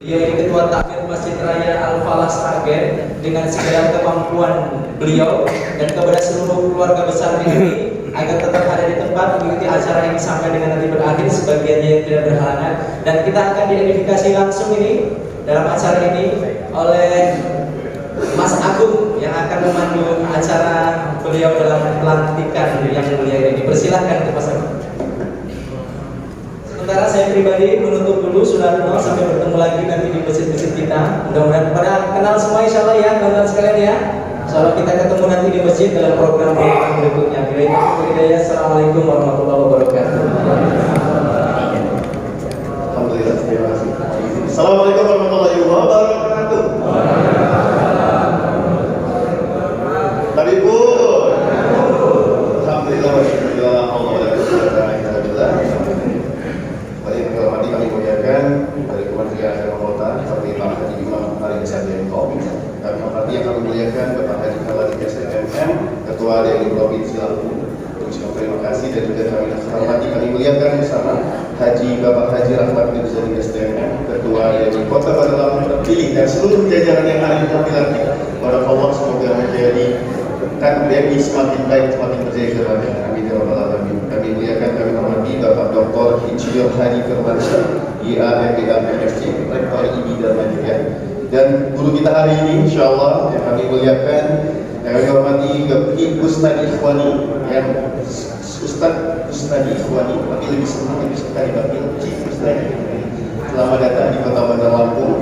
Dia ini Ketua Takmir Masjid Raya Al-Falah Sragen dengan segala kemampuan beliau dan kepada seluruh keluarga besar ini agar tetap ada di tempat mengikuti acara ini sampai dengan nanti berakhir sebagiannya yang tidak berhalangan, dan kita akan diidentifikasi langsung ini dalam acara ini oleh Mas Agung yang akan memandu acara beliau dalam pelantikan yang mulia ini. Dipersilahkan untuk Mas Agung. Sementara saya pribadi menutup dulu Sudarno sampai bertemu lagi nanti di masjid-masjid kita. Mudah-mudahan pada kenal semua insya Allah ya teman-teman sekalian ya. Insya Allah kita ketemu nanti di masjid dalam program-program berikutnya. Assalamualaikum warahmatullahi wabarakatuh. Alhamdulillah, terima kasih. Assalamualaikum warahmatullahi wabarakatuh. Habibur. Alhamdulillah wa syukurillah Allah wa alhamdulillah. Baik, kami muliakan dari Kementerian Agama Kota seperti Pak Haji Imam Hari Kesehatan. Kami hormati yang kami muliakan Bapak Haji Khalid SMM, Ketua DPD Provinsi Lampung. Terima kasih, dan juga kami hormati kami muliakan bersama Bapak Haji Rahmat Mirzani STM, Ketua DPD Kota Pada Lampung terpilih, dan seluruh jajaran yang ada di tampilan kita. Barakallah, semoga menjadi BMI semakin baik, semakin berjaya ke depan. Amin ya rabbal alamin. Kami muliakan, kami hormati Bapak Dr. Insinyur Hadi Firmansyah, IA MBA MSc, Rektor IB Darmajaya, dan guru kita hari ini insyaallah yang kami muliakan, yang kami hormati Ibu Kusnadi Ikhwani, yang Ustaz Kusnadi Ikhwani, tapi lebih senang lebih suka dipanggil Cik Kusnadi. Selamat datang di Kota Bandar Lampung.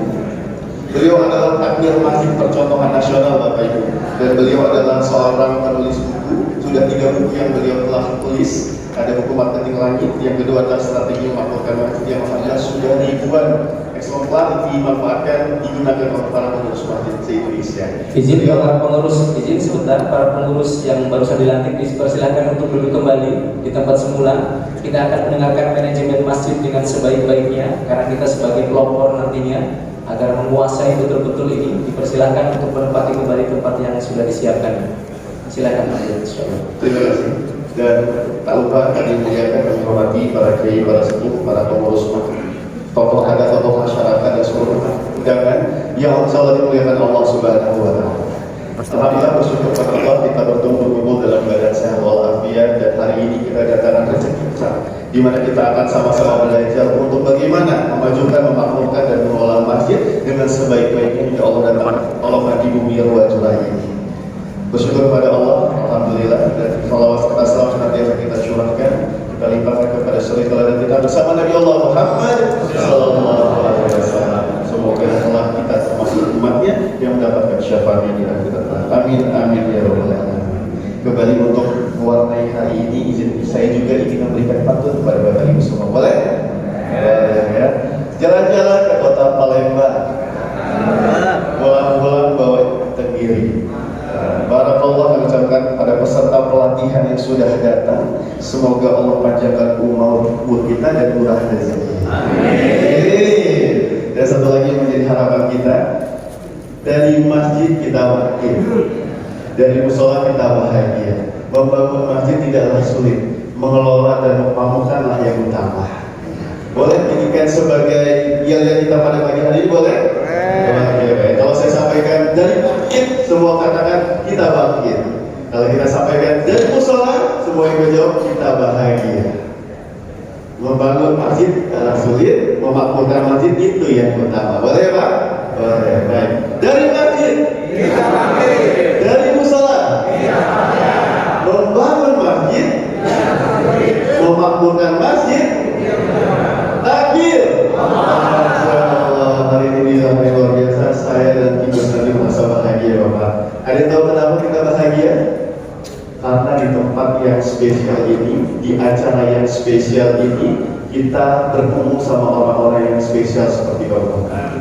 Beliau adalah takmir masjid percontohan nasional Bapak Ibu, dan beliau adalah seorang penulis buku. Sudah 3 buku yang beliau telah tulis. Ada buku Marketing Langit, yang kedua adalah Strategi Memakmurkan Masjid, yang mana sudah ribuan eksemplar dimanfaatkan, digunakan oleh para pengurus masjid se-Indonesia. Izin para pengurus, izin sebentar, para pengurus yang barusan dilantik dipersilakan untuk duduk kembali di tempat semula. Kita akan mendengarkan manajemen masjid dengan sebaik-baiknya, karena kita sebagai pelopor nantinya agar menguasai betul-betul ini. Dipersilakan untuk menempati kembali tempat yang sudah disiapkan. Silakan Pak. Terima kasih. Dan tak lupa kami muliakan, kami hormati para kiai, para sepuh, para pengurus tokoh adat, tokoh masyarakat, dan seluruh undangan yang insya dimuliakan Allah Subhanahu wa Ta'ala. Alhamdulillah, bersyukur kepada Allah kita berkumpul dalam badan sehat walafiat, dan hari ini kita datangkan rezeki besar, di mana kita akan sama-sama belajar untuk bagaimana memajukan, memakmurkan, dan mengelola masjid dengan sebaik-baiknya. Insya Allah datang tolongan di bumi Ruwajulai ini. Bersyukur kepada Allah, alhamdulillah, dan salawat serta salam senantiasa kita curahkan, kita limpahkan kepada suri teladan kita bersama Nabi Allah Muhammad sallallahu alaihi wasallam. Semoga Allah kita termasuk umatnya yang mendapatkan syafaatnya di akhirat. Amin amin ya rabbal alamin. Kembali untuk mewarnai hari ini, izin saya juga ingin memberikan pantun kepada Bapak Ibu semua. Boleh? Ya. Jalan-jalan ke kota Palembang, pulang-pulang bawa tenggiri. Barakallah, kami ucapkan pada peserta pelatihan yang sudah datang, semoga Allah panjangkan umur kita dan murah rezeki. Amin. Dan satu lagi yang menjadi harapan kita, dari masjid kita wakil, dari musola kita bahagia. Membangun masjid tidaklah sulit, mengelola dan memakmurkanlah yang utama. Boleh dijadikan sebagai yel-yel kita pada pagi hari ini, boleh? Boleh. Kalau saya sampaikan dari masjid, semua katakan kita bangkit. Kalau kita sampaikan dari musola, semua yang jawab kita bahagia. Membangun masjid adalah sulit, memakmurkan masjid itu yang utama. Boleh Pak? Boleh. Baik. Dari masjid kita bangkit. Dari musola kita bahagia. Membangun masjid, memakmurkan masjid. Takbir. Hari ini sampai luar biasa, saya dan Ibu Sari merasa bahagia Bapak. Ada yang tahu kenapa kita bahagia? Karena di tempat yang spesial ini, di acara yang spesial ini, kita bertemu sama orang-orang yang spesial seperti Bapak.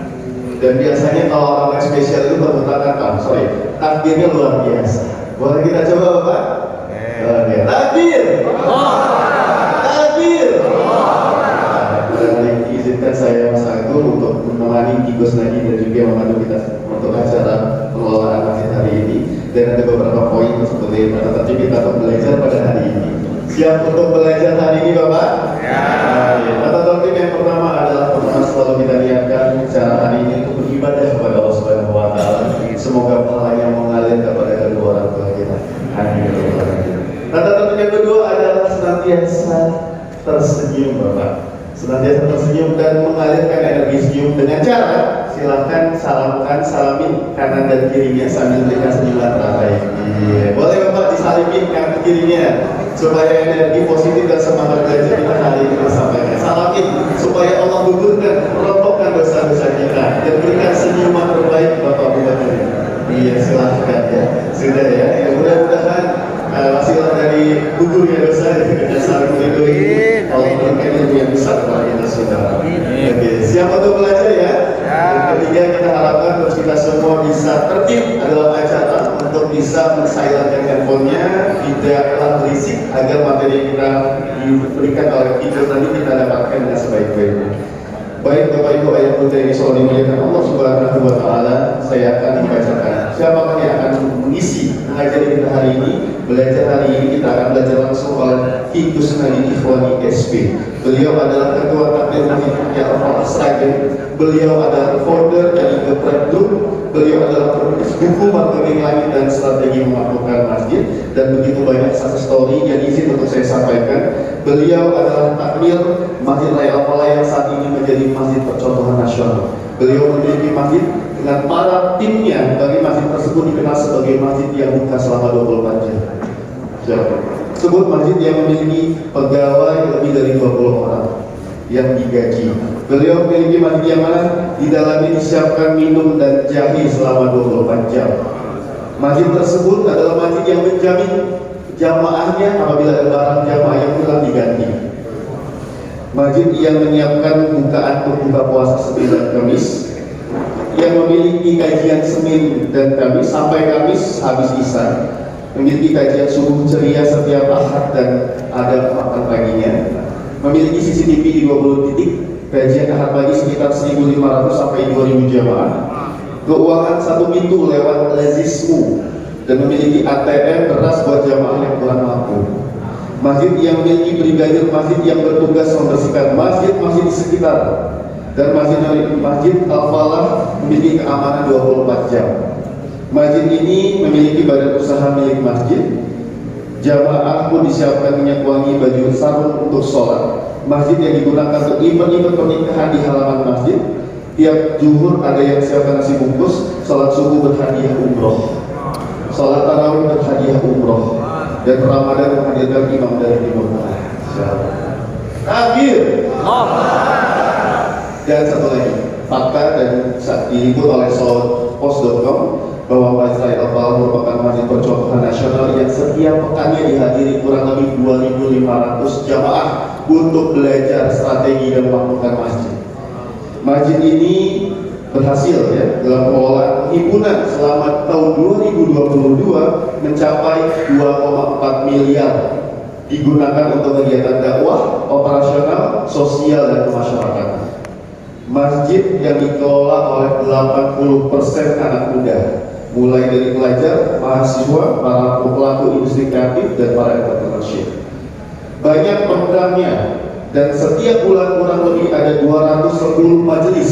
Dan biasanya kalau orang-orang spesial itu bertentangan, takbirnya luar biasa. Boleh kita coba Bapak? Takbir. Takbir. Izinkan saya Mas Agung untuk menemani Gus Nadi dan juga memandu kita untuk acara pengelolaan masjid hari ini, dan ada beberapa poin seperti tata tertib kita untuk belajar pada hari ini. Siap untuk belajar hari ini Bapak? Ya. Tata tertib yang pertama adalah selalu kita niatkan acara hari senantiasa tersenyum Bapak, senantiasa tersenyum dan mengalirkan energi senyum dengan cara silakan salamin kanan dan kirinya sambil berikan senyuman terakhir. Boleh Bapak disalimin kanan kirinya supaya energi positif dan semangat belajar kita hari ini tersampaikan. Salamin supaya Allah gugurkan, merontokkan dosa-dosa kita dan berikan senyuman terbaik Bapak buat ini. Iya silahkan ya, sudah ya. Ya mudah-mudahan hasil dari gugurnya dosa dengan saling melindungi Allah memberikan ilmu yang besar kepada kita saudara. Oke, siap untuk belajar ya. Dan ketiga kita harapkan terus kita semua bisa tertib dalam acara untuk bisa mensilentkan handphonenya, tidaklah berisik agar materi yang kita diberikan oleh teacher tadi kita dapatkan dengan sebaik-baiknya. Baik Bapak Ibu ayah putri yang selalu dimuliakan Allah Subhanahu wa Ta'ala, saya akan membacakan siapakah yang akan mengisi mengajari kita hari ini. Belajar hari ini kita akan belajar langsung oleh Ki Kusnadi Ikhwani SP. Beliau adalah Ketua Takmir Masjid Al-Falah Sragen. Beliau adalah founder dari Geprek-Duk. Beliau adalah penulis buku Marketing Langit dan Strategi Memakmurkan Masjid, dan begitu banyak success story yang izin untuk saya sampaikan. Beliau adalah takmir Masjid Raya Al-Falah yang saat ini menjadi masjid percontohan nasional. Beliau memiliki masjid dengan para timnya, bagi masjid tersebut dikenal sebagai masjid yang buka selama 24 jam. Sebut masjid yang memiliki pegawai lebih dari 20 orang yang digaji. Beliau memiliki masjid yang mana di dalamnya disiapkan minum dan jahe selama 24 jam. Masjid tersebut adalah masjid yang menjamin jamaahnya apabila ada barang jamaah yang hilang diganti. Masjid yang menyiapkan bukaan untuk buka puasa Senin dan Kamis, yang memiliki kajian Senin dan Kamis sampai Kamis habis Isya, memiliki kajian subuh ceria setiap Ahad dan ada makan paginya, memiliki CCTV di 20 titik, kajian Ahad pagi sekitar 1.500 sampai 2.000 jamaah, keuangan satu pintu lewat Lazismu, dan memiliki ATM beras buat jamaah yang kurang mampu. Masjid yang memiliki brigadir masjid yang bertugas membersihkan masjid-masjid di sekitar, dan masjid Al-Falah memiliki keamanan 24 jam. Masjid ini memiliki badan usaha milik masjid. Jamaah pun disiapkan minyak wangi, baju sarung untuk sholat. Masjid yang digunakan untuk event-event pernikahan di halaman masjid. Tiap zuhur ada yang siapkan nasi bungkus, sholat subuh berhadiah umroh, sholat tarawih berhadiah umroh, dan Ramadan menghadirkan imam dari Timur Tengah. Takbir. Dan satu lagi, fakta dan diliput oleh Pos.com bahwa Masjid Raya Al-Falah merupakan masjid percontohan nasional yang setiap pekannya dihadiri kurang lebih 2.500 jamaah untuk belajar strategi dan memakmurkan masjid. Masjid ini berhasil ya dalam pengelolaan himpunan selama tahun 2022 mencapai 2,4 miliar digunakan untuk kegiatan dakwah, operasional, sosial, dan kemasyarakatan. Masjid yang dikelola oleh 80% anak muda, mulai dari pelajar, mahasiswa, para pelaku industri kreatif, dan para entrepreneurship. Banyak programnya, dan setiap bulan kurang lebih ada 210 majelis,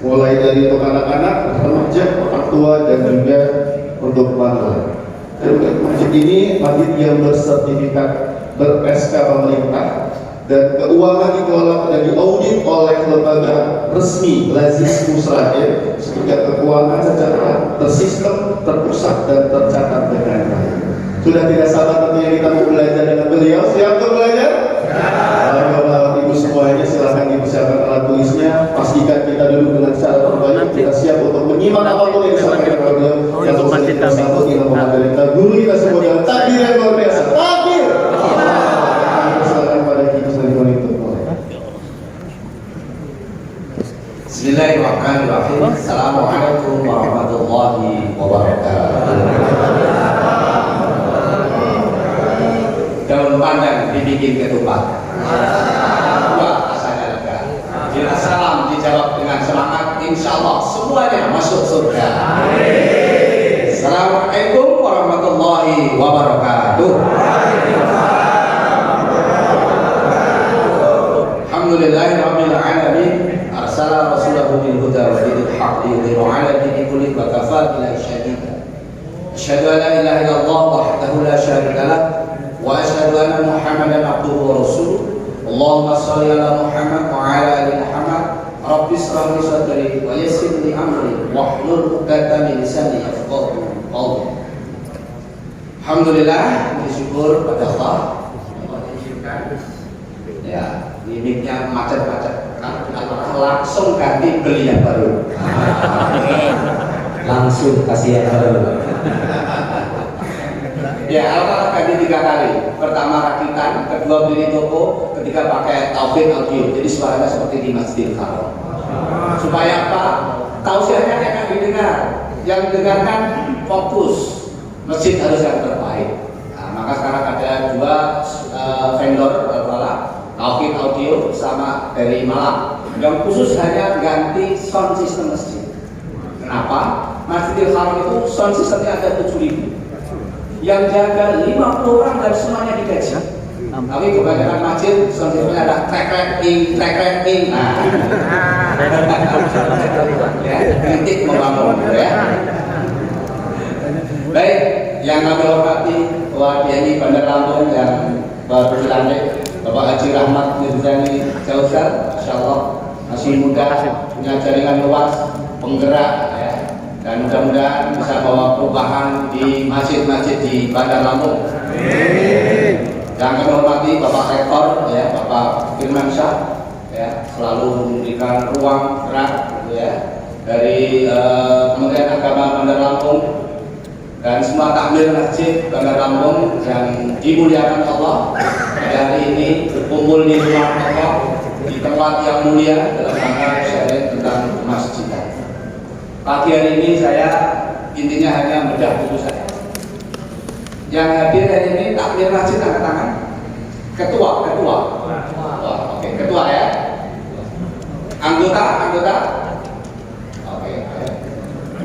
mulai dari untuk anak-anak, remaja, orang tua, dan juga untuk pemanggilan. Masjid ini masjid yang bersertifikat ber-SK pemerintah, dan keuangan dikelola dan diaudit oleh lembaga resmi Lazismu Sragen, sehingga keuangan secara tersistem, terpusat, dan tercatat dengan baik. Sudah tidak sabar tentunya kita mau belajar dengan beliau. Siap untuk belajar? Bapak Ibu semuanya silahkan dipersiapkan alat tulisnya. Pastikan kita duduk dengan cara terbaik. Kita siap untuk menyimak apapun yang disampaikan oleh beliau. Yang sukses kita sambut dengan pemateri kita, guru kita semua dengan takbir yang luar biasa. Takbir! Silakan pada kita sendiri itu. Bismillahirrahmanirrahim. Assalamualaikum warahmatullahi wabarakatuh. Daun pandan dibikin ketupat. Dua rasanya lega. Bila salam dijawab dengan semangat, insya Allah semuanya masuk surga. Assalamualaikum warahmatullahi wabarakatuh. Alhamdulillahirabbil alamin. Arsala rasulahu bil huda wa dinil haqq liyudhhirahu 'ala dini kullihi wa kafaa billahi shahida. Asyhadu an la ilaha illallah wahdahu la syarika lah wa asyhadu anna Muhammadan abduhu wa rasuluh. Allahumma shalli ala Muhammad wa ala ali Muhammad. Rabbi shrah li sadri wa yassir li amri wahlul 'uqdatam min lisani yafqahu qawli. Alhamdulillah, bersyukur pada Allah. Ya, limitnya macet-macet. Langsung ganti beli yang baru. Langsung kasih yang baru. Ya, Al-Fatihah ganti 3 kali. Pertama rakitan, kedua beli toko, ketiga pakai taufik audio. Jadi suaranya seperti di Masjidil Haram. Supaya apa? Tausiahnya yang didengar, yang dengarkan fokus. Masjid harus yang terbaik. Nah, maka sekarang ada 2 vendor Al-Fatihah, taufik audio sama dari Malang, yang khusus hanya ganti sound system masjid. Kenapa? Masjidil Haram itu sound systemnya ada 7.000. Yang jaga 50 orang dan semuanya digaji. Tapi kebanyakan masjid sound systemnya ada trek-trek-ing. Nah, ya, kritik membangun, ya. Baik, yang kami hormati Ketua DNI Bandar Lampung yang baru dilantik, Bapak Haji Rahmat Mirzani Jauzar, insyaallah masih muda, punya jaringan luas, penggerak, ya. Dan mudah-mudahan bisa bawa perubahan di masjid-masjid di Bandar Lampung. Yang kami hormati Bapak Rektor, ya, Bapak Firman Syah, ya, selalu memberikan ruang gerak, ya, dari Kementerian Agama Bandar Lampung dan semua takmir masjid Bandar Lampung yang dimuliakan Allah. Pada hari ini berkumpul di rumah Allah di tempat yang mulia dalam rangka syariat tentang masjid. Pagi hari ini saya intinya hanya bedah buku saya. Yang hadir hari ini takmir masjid angkat tangan. Ketua. Wah, oke, ketua ya. Anggota. Oke.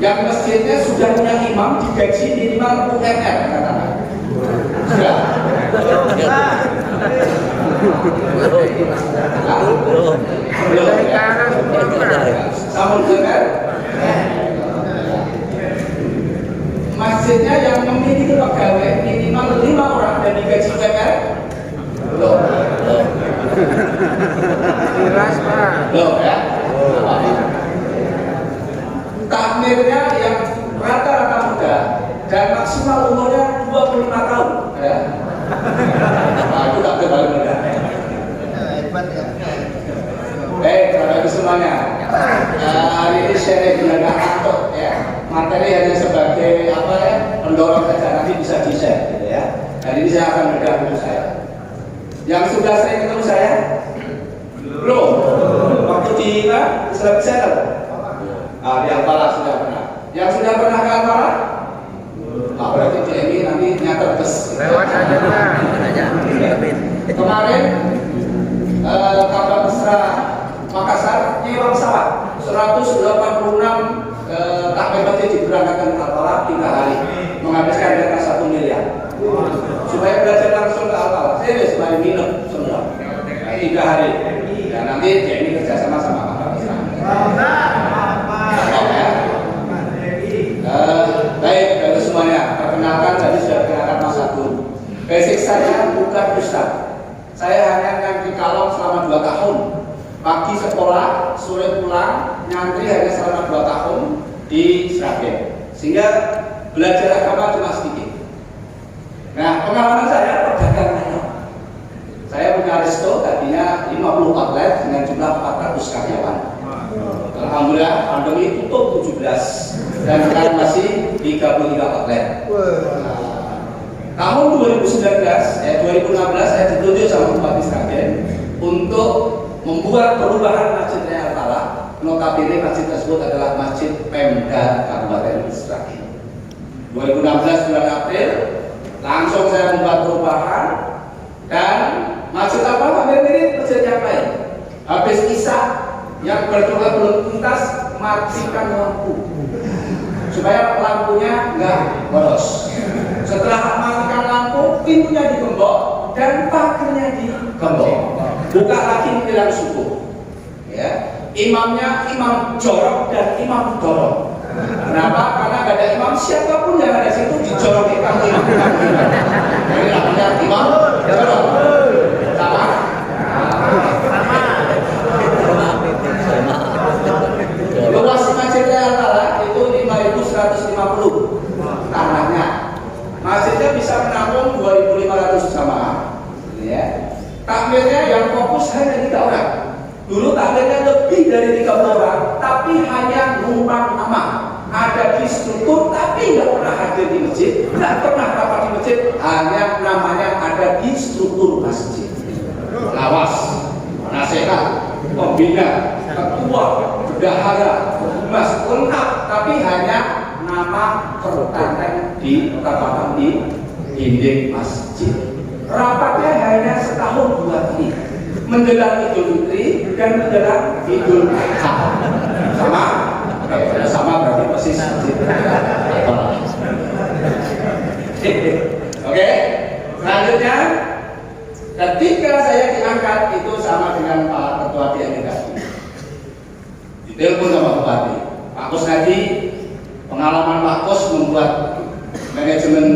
Yang masjidnya sudah punya imam digaji minimal UMR angkat tangan. Sudah. Belum. Sampun dengar? Masjidnya yang memiliki pegawai minimal 5 orang dan digaji UMR? Belum. Belum ya? Takmirnya yang rata-rata muda dan maksimal umurnya 25 tahun, ya. Nah, itu tak terlalu muda. Bapak Ibu semuanya, hari ini saya belajar ngantuk, ya. Materi hanya sebagai apa ya, pendorong saja, nanti bisa di-share, gitu ya. Hari ini saya akan bedah buku saya. Yang sudah sering ketemu saya? Belum. Waktu di Islamic Center. Di Al-Falah sudah pernah. Yang sudah pernah ke Al-Falah? Berarti DMI nanti nyatet bus. Lewat aja lah. Kemarin Kapal Mesra Makassar nyewa pesawat 186 takmir masjid diberangkatkan ke Al-Falah 3 hari, menghabiskan dana 1 miliar supaya belajar langsung ke Al-Falah. Serius, main minum semua 3 hari. Dan nanti DMI kerjasama sama Kapal Mesra. Baik, dari semuanya, perkenalkan tadi sudah perkenalkan Mas Agung. Basic saya bukan ustaz. Saya hanya yang di Kalong selama 2 tahun. Pagi sekolah, sore pulang, nyantri hanya selama 2 tahun di Sragen. Sehingga belajar agama cuma sedikit. Nah, pengalaman saya pedagang ayam. Saya punya resto, tadinya 50 outlet dengan jumlah 400 karyawan. Alhamdulillah, pandemi tutup 17 dan sekarang masih 33 outlet. Tahun 2016 saya ditunjuk sama Bupati Sragen untuk membuat perubahan Masjid Raya Al-Falah. Notabene masjid tersebut adalah Masjid Pemda Kabupaten Sragen. 2016 bulan April langsung saya membuat perubahan dan Masjid Al-Falah mirip masjid yang lain. Habis Isya yang berdoa belum tuntas, matikan lampu supaya lampunya nggak boros. Setelah matikan lampu, pintunya digembok dan pagernya digembok. Buka lagi menjelang subuh. Ya, imamnya imam jorok dan imam dorong. Kenapa? Karena nggak ada imam, siapapun yang ada di situ dijoroki kaki. Jadi namanya imam jorok. Sama? Luas Masjid Raya Al-Falah itu 5.150 tanahnya. Masjidnya bisa menampung 2.500 jamaah. Ya. Takmirnya yang fokus hanya 3 orang. Dulu takmirnya lebih dari 30 orang, tapi hanya numpang nama. Ada di struktur, tapi nggak pernah hadir di masjid, nggak pernah rapat di masjid, hanya namanya ada di struktur masjid. Pengawas, nasihat, pembina, ketua, bendahara, humas, lengkap, tapi hanya nama tertantang di terpapar di dinding masjid. Rapatnya hanya setahun 2 kali, menjelang Idul Fitri dan menjelang Idul Adha. Sama? Sama berarti persis masjid. Oke, selanjutnya ketika saya diangkat itu sama dengan Pak Ketua DPRD tadi. Ditelepon sama Bupati, Pak Kus tadi pengalaman Pak Kus membuat manajemen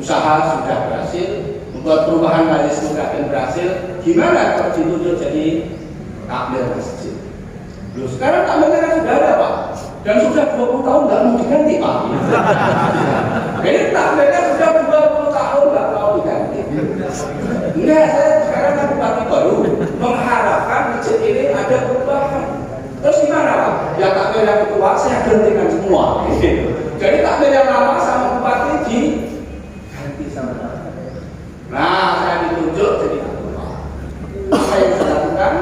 usaha sudah berhasil, membuat perubahan dari sudah berhasil. Gimana kalau ditunjuk jadi takmir masjid? Loh, sekarang takmirnya kan sudah ada Pak, dan sudah 20 tahun nggak mau diganti Pak. Jadi takmirnya sudah 20 tahun nggak mau diganti. Enggak, saya sekarang kan bupati baru mengharapkan masjid ini ada perubahan. Terus gimana Pak? Ya takmir yang kedua saya gantikan semua. Jadi takmir yang lama sama bupati diganti sama Pak. Nah, saya ditunjuk jadi ketua. Apa yang saya lakukan?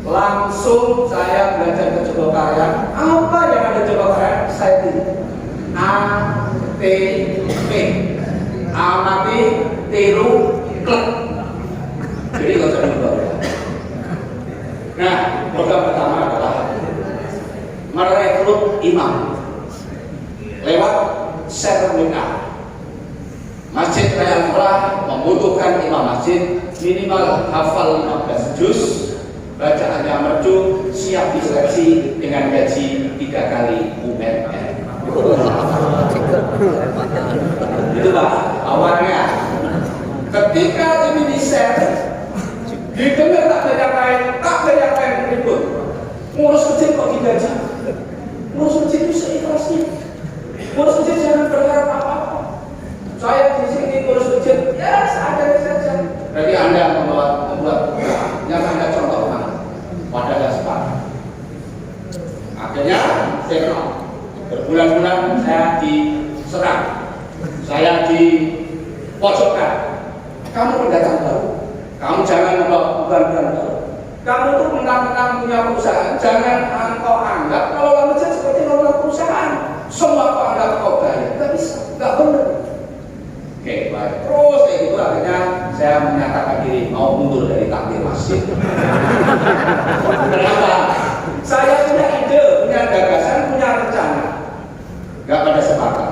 Langsung saya belajar ke Jogokaryan. Apa yang ada di Jogokaryan? Saya pilih ATP, amati tiru klub. Jadi nggak usah diubah. Nah, program pertama adalah merekrut imam lewat seremonial. Masjid Raya Al-Falah membutuhkan imam masjid minimal hafal 15 juz, bacaannya merdu, siap diseleksi dengan gaji 3 kali UMR. Itu Pak awalnya. Ketika ini di-share, didengar tak ada yang lain ribut. Ngurus masjid kok digaji? Ngurus masjid itu seikhlasnya. Ngurus masjid jangan berharap apa-apa. Saya di sini ngurus masjid, ya seadanya saja. Jadi Anda membuat yang Anda contohkan, pada nggak sepakat. Akhirnya saya berbulan-bulan saya diserang, saya dipojokkan. Kamu pendatang baru, kamu jangan membawa beban-beban baru. Kamu tuh mentang-mentang punya perusahaan, jangan engkau anggap kalau masjid seperti normal perusahaan. Semua kau anggap kau bayar, nggak bisa, nggak benar. Oke, baik. Terus kayak gitu akhirnya saya menyatakan diri mau mundur dari takmir masjid. Kenapa? Saya punya ide, punya gagasan, punya rencana. Gak pada sepakat.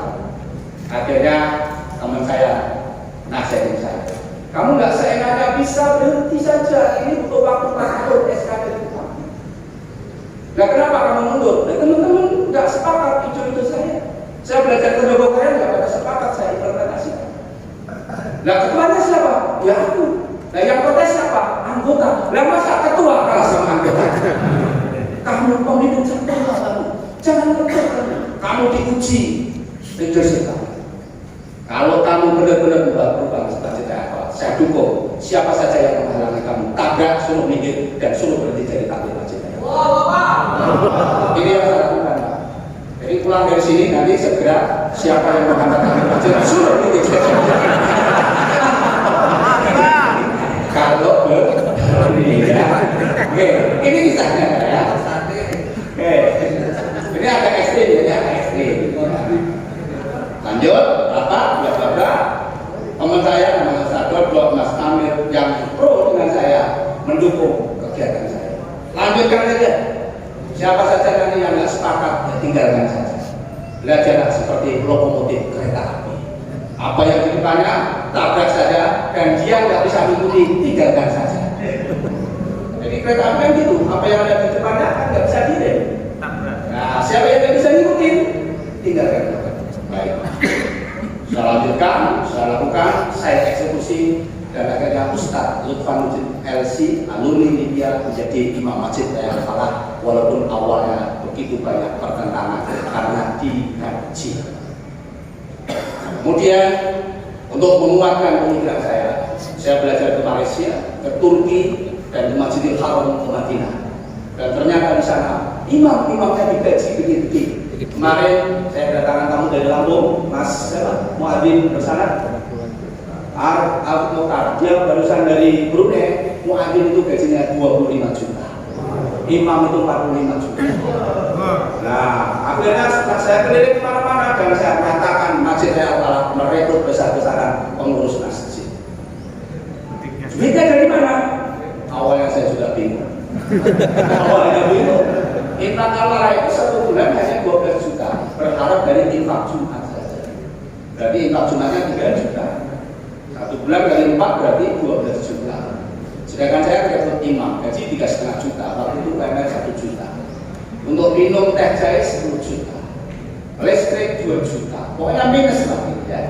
Akhirnya teman saya nasihatin saya. Kamu nggak seenaknya bisa berhenti saja. Ini butuh waktu 4 tahun SKD kita. Nah, kenapa kamu mundur? Nah, teman-teman nggak sepakat ide-ide saya. Saya belajar ke Jogokaryan nggak pada sepakat saya implementasikan. Nah, ketuanya siapa? Ya aku. Nah, yang protes siapa? Anggota. Lah masa ketua kalah sama anggota? Kamu pemimpin sempurna kamu. Jangan ketua kamu diuji leadership kamu. Kalau kamu benar-benar berubah cita-cita apa? Saya dukung. Siapa saja yang menghalangi kamu, tabrak, suruh minggir dan suruh berhenti jadi takmir masjid. Ini yang saya lakukan, Pak. Jadi pulang dari sini nanti segera siapa yang menghambat takmir masjid suruh minggir. Kalau ya. Oke, ini kisahnya ya. Oke. Ini ada ekstrim ya, ada ekstrim. Lanjut, apa? Bla. Teman saya namanya Sadot, Mas Amir yang pro dengan saya, mendukung kegiatan saya. Lanjutkan saja. Siapa saja nanti yang nggak sepakat, ya tinggalkan saja. Belajarlah seperti lokomotif kereta api. Apa yang di depannya, tabrak saja, dan dia nggak bisa mengikuti, tinggalkan saja. Jadi kereta api kan gitu, apa yang ada di depannya kan nggak bisa direm. Nah, siapa yang nggak bisa ngikutin, tinggalkan. amankan, saya lakukan, saya eksekusi, dan akhirnya Ustadz Lutfanuddin LC alumni Libya menjadi imam masjid Raya Al-Falah, walaupun awalnya begitu banyak pertentangan karena digaji. Kemudian untuk menguatkan pemikiran saya belajar ke Malaysia, ke Turki, dan ke Masjidil Haram ke Madinah. Dan ternyata di sana imam-imamnya digaji begini-begini. Kemarin saya kedatangan tamu dari Lampung, Mas Muadzin bersana. Al-Mukhtar, dia barusan dari Brunei, muadzin itu gajinya 25 juta, imam itu 45 juta. Nah, akhirnya setelah saya keliling kemana-mana dan saya mengatakan Masjid Raya Al-Falah merekrut besar-besaran pengurus masjid. Duitnya dari mana? Awalnya saya juga bingung. Infak Al-Falah itu 1 bulan hanya 12 juta, berharap dari infak Jumat saja. Berarti infak Jumatnya 3 juta. 1 bulan kali 4 berarti 12 juta. Sedangkan saya rekrut imam, gaji 3,5 juta, waktu itu UMR 1 juta. Untuk minum teh jahe 10 juta, listrik 2 juta, pokoknya minus lagi ya.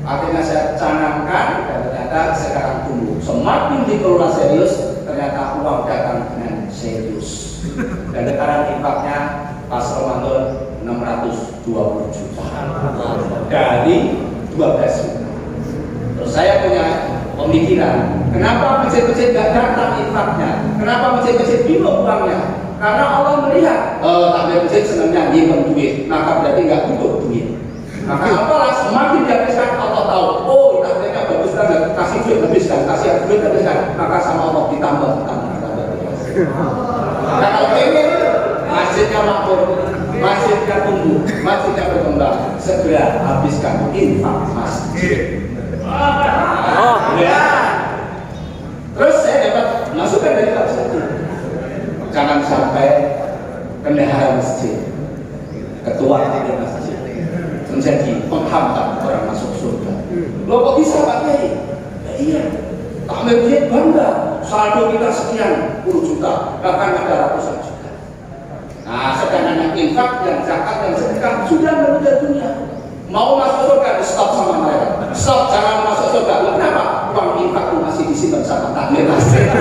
Akhirnya saya canangkan dan ternyata sekarang tumbuh. Semakin dikelola serius, ternyata uang datang dengan serius. Dan sekarang infaknya pas Ramadan 620 juta dari 12 juta. Terus saya punya pemikiran, kenapa masjid-masjid gak datang infaknya? Kenapa masjid-masjid bingung uangnya? Karena Allah melihat, takmir masjid senangnya nyimpen duit, maka berarti gak butuh duit. Maka apalah semakin dihabiskan Allah tahu, oh takmirnya bagus banget, kasih duit habiskan, kasih duit habiskan, maka sama Allah ditambah. Kalau ingin masjidnya makmur, masjidnya tumbuh, masjidnya berkembang, segera habiskan infak masjid. Ya. Terus saya dapat masukan dari Pak Ustadz, jangan sampai bendahara masjid, ketua takmir masjid menjadi penghambat orang masuk surga. Loh kok bisa Pak Kiai? Ya, iya, takmir masjid bangga, saldo kita sekian puluh juta, bahkan ada ratusan juta. Nah, sedangkan yang infak, yang zakat, yang sedekah sudah meninggal dunia. Mau masuk surga, stop sama mereka. Stop, jangan masuk surga. Kenapa? Uang infak itu masih disimpan sama takmir masjid.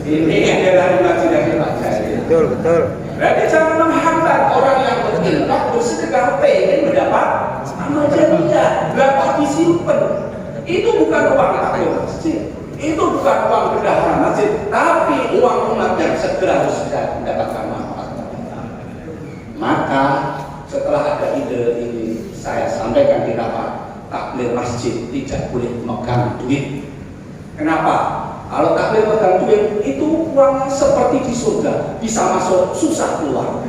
Ini adalah imajinasi Pak Jaya. Betul. Berarti jangan menghambat orang yang berinfak bersedekah pengen mendapat amal jariah. Berapa disimpan? Itu bukan uang takmir masjid. Itu bukan uang bendahara masjid, tapi uang umat yang segera harus mendapatkan manfaat. Maka setelah ada ide ini, saya sampaikan di rapat, takmir masjid tidak boleh megang duit. Kenapa? Kalau takmir megang duit, itu uangnya seperti di surga, bisa masuk, susah keluar.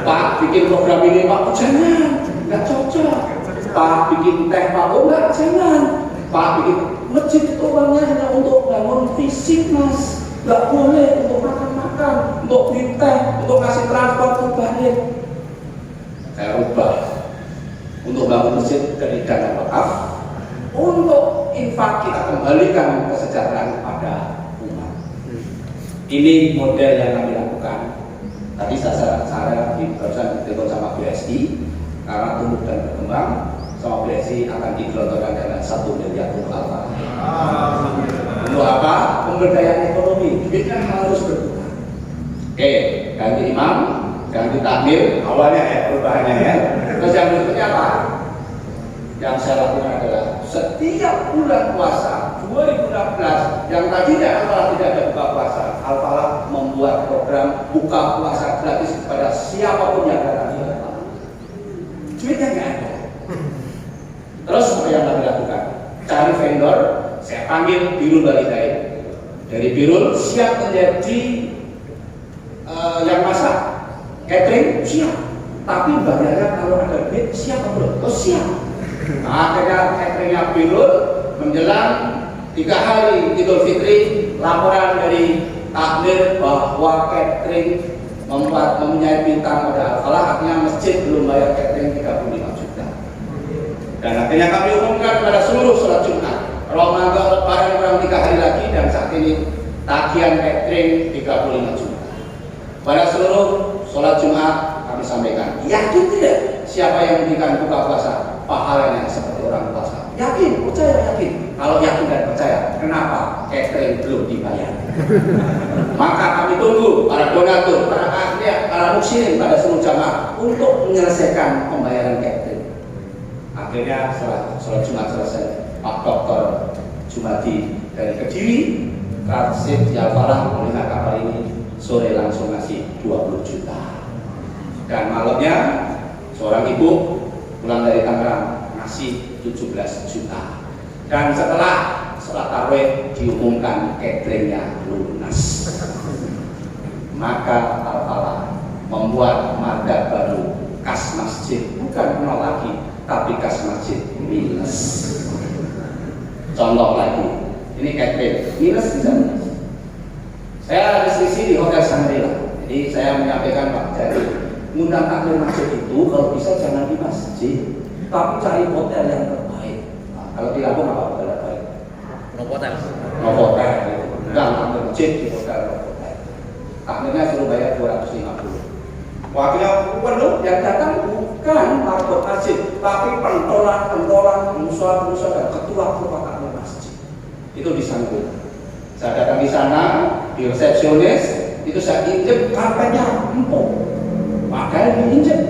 Pak, bikin program ini Pak, jangan, nggak cocok. Pak, bikin teh Pak, oh nggak, jangan. Pak, bikin masjid itu uangnya hanya untuk bangun fisik Mas, nggak boleh untuk makan-makan, untuk beli teh, untuk ngasih transport ke balik. Saya ubah untuk bangun masjid dari dana wakaf, untuk infak kita kembalikan kesejahteraan kepada umat. Ini model yang kami lakukan. Tadi saya barusan ditelepon sama BSI karena tumbuh dan berkembang. Sama BSI akan digelontorkan dana 1 miliar rupiah. Untuk apa? Pemberdayaan ekonomi. Duitnya harus berkurang. Oke, ganti imam, ganti takmir, awalnya ya perubahannya ya. Terus yang berikutnya apa? Yang saya lakukan adalah setiap bulan puasa 2016 yang tadinya Al-Falah tidak ada buka puasa, Al-Falah membuat program buka puasa gratis kepada siapapun yang datang di Al-Falah. Duitnya nggak ada. Terus apa yang kami lakukan? Cari vendor, saya panggil Birul Walidain. Dari Birul siap menjadi yang masak, catering siap. Tapi bayarnya kalau ada duit siap belum? Oh siap. Nah, akhirnya cateringnya Birul menjelang 3 hari Idul Fitri, laporan dari takmir bahwa catering mempunyai bintang pada Al-Falah, artinya masjid belum bayar catering 35 juta. Dan akhirnya kami umumkan pada seluruh sholat Jumat. Ramadan lebaran kurang 3 hari lagi dan saat ini tagihan catering 35 juta. Pada seluruh sholat Jumat kami sampaikan, yakin tidak? siapa yang memberikan buka puasa pahalanya seperti orang puasa. Yakin, percaya, yakin. Kalau yakin dan percaya, kenapa catering belum dibayar? Maka kami tunggu para donatur, para ahli, para muslimin pada seluruh jamaah untuk menyelesaikan pembayaran catering. Akhirnya setelah sholat Jumat selesai, Pak Dr. Jumadi dari Kediri, Karsid Al-Falah melihat kapal ini, sore langsung ngasih 20 juta. Dan malamnya seorang ibu pulang dari Tangerang ngasih 17 juta. Dan setelah sholat tarawih diumumkan cateringnya lunas. Maka Al-Falah membuat marga baru, kas masjid, bukan nol lagi, tapi kas masjid minus. Contoh lagi, ini catering minus bisa minus. Saya ada sisi di Hotel Shangri-La, jadi saya menyampaikan Pak Jadi, ngundang takmir masjid itu kalau bisa jangan di masjid, tapi cari hotel yang terbaik. Nah, kalau di Lampung apa hotel terbaik? Novotel. Novotel, gitu. Enggak, takmir masjid di hotel Novotel. Takmirnya suruh bayar 250. Waktunya penuh, yang datang bukan marbot masjid, tapi pentolan, pengusaha dan ketua takmir masjid. Itu disangkut. Saya datang di sana, di resepsionis, itu saya injek karpetnya empuk. Makanya diinjek.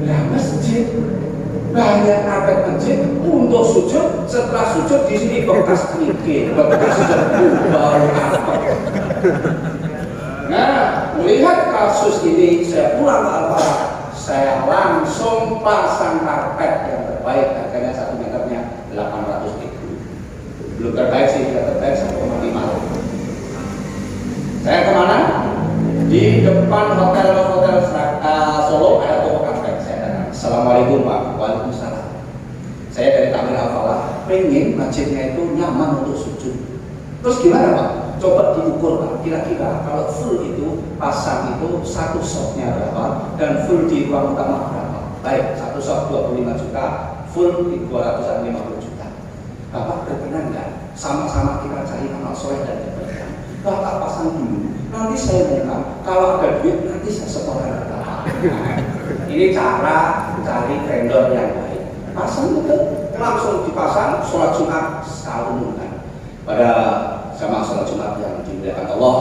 Nah masjid, banyak karpet masjid untuk sujud, setelah sujud di sini bekas kerikil, bekas debu, bau apa. Nah, melihat kasus ini, saya pulang ke Al-Falah, saya langsung pasang karpet yang terbaik, harganya 1 meternya 800.000. Belum terbaik sih, tidak terbaik 1,5. Saya kemana? Di depan hotel Solo ada toko karpet. Saya datang. Assalamualaikum Pak. Waalaikumsalam. Saya dari Takmir Al-Falah, pengen masjidnya itu nyaman untuk sujud. Terus gimana Pak? Coba diukur Pak. Kira-kira kalau full itu pasang itu satu shopnya berapa dan full di ruang utama berapa? Baik, satu shop 25 juta, full di 250 juta. Bapak berkenan nggak? Sama-sama kita cari amal soleh dan kebaikan. Bapak pasang dulu. Nanti saya minta, kalau ada duit nanti saya setorkan ke Bapak. Ini cara cari vendor yang baik. Pasang betul, langsung dipasang. Sholat Jumat sekali kan. Pada jamaah sholat Jumat yang dimuliakan Allah,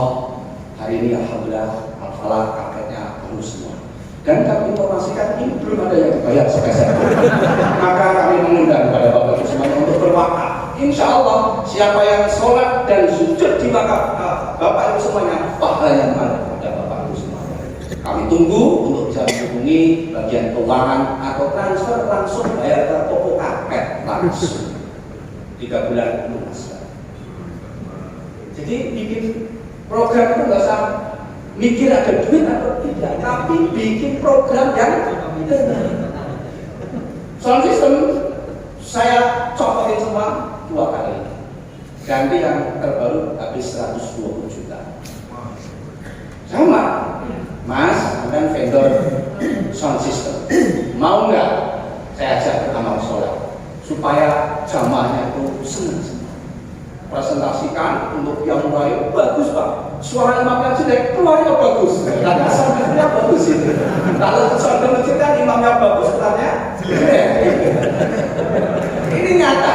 hari ini alhamdulillah Al-Falah karpetnya baru semua. Dan kami informasikan ini belum ada yang dibayar spesial. Maka kami mengundang kepada Bapak Ibu semuanya untuk berwakaf. Insya Allah siapa yang sholat dan sujud di wakaf Bapak Ibu semuanya, pahalanya mengalir kepada Bapak Ibu semuanya. Kami tunggu untuk bisa menghubungi bagian keuangan atau transfer langsung bayar ke toko karpet langsung. 3 bulan lunas. Jadi bikin program itu nggak usah mikir ada duit atau tidak, tapi bikin program yang benar. Sound system saya copotin semua 2 kali. Ganti yang terbaru habis 120 juta. Sama, Mas, dan vendor sound system. Mau nggak saya ajak ke amal sholat supaya jamaahnya itu senang. Presentasikan untuk yang mulai bagus Pak, suara imamnya jelek, keluarnya bagus, karena soundnya bagus itu. Kalau sound masjid kan imamnya bagus, keluarnya jelek. Ini nyata.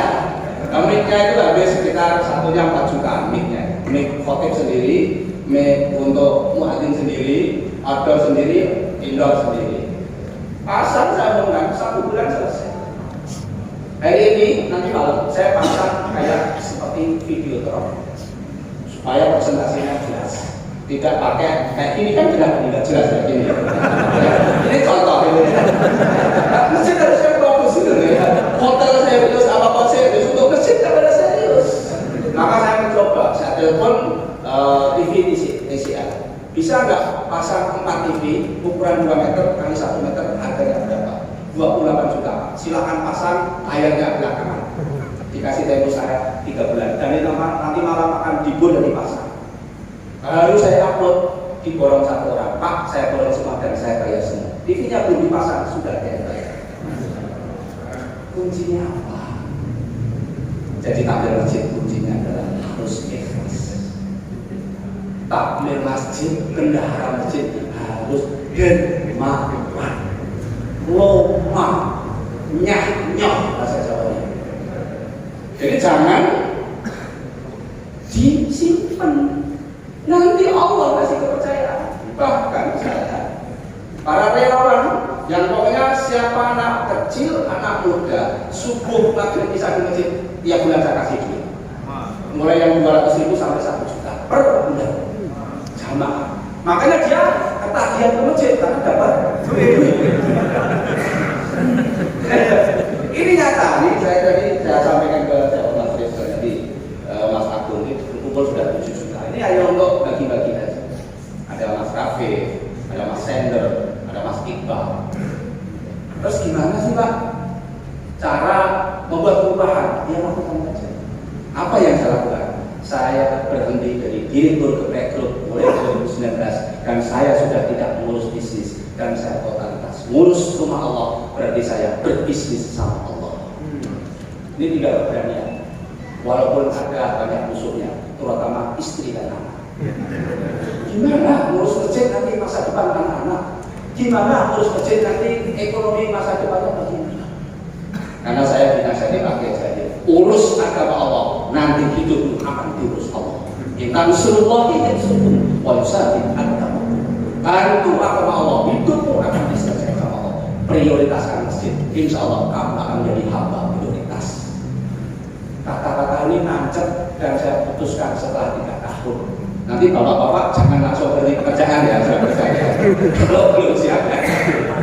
Mic-nya itu habis sekitar satunya 4 juta mic-nya. Mic khotib sendiri, mic untuk muadzin sendiri, outdoor sendiri, indoor sendiri. Pasang saya mengundang 1 bulan selesai. Hari ini nanti malam saya pasang kayak seperti video drone supaya presentasinya jelas. Tidak pakai kayak ini kan tidak jelas kayak gini. Ini contoh ini. Masjid harus yang bagus itu ya. Hotel serius apa serius untuk masjid tidak serius. Maka saya mencoba, saya telepon TV TCL. Bisa nggak pasang 4 TV ukuran 2 meter kali 1 meter harganya berapa? 28 juta. Silakan pasang, layarnya belakangan. Dikasih tempo saya 3 bulan. Dan ini nanti malam akan dibuat dan dipasang. Lalu saya upload, diborong 1 orang. Pak, saya borong semua dan saya bayar semua. TV-nya belum dipasang, sudah ada bayar. Kuncinya apa? Jadi takmir masjid kuncinya adalah harus ikhlas. Takmir masjid, bendahara masjid harus dermawan. Lo nyah bahasa Jawanya. Jadi jangan disimpan, nanti Allah kasih kepercayaan. Bahkan saya, para relawan yang pokoknya siapa anak kecil, anak muda, subuh maghrib bisa di masjid, tiap bulan saya kasih duit. Mulai yang 200.000 sampai 1 juta per bulan jamaah. Makanya dia ketagihan ke masjid karena dapat duit. Ini nyata nih, saya sampaikan ke Mas Rizal tadi, Mas Agung ini kumpul sudah 7 juta. Ini hanya untuk bagi-bagi aja. Ada Mas Rafi, ada Mas Sender, ada Mas Iqbal. Terus gimana sih Pak cara membuat perubahan? Ya lakukan aja. Apa yang saya lakukan? Saya berhenti dari direktur ke rekrut mulai 2019 dan saya sudah tidak mengurus bisnis dan saya totalitas ngurus rumah Allah, berarti saya berbisnis sama Allah. Ini tidak berani, walaupun ada banyak musuhnya, terutama istri dan anak. Gimana ngurus masjid nanti masa depan anak-anak? Gimana ngurus masjid nanti ekonomi masa depannya bagaimana? Karena saya dinasihati pakai saja, urus agama Allah, nanti hidupmu akan diurus Allah. Kita Rasulullah ini suruh wajib agama. Bantu agama Allah, hidupmu akan diselesaikan sama Allah. Prioritaskan masjid, insya Allah kamu akan menjadi hamba prioritas. Kata-kata ini nancep dan saya putuskan setelah 3 tahun. Nanti bapak-bapak jangan langsung berhenti pekerjaan ya, saya percaya. Kalau belum siap ya.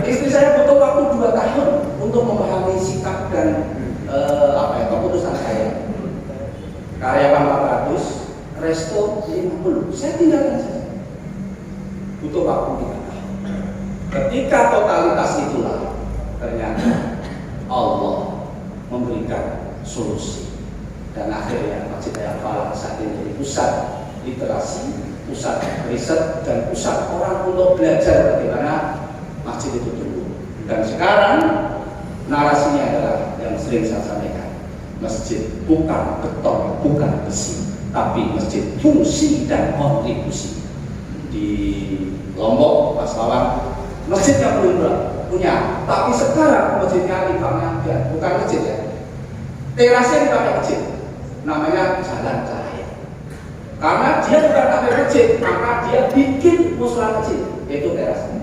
Istri saya butuh waktu 2 tahun untuk memahami sikap dan keputusan saya. Karyawan 400, resto 50, saya tinggalkan saja. Butuh waktu 3 tahun. Ketika totalitas itulah ternyata Allah memberikan solusi dan akhirnya Masjid Al-Falah saat ini jadi pusat literasi, pusat riset dan pusat orang untuk belajar bagaimana masjid itu tumbuh. Dan sekarang narasinya adalah yang sering saya sampaikan, masjid bukan beton, bukan besi, tapi masjid fungsi dan kontribusi. Di Lombok, Mas Wawan, masjidnya belum punya, tapi sekarang masjidnya dibangun, bukan masjid ya, terasnya dipakai masjid, namanya Jalan Cahaya. Karena dia bukan pakai masjid, maka dia bikin musola masjid, yaitu terasnya.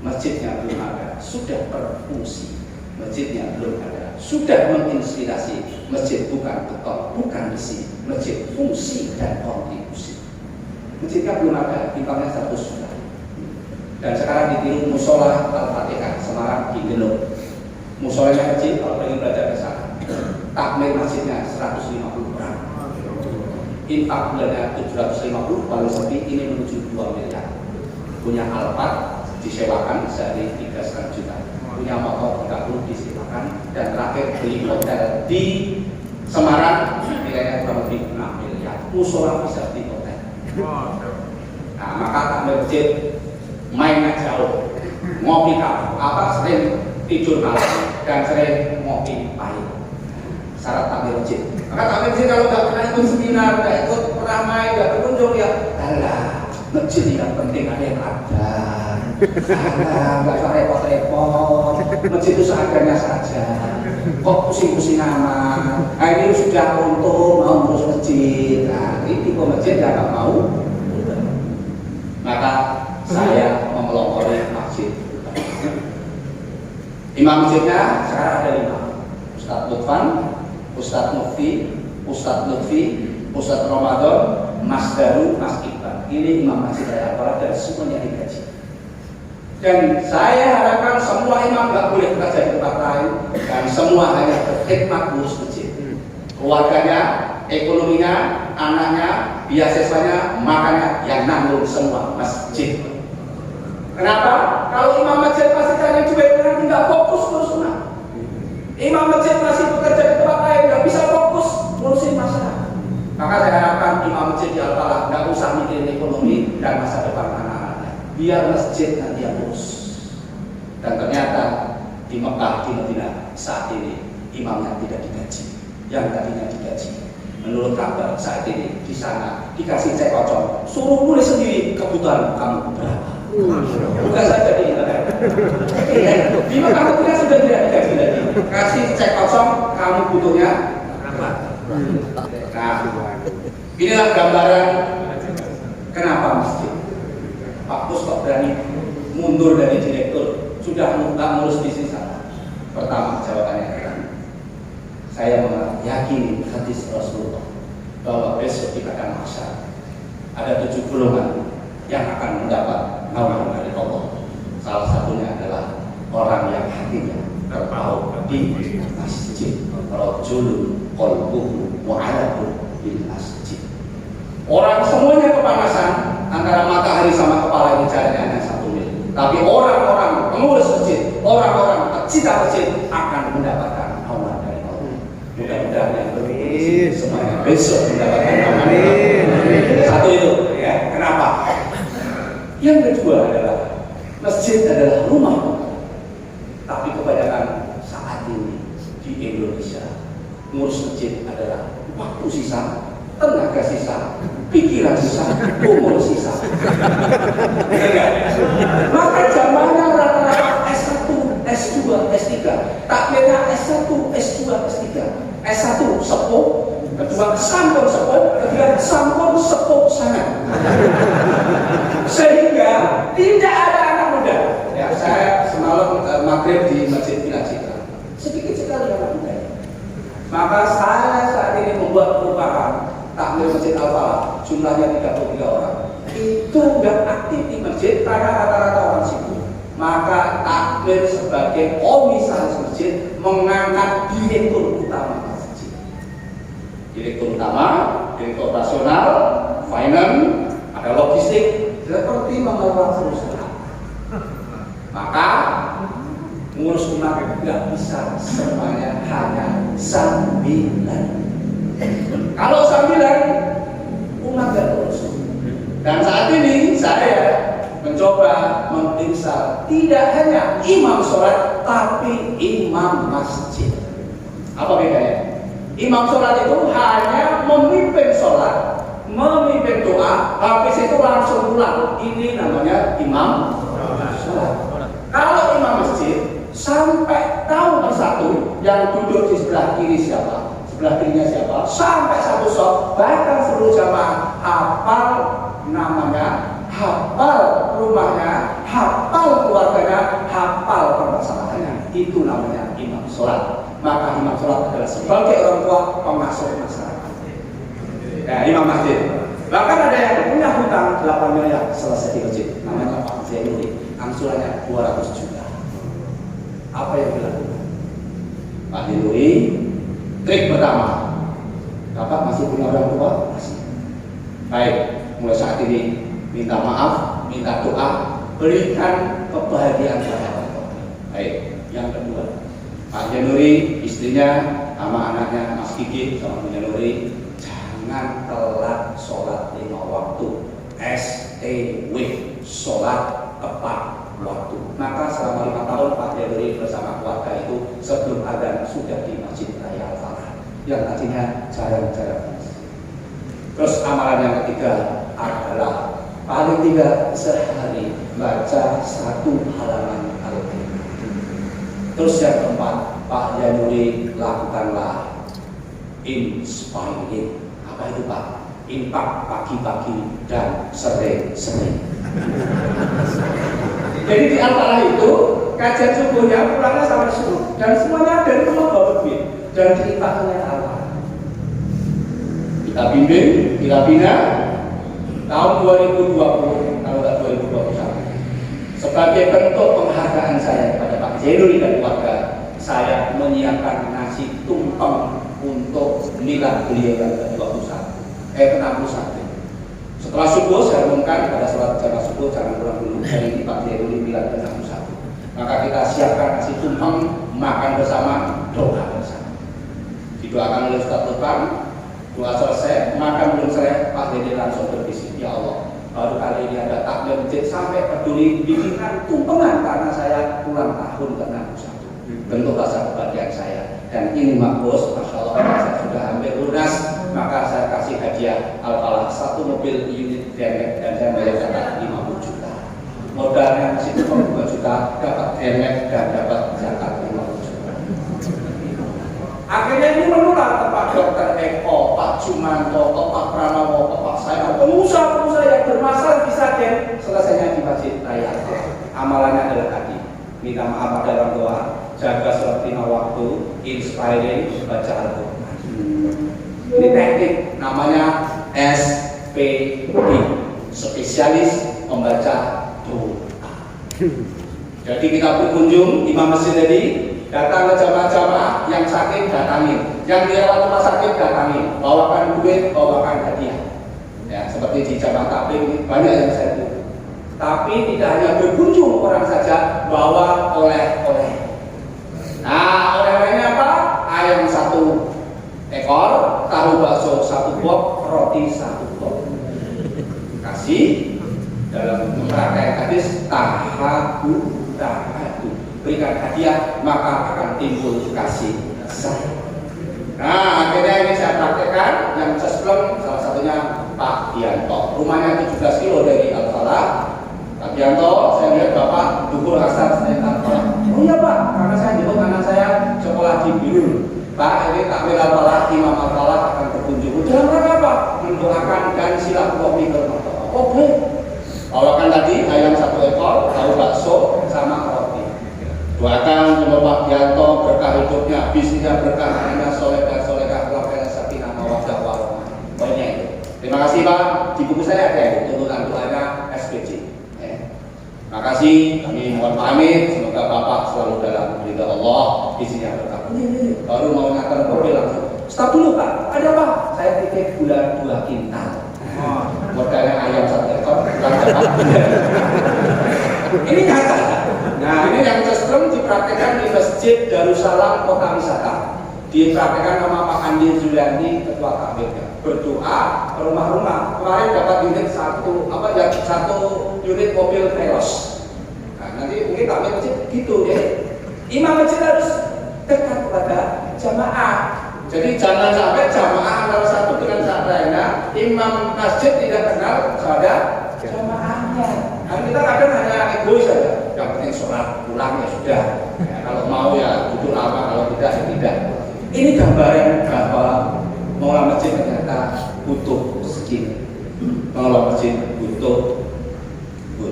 Masjidnya belum ada, sudah berfungsi. Masjidnya belum ada, sudah menginspirasi. Masjid bukan beton, bukan besi, masjid fungsi dan kontribusi. Masjidnya belum ada, timbangnya 100 juta. Dan sekarang ditiru musola Al-Fatihah Semarang di Genuk. Musolanya kecil, kalau pengen belajar ke sana. Takmir masjidnya 150 orang. Infak bulannya 750, paling sepi ini menuju 2 miliar. Punya Alphard disewakan sehari 3,5 juta. Punya motor 30 disewakan, dan terakhir beli hotel di Semarang nilainya kurang lebih 6 miliar. Musola bisa di hotel. Nah, maka takmir masjid mainnya jauh, ngopi sering tidur malam dan sering ngopi pahit. Syarat takmir masjid. Maka takmir masjid kalau nggak pernah ikut seminar, nggak ikut ramai, nggak berkunjung ya, alah, masjid yang penting ada yang ada. Nggak usah repot-repot. Masjid itu seadanya saja. Kok pusing-pusing amat? Nah, ini sudah untung mau ngurus masjid. Nah, ini tipe masjid yang nggak mau. Maka saya memelopori masjid. Imam masjidnya sekarang ada 5. Ustadz Lutfan, Ustadz Mufti, Ustadz Lutfi, Ustadz Ramadan, Mas Daru, Mas Iqbal. Ini imam masjid saya Al-Falah dan semuanya digaji. Dan saya harapkan semua imam nggak boleh bekerja di tempat lain dan semua hanya berkhidmat ngurus masjid. Keluarganya, ekonominya, anaknya, beasiswanya, makanya yang nanggung semua masjid. Kenapa? Kalau imam masjid masih cari duit, nanti nggak fokus ngurus umat. Imam masjid masih bekerja di tempat lain, nggak bisa fokus ngurusin masyarakat. Maka saya harapkan imam masjid di Al-Falah nggak usah mikirin ekonomi dan masa depan anak-anaknya. Biar masjid nanti yang urus. Dan ternyata di Mekah, di Madinah saat ini imamnya tidak digaji, yang tadinya digaji. Menurut kabar saat ini di sana dikasih cek kocok, suruh nulis sendiri kebutuhan kamu berapa. Bukan saja di internet. Bima kamu kita sudah tidak digaji lagi. Kasih cek kosong, kamu butuhnya berapa? Nah, inilah gambaran kenapa masjid. Pak Pus kok berani mundur dari direktur, sudah nggak ngurus bisnis apa? Pertama jawabannya adalah saya meyakini hadis Rasulullah bahwa besok di padang mahsyar ada 7 golongan yang akan mendapat naungan dari Allah. Salah satunya adalah orang yang hatinya terpaut di masjid. Rajulun qalbuhu mu'allaqun bil masjid. Orang semuanya kepanasan antara matahari sama kepala ini jaraknya hanya 1 mil. Tapi orang-orang pengurus masjid, orang-orang pecinta masjid akan mendapatkan naungan dari Allah. Mudah-mudahan yang berpikir semuanya besok mendapatkan naungan. Satu itu, ya. Kenapa? Yang kedua adalah masjid adalah rumah Allah. Tapi kebanyakan saat ini di Indonesia ngurus masjid adalah waktu sisa, tenaga sisa, pikiran sisa, umur sisa. Maka zamannya rata-rata S1, S2, S3, takmirnya S1, S2, S3, S1 sepuh, kedua sampun sepuh, ketiga sampun sepuh sangat. Sehingga tidak ada anak muda. Ya, saya semalam maghrib di Masjid Villa Citra, sedikit sekali anak muda. Maka saya saat ini membuat perubahan takmir Masjid Al-Falah, jumlahnya 33 orang. Itu nggak aktif di masjid karena rata-rata orang sibuk. Maka takmir sebagai komisaris masjid mengangkat direktur utama masjid. Direktur utama, direktur operasional, finance, ada logistik, seperti mengelola perusahaan. Maka ngurus umat nggak bisa semuanya hanya sambilan. Kalau sambilan umat nggak terus. Dan saat ini saya mencoba menginstal tidak hanya imam sholat tapi imam masjid. Apa bedanya? Imam sholat itu hanya memimpin sholat, memimpin doa, habis itu langsung pulang. Ini namanya imam sholat. Kalau imam masjid sampai tahu persatu yang duduk di sebelah kiri siapa, sebelah kirinya siapa, sampai satu shot, bahkan seluruh jamaah hafal namanya, hafal rumahnya, hafal keluarganya, hafal permasalahannya. Itu namanya imam sholat. Maka imam sholat adalah sebagai orang tua pengasuh masyarakat. Ya, imam masjid. Bahkan ada yang punya hutang 8 miliar selesai di masjid. Namanya Pak Zainuri. Angsurannya 200 juta. Apa yang dilakukan Pak Zainuri? Trik pertama, Bapak masih punya orang tua? Masih. Baik, mulai saat ini minta maaf, minta doa, berikan kebahagiaan pada orang tua. Baik, yang kedua, Pak Zainuri, istrinya sama anaknya Mas Kiki sama Pak Zainuri, jangan telat sholat 5 waktu. STW, sholat tepat waktu. Maka selama 5 tahun Pak Zainuri bersama keluarga itu sebelum adzan sudah di Masjid Raya Al-Falah yang tadinya jarang-jarang. Terus amalan yang ketiga adalah paling tidak sehari baca 1 halaman Al-Quran. Terus yang keempat, Pak Zainuri lakukanlah inspiring. Apa itu Pak? Infak pagi-pagi dan sore-sore. Jadi di Al-Falah itu kajian subuhnya pulangnya sampai subuh dan semuanya dari rumah bawa duit dan diinfakkannya Al-Falah. Kita bimbing, kita bina tahun 2020 kalau nggak 2021. Sebagai bentuk penghargaan saya kepada Pak Zainuri dan keluarga, saya menyiapkan nasi tumpeng untuk milad beliau yang ke-61. Setelah subuh saya umumkan pada sholat jamaah subuh jangan pulang dulu, hari ini Pak Zainuri milad ke-61. Maka kita siapkan nasi tumpeng, makan bersama, doa bersama. Didoakan oleh Ustaz Tuhan, doa selesai, makan belum selesai, Pak Zainuri langsung berbisik, ya Allah, baru kali ini ada takmir masjid sampai peduli bikinkan tumpengan karena saya ulang tahun ke-61. Bentuk rasa kebahagiaan saya. Dan ini Mak Bos, Masya Allah, saya sudah hampir lunas, maka saya kasih hadiah Al-Falah 1 mobil unit dan saya bayar 50 juta. modalnya masih cukup 2 juta, dapat derek dan dapat zakat 50 juta. Akhirnya ini menular ke Pak Dr. Eko, Pak Jumanto, ke Pak Pranowo, ke Pak saya, pengusaha-pengusaha yang bermasalah di Sragen, selesainya di Masjid Raya. Amalannya adalah tadi, minta maaf pada orang tua, jaga sholat 5 waktu, inspiring, baca Al-Quran. Ini teknik, namanya SPD, spesialis membaca doa. Jadi kita berkunjung Imam Masjid tadi, datang ke jamaah-jamaah yang sakit datangin, yang dirawat rumah sakit datangin, bawakan duit, bawakan hadiah. Ya, seperti di jamaah tabligh banyak yang saya lihat. Tapi tidak hanya berkunjung orang saja, bawa oleh-oleh. Nah, oleh-olehnya apa? Ayam 1 ekor, tahu bakso 1 box, roti 1 box. Kasih dalam memprakaikan hadis tahadu, berikan hadiah maka akan timbul kasih sayang. Nah, akhirnya ini saya praktekkan yang sesplem, salah satunya Pak Dianto, rumahnya 17 kilo dari Al-Falah. Pak Dianto, saya lihat Bapak dukur asal saya Al-Falah. Oh iya Pak, karena saya jemput anak saya sekolah di Birul. Pak, ini takmir Al-Falah, Imam Al-Falah akan berkunjung. Dalam rangka apa? Mendoakan dan silaturahmi ke Bapak. Oke. Bawakan tadi ayam 1 ekor, tahu bakso sama roti. Doakan semoga Pak Dianto berkah hidupnya, bisnisnya berkah, anak solehah solehah, kelakanya sakinah mawaddah warahmah. Pokoknya itu. Terima kasih Pak. Di buku saya ada itu tuntunan doanya SPC. Terima kasih. Kami mohon pamit. Semoga Bapak selalu dalam ridha Allah, bisnisnya berkah. Baru mau ngantar mobil langsung. Stop dulu Pak. Ada apa? Saya titip gula 2 kintal. Modalnya ayam 1 ekor. Ini nyata. Nah, ini yang sesprem dipraktekkan di Masjid Darussalam Kota Wisata. Dipraktekkan sama Pak Andi Zulianti, Ketua KPK. Berdoa ke rumah-rumah. Kemarin dapat unit 1 unit mobil Veloz. Nah, nanti mungkin kami masjid gitu ya. Imam masjid harus dekat kepada jamaah. Jadi jangan sampai jamaah antara satu dengan yang lainnya, imam masjid tidak kenal pada jamaahnya. Nah, kita kadang hanya egois saja. Yang penting sholat pulang ya sudah. Ya, kalau mau ya duduk lama, kalau tidak ya tidak. Ini gambaran bahwa mengelola masjid ternyata butuh skill. Mengelola masjid butuh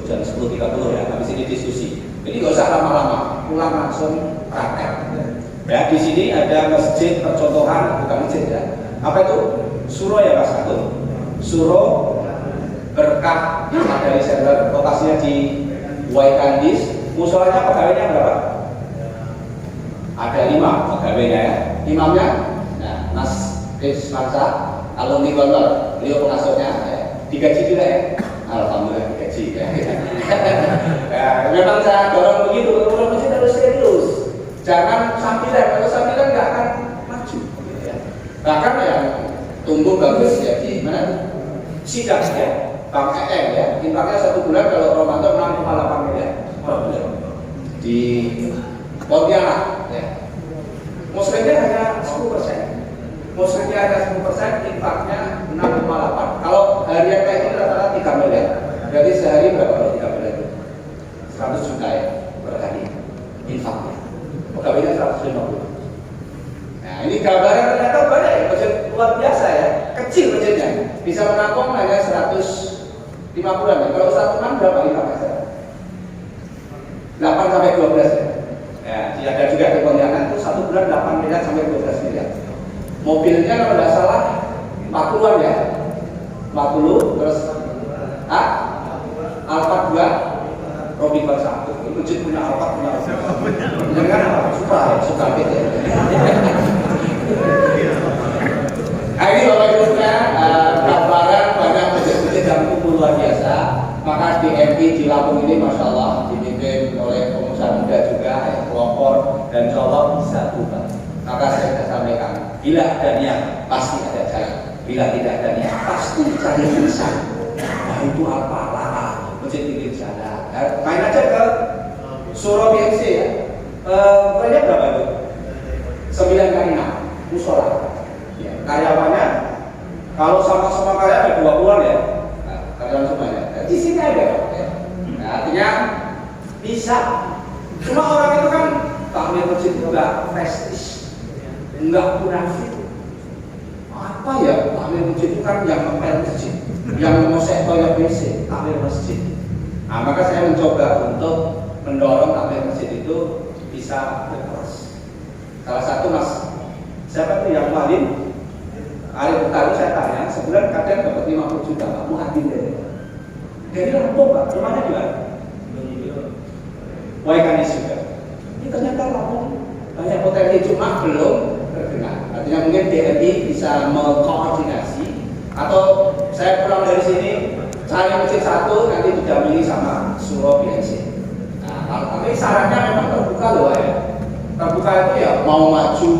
jam 10.30 ya. Habis ini diskusi. Jadi nggak usah lama-lama, pulang langsung praktek. Ya, di sini ada masjid percontohan, bukan masjid ya. Apa itu? Suro ya Pak Satu. Suro Berkah dari Center, lokasinya di Waikandis. Musolanya pegawainya berapa? Ada 5 pegawainya ya. Imamnya, nah, Mas Mansa, alumni Gontor, beliau pengasuhnya, ya. Digaji juga ya. Alhamdulillah digaji ya. Ya, memang saya dorong begitu, kalau masjid harus serius. Jangan sambilan, kalau sambilan nggak akan maju. Ya. Bahkan yang tumbuh bagus ya di mana? Sidang ya. Bang EM ya, infaknya 1 bulan kalau Ramadan 6,8 miliar per bulan di Pontianak ya. Muslimnya hanya 10%, Muslimnya hanya 10%, infaknya 6,8. Kalau harian kayak ini rata-rata 3 miliar. Jadi sehari berapa kalau 3 miliar itu? 100 juta ya per hari infaknya. Pegawainya 150. Nah ini gambaran ternyata banyak ya, masjid luar biasa ya, kecil masjidnya, bisa menampung hanya 150-an ya. Kalau 1 teman berapa infaknya? 8 sampai 12 ya. Ya, ada juga di Pontianak itu 1 bulan 8 miliar sampai 12 miliar. Mobilnya kalau tidak salah 40-an ya, 40 terus Alphard 2, Robinson 1. Masjid punya Alphard punya jangan apa? Suka gitu ya. Nah, ini Bapak Ibu gambaran banyak masjid-masjid yang luar biasa. Maka DMI di Lampung ini Masya Allah dipimpin oleh pengusaha muda juga, pelopor, dan Insya Allah bisa berubah. Maka saya sudah sampaikan, bila ada niat pasti ada jalan, bila tidak ada niat pasti cari susah. Nah itu Al-Falah, masjid pinggir jalan. Main aja ke Suro BMC ya. Banyak berapa itu? 9 kali 6 musola. Ya, karyawannya kalau sama-sama karya ada 20-an ya. Nah, karyawan semuanya. Di sini ada. Ya. Nah, artinya Bisa. Cuma orang itu kan takmir masjid enggak prestis, enggak munafik. Apa ya takmir masjid itu kan yang ngepel masjid, yang ngosek toilet WC, takmir masjid. Nah, maka saya mencoba untuk mendorong takmir masjid itu bisa berkelas. Salah satu mas, siapa tuh yang paling Arif Utari saya tanya, sebulan kadang dapat 50 juta, Pak Muhadin deh. Dari Lampung Pak, rumahnya di mana? Waikanis juga. Ini ternyata Lampung banyak potensi, cuma belum terkenal. Artinya mungkin DNI bisa mengkoordinasi, atau saya pulang dari sini cari masjid satu, nanti didampingi sama Suro BNC. Nah, tapi syaratnya memang terbuka loh ya. Terbuka itu ya mau maju,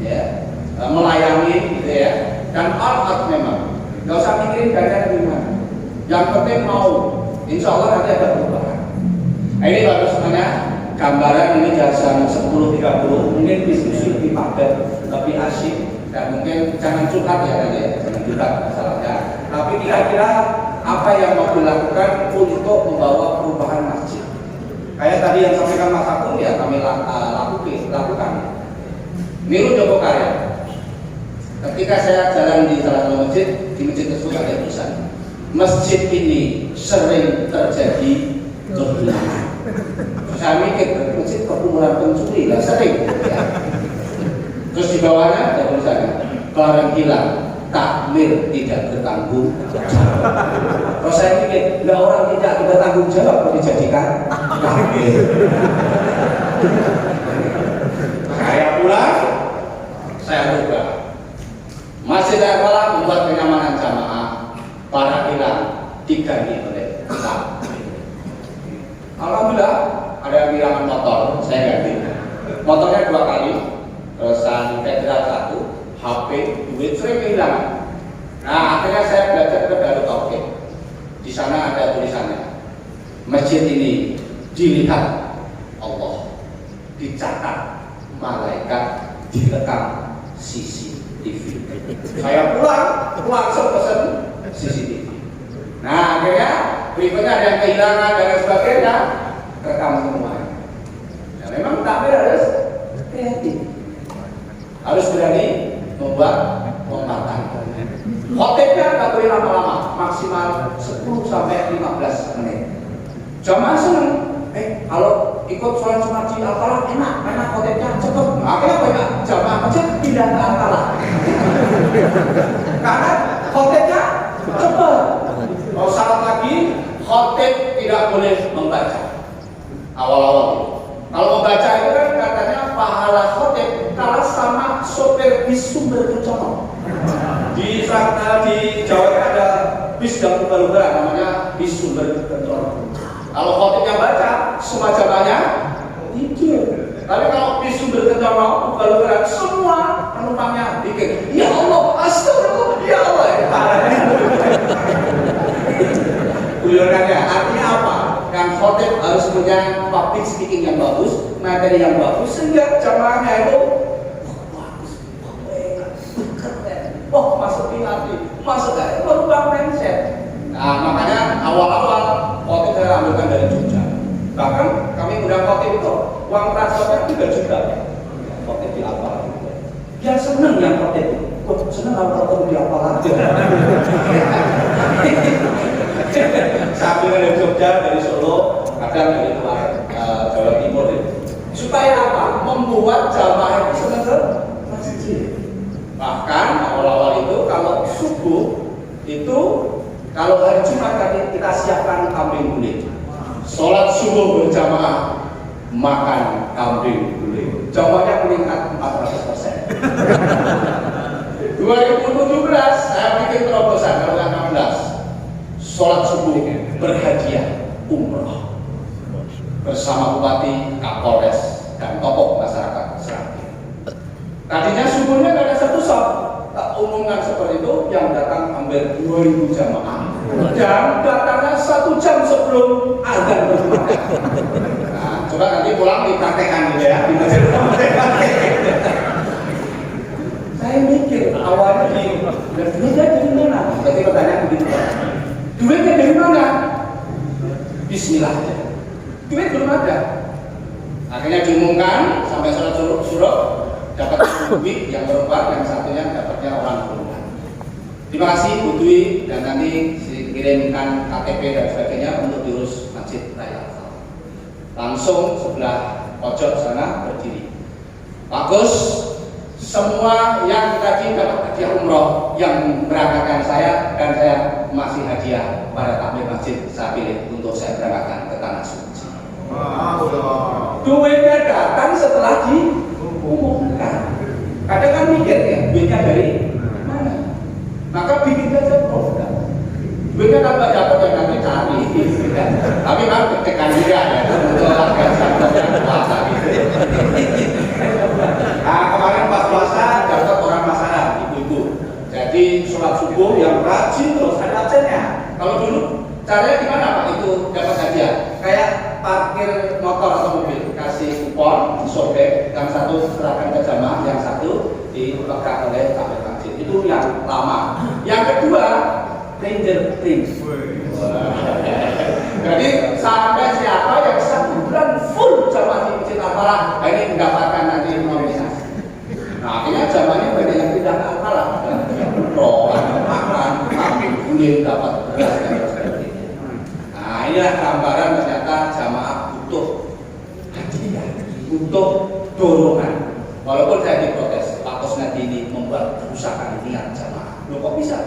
ya, melayani gitu ya. Dan all-out memang, nggak usah mikirin dana dari mana. Yang penting mau, insya Allah nanti ada perubahan. Nah, ini baru semuanya gambaran ini jam 10.30, mungkin diskusi lebih padat, lebih asyik, dan mungkin jangan curhat ya tadi ya, jangan curhat masalahnya. Tapi kira-kira apa yang mau dilakukan untuk membawa perubahan masjid? Kayak tadi yang sampaikan Mas Agung ya kami lakukan. Niru Joko Karya. Ketika saya jalan di salah satu masjid, di masjid tersebut ada tulisan, masjid ini sering terjadi kehilangan. Saya mikir, masjid perkumpulan pencuri lah sering. Ya. Terus di bawahnya ada tulisannya, barang hilang, takmir tidak bertanggung jawab. Terus saya mikir, lah orang tidak bertanggung jawab kok dijadikan takmir. Saya pulang, saya berubah. Masjid Al-Falah membuat kenyamanan jamaah, para hilang diganti oleh takmir. Alhamdulillah ada yang kehilangan motor, saya ganti. Motornya 2 kali, terusan federal 1, HP, duit sering kehilangan. Nah akhirnya saya belajar ke Darut Tauhid. Di sana ada tulisannya, masjid ini dilihat Allah, dicatat malaikat, direkam CCTV. Saya pulang langsung pesen CCTV. Nah akhirnya berikutnya ada yang kehilangan dan sebagainya, rekam semuanya. Nah, memang takmir harus kreatif, harus berani membuat lompatan. Khotibnya nggak boleh lama-lama, maksimal 10 sampai 15 menit. Jamaah seneng. Kalau ikut sholat Jumat di Al-Falah enak, karena khotibnya cepet. Akhirnya banyak jamaah masjid pindah ke Al-Falah. Karena khotibnya cepet. Kalau salat lagi, khotib tidak boleh membaca. Awal-awal. Kalau membaca itu kan katanya pahala khotib kalah sama sopir bis sumber kencana. Di Jawa ada bis yang lugar-lugar namanya bis sumber kencana. Kalau khotibnya baca, semua jamaahnya tidur. Tapi kalau bis sumber kencana lugar-lugar, semua penumpangnya bikin, ya Allah, astagfirullah, ya Allah. Guyonannya artinya apa? Yang khotib harus punya public speaking yang bagus, materi yang bagus, sehingga jamaahnya itu bagus, keren, wah masuk di hati, masuk gak? Merubah mindset. Nah makanya awal-awal khotib saya ambilkan dari Jogja. Bahkan kami undang khotib itu uang transportnya 3 juta. Khotib di apa? Dia seneng yang khotib. Kok seneng kalau di apa lagi? Sambil dari Jogja, dari Solo, kadang dari luar Jawa Timur itu. Supaya apa? Membuat jamaah itu senang ke masjid. Bahkan awal-awal itu kalau subuh itu, kalau hari Jumat tadi kita siapkan kambing guling. Sholat subuh berjamaah, makan kambing guling. Jamaahnya meningkat 400%. 2017 saya bikin terobosan kalau yang 16. Sholat subuh berhadiah umroh bersama bupati, kapolres, dan tokoh masyarakat Seragen. Tadinya subuhnya nggak ada satu shop, tak umumkan seperti itu, yang datang hampir 2000 jamaah dan datangnya 1 jam sebelum azan berjamaah. Nah, coba nanti pulang dipraktekkan gitu ya. Saya mikir awalnya duitnya dari mana? Berarti pertanyaan begitu. Duitnya dari mana? Bismillah. duit belum ada. Akhirnya diumumkan sampai sholat suruh dapat duit yang berubah, yang satunya dapatnya orang berubah. Terima kasih Bu Dwi, dan nanti dikirimkan KTP dan sebagainya untuk diurus Masjid Raya Al-Falah. Langsung sebelah pojok sana berdiri. Bagus, semua yang tadi dapat hadiah umroh yang berangkatkan saya, dan saya masih hadiah pada takmir masjid saya pilih untuk saya berangkatkan ke tanah suci. Duitnya datang setelah diumumkan. Kadang kan mikir ya, duitnya dari mana? Maka bikin saja program. Duitnya tambah dapat yang nanti cari. Tapi kan tekan juga ya, untuk harga sektor yang puasa gitu. Nah, kemarin pas puasa dapat orang masalah, ibu-ibu. Jadi sholat subuh yang rajin terus ada absennya. Kalau dulu caranya gimana Pak? Itu dapat hadiah. Kayak parkir motor atau mobil, kasih kupon, disobek, yang satu serahkan ke jamaah, yang satu dipegang oleh takmir masjid. Itu yang lama. Yang kedua, ranger print. Jadi sampai siapa yang 1 bulan full jamaah di Masjid Al-Falah, ini mendapatkan nanti nominasi. Nah, akhirnya jamaahnya banyak yang tidak ke Al-Falah. Makan, kambing, kuning dapat beras dan sebagainya. Nah, inilah gambaran ternyata jamaah butuh hadiah, butuh dorongan. Walaupun saya diprotes, Pak Kusnadi ini membuat kerusakan niat jamaah. Loh kok bisa?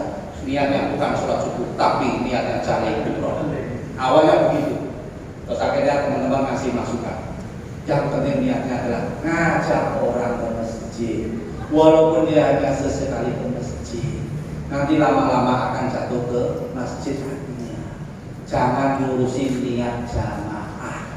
Niatnya bukan sholat subuh, tapi niatnya cari umroh. Awalnya begitu. Terus akhirnya teman-teman ngasih masukan. Yang penting niatnya adalah ngajak orang ke masjid. Walaupun dia hanya sesekali ke masjid, nanti lama-lama akan jatuh ke masjid hatinya. Jangan ngurusin niat jamaah.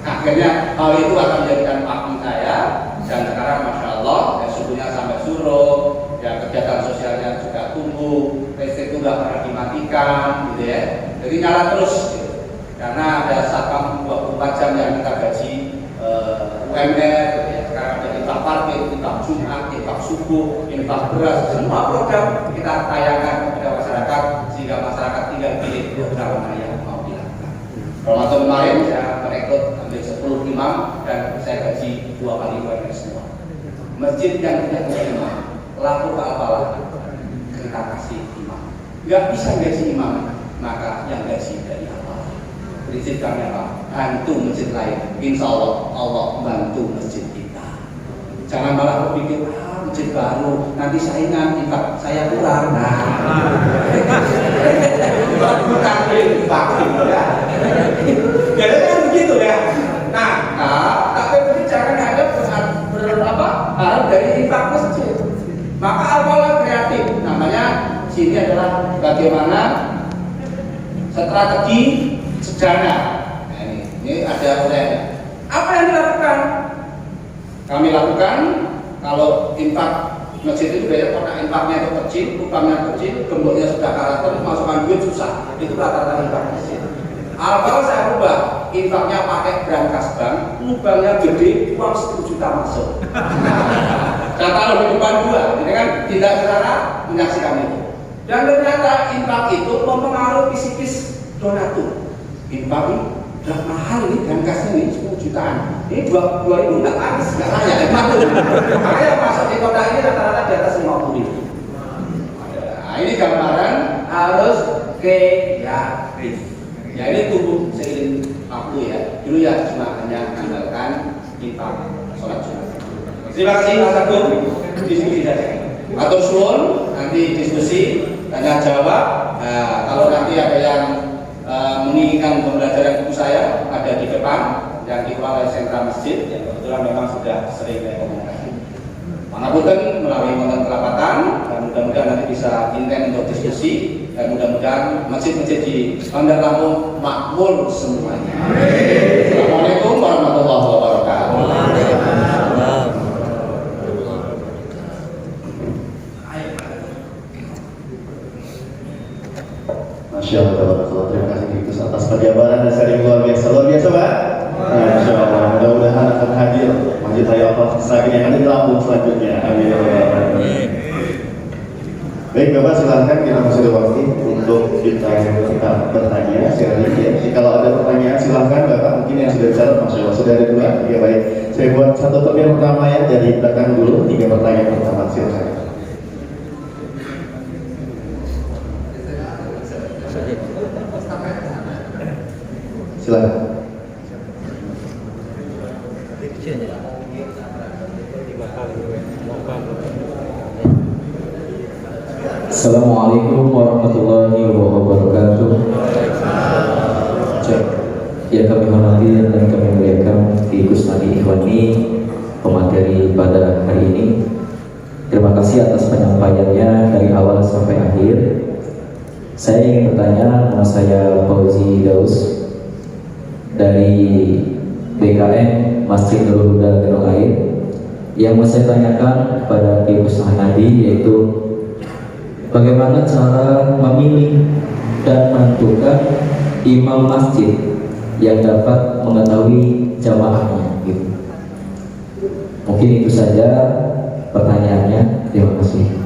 Akhirnya hal itu akan menjadikan pakti saya. Dan sekarang Masya Allah, ya subuhnya sampai suruh, ya kegiatan sosialnya juga tumbuh, listrik itu nggak pernah dimatikan, gitu ya. Jadi nyala terus, gitu. Karena ada satpam 24 jam yang kita gaji UMR, gitu ya. Sekarang ada infak parkir, infak Jumat, infak subuh, infak beras, semua program kita tayangkan kepada masyarakat sehingga masyarakat tinggal pilih program mana yang mau dilakukan. Ramadan kemarin saya merekrut hampir 10 imam dan saya gaji 2 kali UMR semua. Masjid yang tidak punya imam, laku ke Al-Falah, kita kasih imam. Nggak bisa gaji imam, maka yang gaji dari Al-Falah. Prinsip kami apa? Bantu masjid lain. Insya Allah, Allah bantu masjid kita. Jangan malah berpikir, masjid baru, nanti saingan, infak saya kurang. Nah, kurang infak, ya. Jadi kan begitu ya. Nah, tapi jangan hanya harap dari infak masjid. Maka Al-Falah kreatif. Namanya sini adalah bagaimana strategi sejarah. Nah, ini ada uraiannya. Apa yang dilakukan? Kami lakukan kalau infak masjid itu biasanya karena infaknya itu kecil, lubangnya kecil, gemboknya sudah karakter, masukkan duit susah. Itu rata-rata infak masjid. Al-Falah saya ubah, infaknya pakai brankas bank, lubangnya gede, uang 10 juta masuk. Saya taruh di depan dua, ini kan tidak cara menyaksikan itu. Dan ternyata infak itu mempengaruhi psikis donatur. Infak ini udah mahal ini, brankasnya ini 10 jutaan. Ini 2.000 nggak habis, nggak layak. Makanya masuk di kota ini rata-rata di atas 50.000. Nah, ini gambaran harus kreatif. Ya ini tumbuh seiring waktu ya. Dulu ya cuma hanya mengandalkan infak sholat Jumat. Terima kasih Mas Agung, diskusi saja. Atur suwun, nanti diskusi tanya jawab. Nah, kalau nanti ada yang menginginkan pembelajaran buku saya ada di depan yang dikelola oleh sentra masjid yang kebetulan memang sudah sering rekomendasi. Pangapunten melalui konten kelapatan dan mudah-mudahan nanti bisa intent untuk diskusi dan mudah-mudahan masjid-masjid di Bandar Lampung makmur semuanya. Assalamualaikum warahmatullahi wabarakatuh. Masya Allah, terima kasih Gus atas penjabaran dan sharing luar biasa Pak. Masya Allah, mudah-mudahan akan hadir Masjid Raya Al-Falah selanjutnya di Lampung selanjutnya. Amin. Baik Bapak, silahkan kita masih ada waktu untuk kita bertanya. Kalau ada pertanyaan silahkan Bapak. mungkin yang sudah bicara, Masya Allah, sudah ada 2. Ya baik, saya buat satu top yang pertama ya, dari belakang dulu, 3 pertanyaan pertama, silakan. Silakan. Assalamualaikum warahmatullahi wabarakatuh. Yang kami hormati dan kami muliakan Ki Kusnadi Ikhwani, pemateri pada hari ini. Terima kasih atas penyampaiannya dari awal sampai akhir. Saya ingin bertanya, nama saya Fauzi Daus dari BKM Masjid Nurul Huda Gunung Air. Yang mau saya tanyakan kepada Ki Kusnadi yaitu bagaimana cara memilih dan menentukan imam masjid yang dapat mengetahui jamaahnya gitu. Mungkin itu saja pertanyaannya. Terima kasih.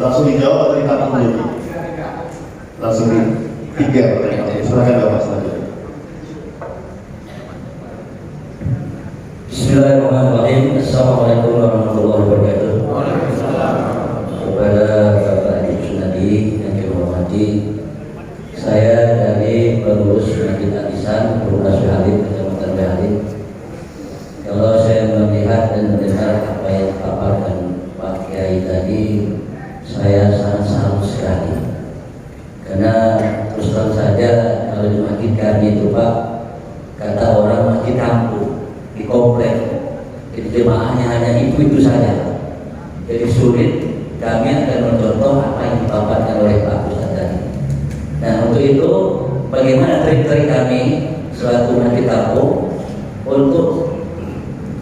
Langsung dijawab atau ditampung dulu? Langsung 3 pertanyaan. Silakan Bapak selanjutnya. Bismillahirrahmanirrahim. Assalamualaikum warahmatullahi wabarakatuh. Kepada Bapak Haji Kusnadi yang kami hormati, saya dari pengurus Masjid Al-Ihsan, Perumahan Halim, Kecamatan Halim. Kalau saya melihat dan mendengar apa yang dipaparkan Pak Kiai tadi, saya sangat salut sekali. Karena terus terang saja kalau di masjid kami itu Pak, kata orang masjid kampung di komplek, jadi jemaahnya hanya itu saja. Jadi sulit kami akan mencontoh apa yang dipaparkan oleh Pak Ustadz tadi. Nah untuk itu bagaimana trik-trik kami selaku masjid kampung untuk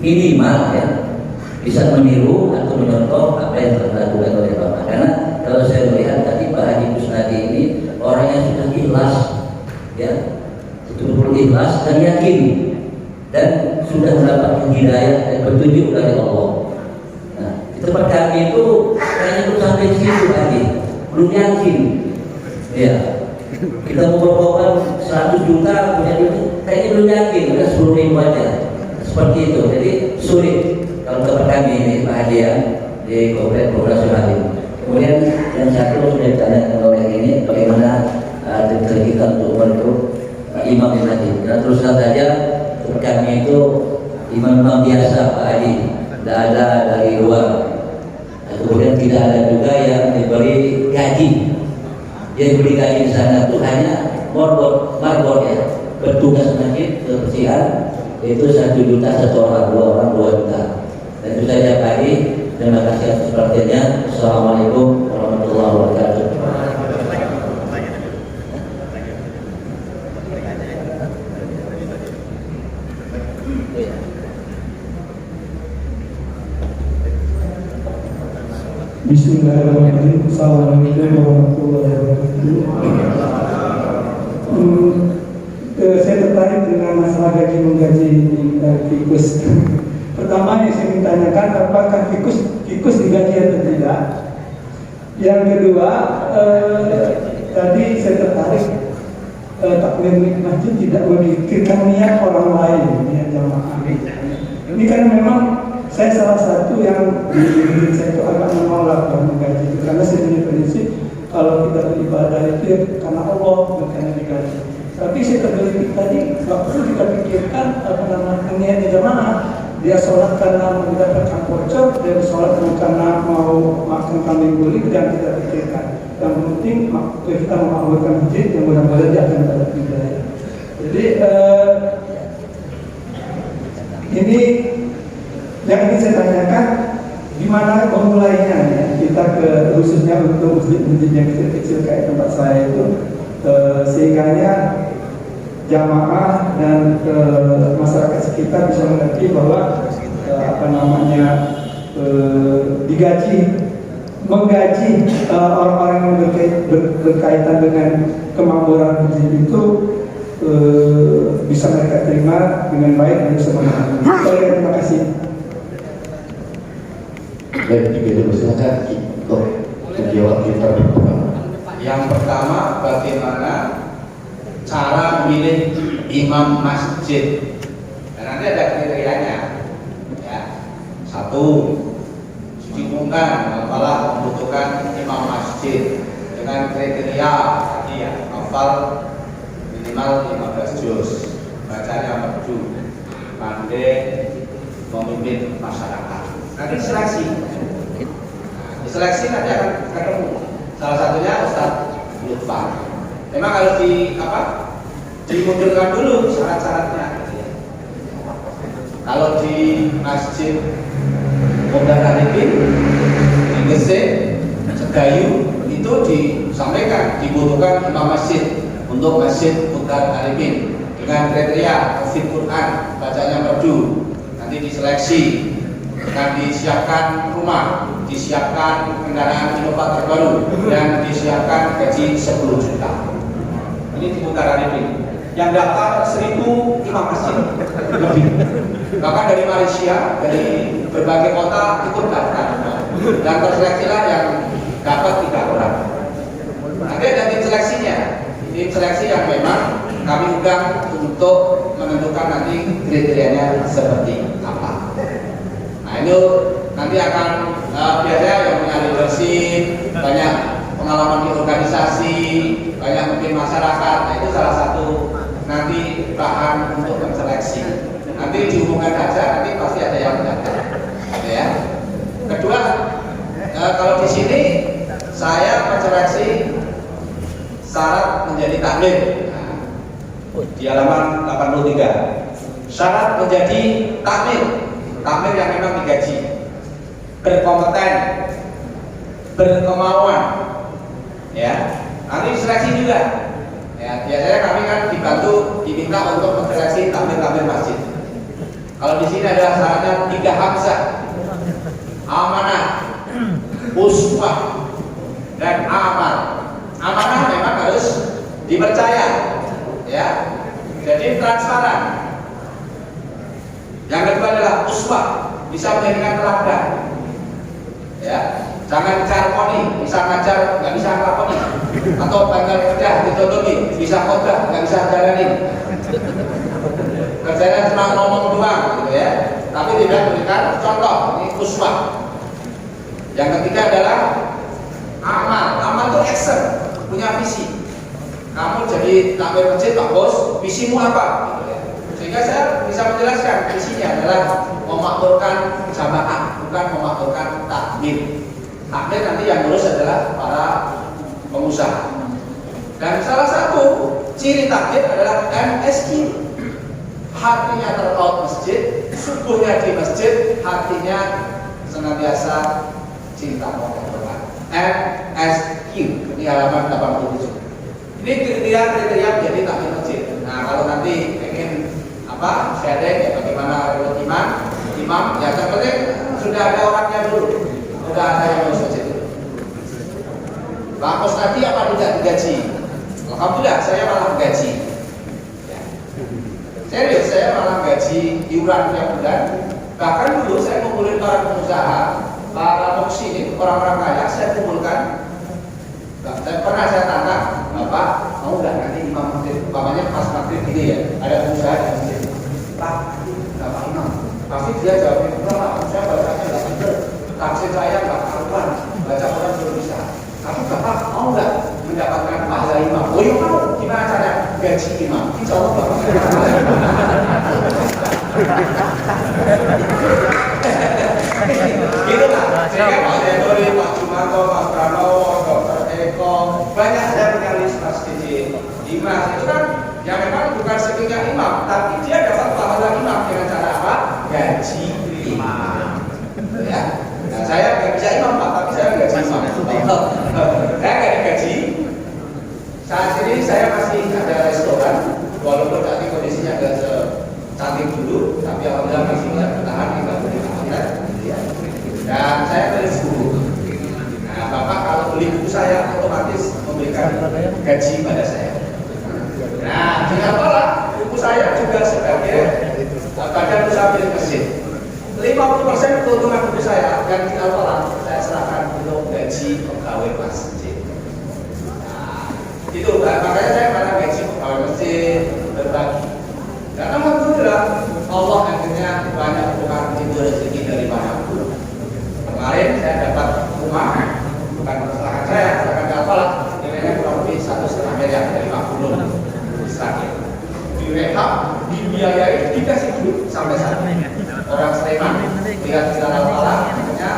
minimal ya bisa meniru atau mencontoh apa yang telah dilakukan oleh Bapak. Karena kalau saya melihat tadi Pak Haji Kusnadi ini orang yang sudah ikhlas, ya betul-betul ikhlas dan yakin dan sudah mendapatkan hidayah dan petunjuk dari Allah. Nah, di tempat kami itu kayaknya belum sampai situ lagi, belum yakin. Ya, kita mau berkorban 100 juta punya itu, kayaknya belum yakin, udah 10.000 aja. Seperti itu, jadi sulit kalau tempat kami ini Pak Haji ya, di Komplek Perumahan Halim. Kemudian yang satu sudah ditanyakan oleh ini, bagaimana trik kita untuk membentuk imam di masjid. Dan terus saja kami itu imam-imam biasa Pak Haji, tidak ada dari luar. Kemudian tidak ada juga yang diberi gaji. Yang diberi gaji di sana itu hanya marbot ya, bertugas masjid kebersihan. Itu 1 juta 1 orang, 2 orang 2 juta. Dan itu saja Pak Haji. Terima kasih atas perhatiannya. Assalamualaikum warahmatullahi wabarakatuh. Bismillahirrahmanirrahim. Assalamualaikum warahmatullahi wabarakatuh. Saya tertarik dengan masalah gaji menggaji fikus. Pertama yang saya ingin tanyakan, apakah fikus digaji atau tidak? Yang kedua, tadi saya tertarik takmir masjid tidak memikirkan niat orang lain, niat jamaah. Ini karena memang saya salah satu yang di diri saya itu agak menolak menggaji itu, karena saya punya prinsip kalau kita beribadah itu karena Allah, bukan digaji. Tapi saya tergelitik tadi, nggak perlu kita pikirkan apa namanya niatnya jamaah. Dia sholat karena mendapatkan voucher, dia sholat karena mau makan kambing guling, dan kita pikirkan. Yang penting kita memakmurkan masjid, yang mudah-mudahan dia akan dapat hidayah. Jadi ini yang ingin saya tanyakan, gimana memulainya ya? Kita khususnya untuk masjid-masjid yang kecil-kecil kayak tempat saya itu, sehingganya jamaah dan masyarakat sekitar bisa mengerti bahwa menggaji orang-orang yang berkaitan dengan kemakmuran masjid itu bisa mereka terima dengan baik dan bisa memahami. Terima kasih. Baik, juga dulu silakan untuk jawab kita pertama. Yang pertama, bagaimana cara memilih imam masjid. Dan nanti ada kriterianya. Ya. Satu, diumumkan malah membutuhkan imam masjid dengan kriteria tadi ya, hafal minimal 15 juz, bacanya merdu, pandai, memimpin masyarakat. Nanti seleksi. Nah, diseleksi nanti akan ketemu. Salah satunya Ustaz Lutfan. Memang harus dimunculkan dulu syarat-syaratnya. Kalau di masjid Pondok Arifin di Gresik, Sedayu itu disampaikan dibutuhkan imam masjid untuk masjid Pondok Arifin dengan kriteria hafid Quran, bacanya merdu. Nanti diseleksi, akan disiapkan rumah, disiapkan kendaraan Innova terbaru, dan disiapkan gaji 10 juta. Ini di Pondok Arifin. Yang daftar 1000 imam masjid lebih. Bahkan dari Malaysia, dari berbagai kota ikut daftar. Dan terseleksilah yang dapat 3 orang. Nanti ada tim seleksinya. Tim seleksi yang memang kami undang untuk menentukan nanti kriterianya seperti apa. Nah itu nanti akan biasanya yang punya leadership, banyak pengalaman di organisasi, banyak mungkin masyarakat. Nah itu salah satu nanti bahan untuk menseleksi. Nanti diumumkan saja, nanti pasti ada yang mendaftar. Ya. Kedua, kalau di sini saya menseleksi syarat menjadi takmir. Nah, di halaman 83. Syarat menjadi takmir, takmir yang memang digaji, berkompeten, berkemauan. Ya, nanti seleksi juga. Ya, biasanya kami kan diminta untuk menseleksi takmir-takmir masjid. Kalau di sini ada syaratnya 3 hamzah, amanah, uswah, dan amal. Amanah memang harus dipercaya, ya. Jadi transparan. Yang kedua adalah uswah, bisa menjadikan teladan. Ya, jangan carponi, bisa ngajar nggak bisa ngelakoni, atau banggal kerja dicontohi, bisa khotbah nggak bisa jalanin. Kerjanya cuma ngomong doang, gitu ya. Tapi tidak memberikan contoh. Ini uswah. Yang ketiga adalah amal. Amal itu action, punya visi. Kamu jadi takmir masjid, Pak Bos, visimu apa? Gitu ya. Sehingga saya bisa menjelaskan visinya adalah memakmurkan jamaah, bukan memakmurkan takmir. Takmir nanti yang ngurus adalah para pengusaha. Dan salah satu ciri takmir adalah MSQ. Hatinya terpaut masjid, subuhnya di masjid, hatinya senantiasa cinta kepada Tuhan. MSQ di halaman 87. Ini kriteria menjadi takmir masjid. Nah kalau nanti ingin sharing ya bagaimana menurut imam ya yang penting sudah ada orangnya dulu, sudah ada yang ngurus masjid dulu. Pak Kos tadi apa tidak digaji? Alhamdulillah saya malah gaji. Ya. Serius saya malah gaji iuran tiap bulan. Bahkan dulu saya kumpulin para pengusaha, para muksi ini, orang-orang kaya saya kumpulkan. Pernah saya tanya, Bapak mau nggak nanti imam masjid? Umpamanya pas maghrib ini ya, ada pengusaha di masjid. Pak, Bapak imam. Pasti dia jawabnya, enggak Pak, saya bacanya nggak bener. Taksir saya nggak karuan, baca Quran belum bisa. Tapi Bapak mau nggak mendapatkan pahala imam? Oh iya mau. Gimana cara gaji imam? Insya Allah Bapak. Gitu lah. Sehingga Pak Dedori, Pak Jumanto, Pak Pranowo, Dr. Eko, banyak yang punya list masjid Dimas itu kan yang memang bukan setingkat imam, tapi dia dapat pahala imam dengan cara apa? Gaji imam. Ya. Nah, saya nggak bisa imam Pak, tapi saya gaji imam. Saya nggak digaji. Saat ini saya masih ada restoran, walaupun tadi kondisinya nggak secantik dulu, tapi alhamdulillah masih bisa bertahan hingga akhirat. Dan saya beli buku. Nah, Bapak kalau beli buku saya otomatis memberikan gaji pada saya. Nah, dengan tolak buku saya juga sebagai badan usaha milik masjid. 50% keuntungan buku saya dan tinggal tolak saya serahkan untuk gaji pegawai masjid. Nah, itu makanya saya malah gaji pegawai masjid berbagi. Dan alhamdulillah Allah akhirnya banyak bukan itu rezeki dari manapun. Kemarin saya dapat rumah, bukan masalah saya, karena apalah nilainya kurang lebih 1,5 miliar dari Makbulun Israel. Direhab, dibiayai, dikasih duit sampai saat ini. Orang Sleman lihat di Tanah Pala, akhirnya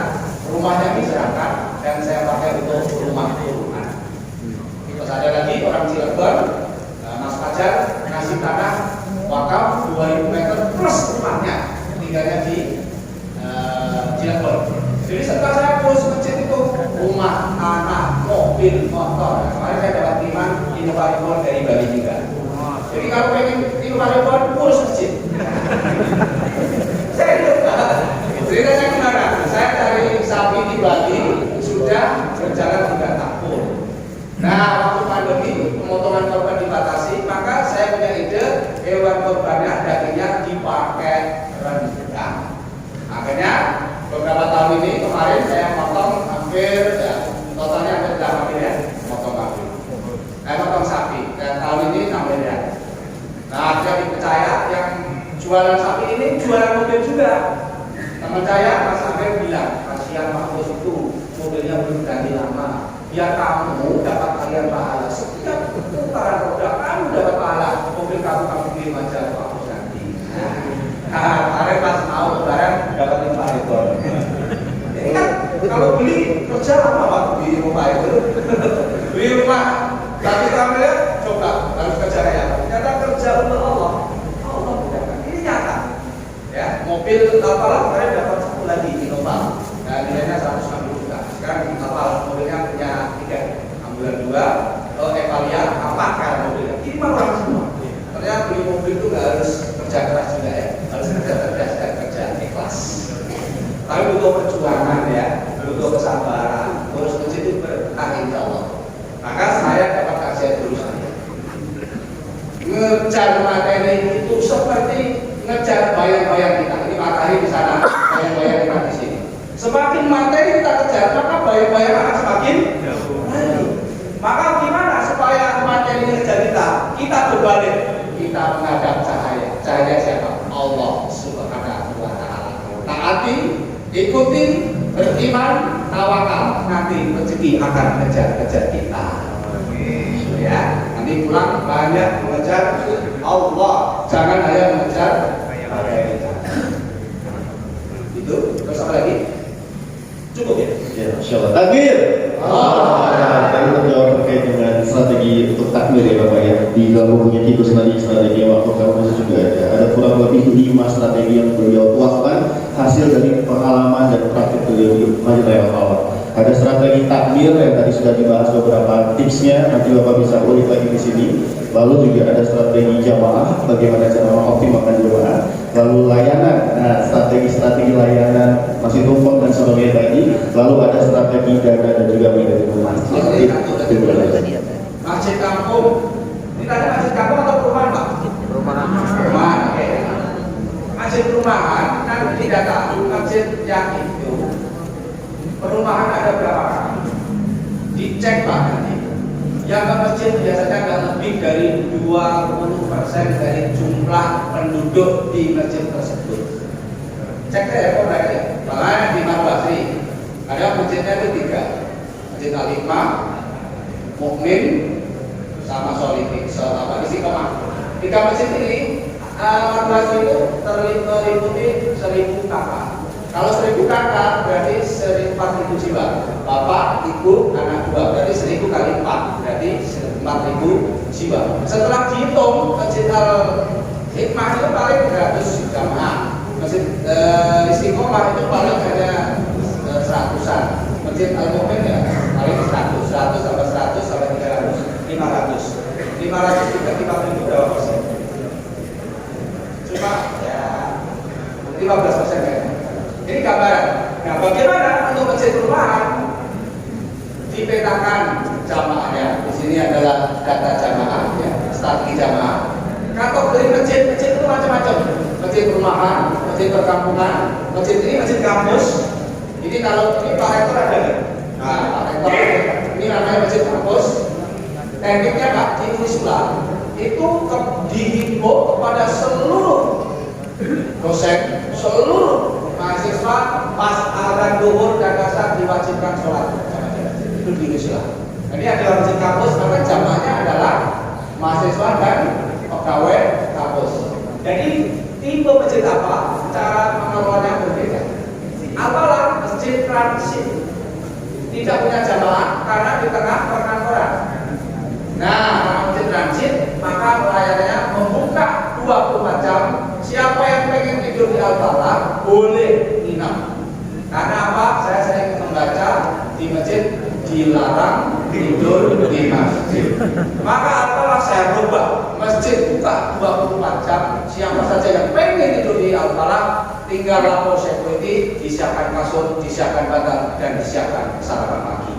rumahnya diserahkan dan saya pakai untuk rumah turunan. Terus ada lagi orang Cilegon, Mas Fajar ngasih tanah wakaf 2000 meter plus rumahnya, tinggalnya di Cilegon. Jadi setelah saya urus masjid itu rumah, tanah, mobil, motor. Kemarin saya dapat kiriman Innovator dari Bali juga. Jadi kalau pengen Innovator urus masjid. Saya lupa. Ceritanya gimana? Saya dari sapi di Bali sudah berjalan 3 tahun. Nah, waktu pandemi pemotongan korban dibatasi, maka saya punya ide hewan korbannya dagingnya dipakai rendang. Akhirnya beberapa tahun ini kemarin saya potong hampir totalnya hampir 8 miliar potong kambing. Potong sapi dan tahun ini 6 miliar. Nah, jadi percaya yang jualan sapi ini jualan mobil juga. Teman saya Mas Amir bilang, kasihan Pak Bos itu mobilnya belum ganti lama. Biar kamu dapat kalian pahala. Setiap putaran roda kamu dapat pahala. Mobil kamu kirim aja Pak Bos ganti. Nah, kemarin pas mau lebaran dapat 5 ekor. Ini kan kalau beli kerja apa Pak? Beli rumah itu. Beli rumah 1,5 miliar, coba harus kerja ya. Ternyata kerja untuk Allah. Allah mudahkan. Ini nyata. Ya, mobil kapal kemarin dapat satu lagi Innova. Nah, nilainya 160 juta. Sekarang di kapal mobilnya punya 3, ambulan 2, Evalia 4 kan mobilnya. Ini mah orang semua. Ternyata beli mobil itu nggak harus kerja keras juga ya, harus kerja cerdas dan kerja ikhlas. Tapi butuh perjuangan ya, butuh kesabaran. Terus masjid itu berkah insya Allah. Maka saya dapat kajian dulu saya. Ngejar materi itu seperti ngejar bayang-bayang kita. Ini matahari di sana, bayang-bayang kita di sini. Semakin materi kita kejar, maka bayang-bayang akan semakin baik. Maka gimana supaya materi ini kejar kita? Kita berbalik, kita menghadap cahaya. Cahaya siapa? Allah Subhanahu wa Ta'ala. Taati, ikuti, beriman, tawakal. Nanti rezeki akan kejar-kejar kita. Ya, nanti pulang banyak mengejar Allah, jangan hanya mengejar materi. Itu terus apa lagi? Cukup ya? Ya, insyaallah. Takbir. Tadi terjawab terkait dengan strategi untuk takbir ya Bapak ya. Di dalam bukunya Tikus tadi strategi waktu kamu juga ada. Ada kurang lebih 5 strategi yang beliau tuangkan hasil dari pengalaman dan praktik beliau di Majelis Al-Awal. Ada strategi takbir yang tadi sudah dibahas beberapa tipsnya, nanti Bapak bisa ulik lagi di sini. Lalu juga ada strategi jamaah, bagaimana cara mengoptimalkan jamaah. Lalu layanan, nah strategi layanan masih tumpang dan sebagainya tadi. Lalu ada strategi dana dan juga manajemen masjid. Masjid kampung. Ini tadi masjid kampung atau perumahan Pak? Perumahan. Oke. Masjid perumahan nanti tidak tahu masjid yang itu. Perumahan ada berapa kali? Dicek Pak nanti. Yang ke masjid biasanya nggak lebih dari 20% dari jumlah penduduk di masjid tersebut. Cek deh kok mereka. Makanya di Marbasri ada masjidnya itu 3. Masjid Al-Hikmah, Mukmin, sama Solihin, Istiqomah. 3 masjid ini Marbasri itu terliputi 1000 kakak. Kalau 1000 kakak berarti 4.000 jiwa. Bapak, ibu, anak 2 berarti 1000 kali 4 berarti 4.000 jiwa. Setelah dihitung Masjid Al-Hikmah itu paling 100 jamaah. Masjid Istiqomah itu paling hanya 100-an. Masjid Al-Mu'min ya paling 100 sampai 100 sampai 300, 500. 500 itu 50.000 berapa persen? Cuma ya 15% kayaknya. Ini gambaran. Nah, bagaimana untuk masjid perumahan dipetakan jamaahnya? Di sini adalah data jamaah, ya, strategi jamaah. Kategori masjid itu macam-macam. Masjid perumahan, masjid perkampungan, masjid ini masjid kampus. Ini kalau ini Pak Rektor ada nggak? Nah, Pak Rektor ini namanya masjid kampus. Tekniknya Pak di Unisula. itu dihimbau kepada seluruh dosen, seluruh mahasiswa pas azan duhur dan asar diwajibkan sholat berjamaah. Itu di Islam. Ini adalah masjid kampus, maka jamaahnya adalah mahasiswa dan pegawai kampus. Jadi tipe masjid apa? Cara mengelolanya berbeda. Apalah masjid transit, tidak punya jamaah karena di tengah perkantoran. Nah, karena masjid transit, maka pelayanannya membuka 24 jam. Siapa yang pengen tidur di Al-Falah boleh nginap. Karena apa? Saya sering membaca di masjid dilarang tidur di masjid. Maka Al-Falah saya rubah, masjid buka 24 jam. Siapa saja yang pengen tidur di Al-Falah, tinggal lapor security, disiapkan kasur, disiapkan bantal, dan disiapkan sarapan pagi.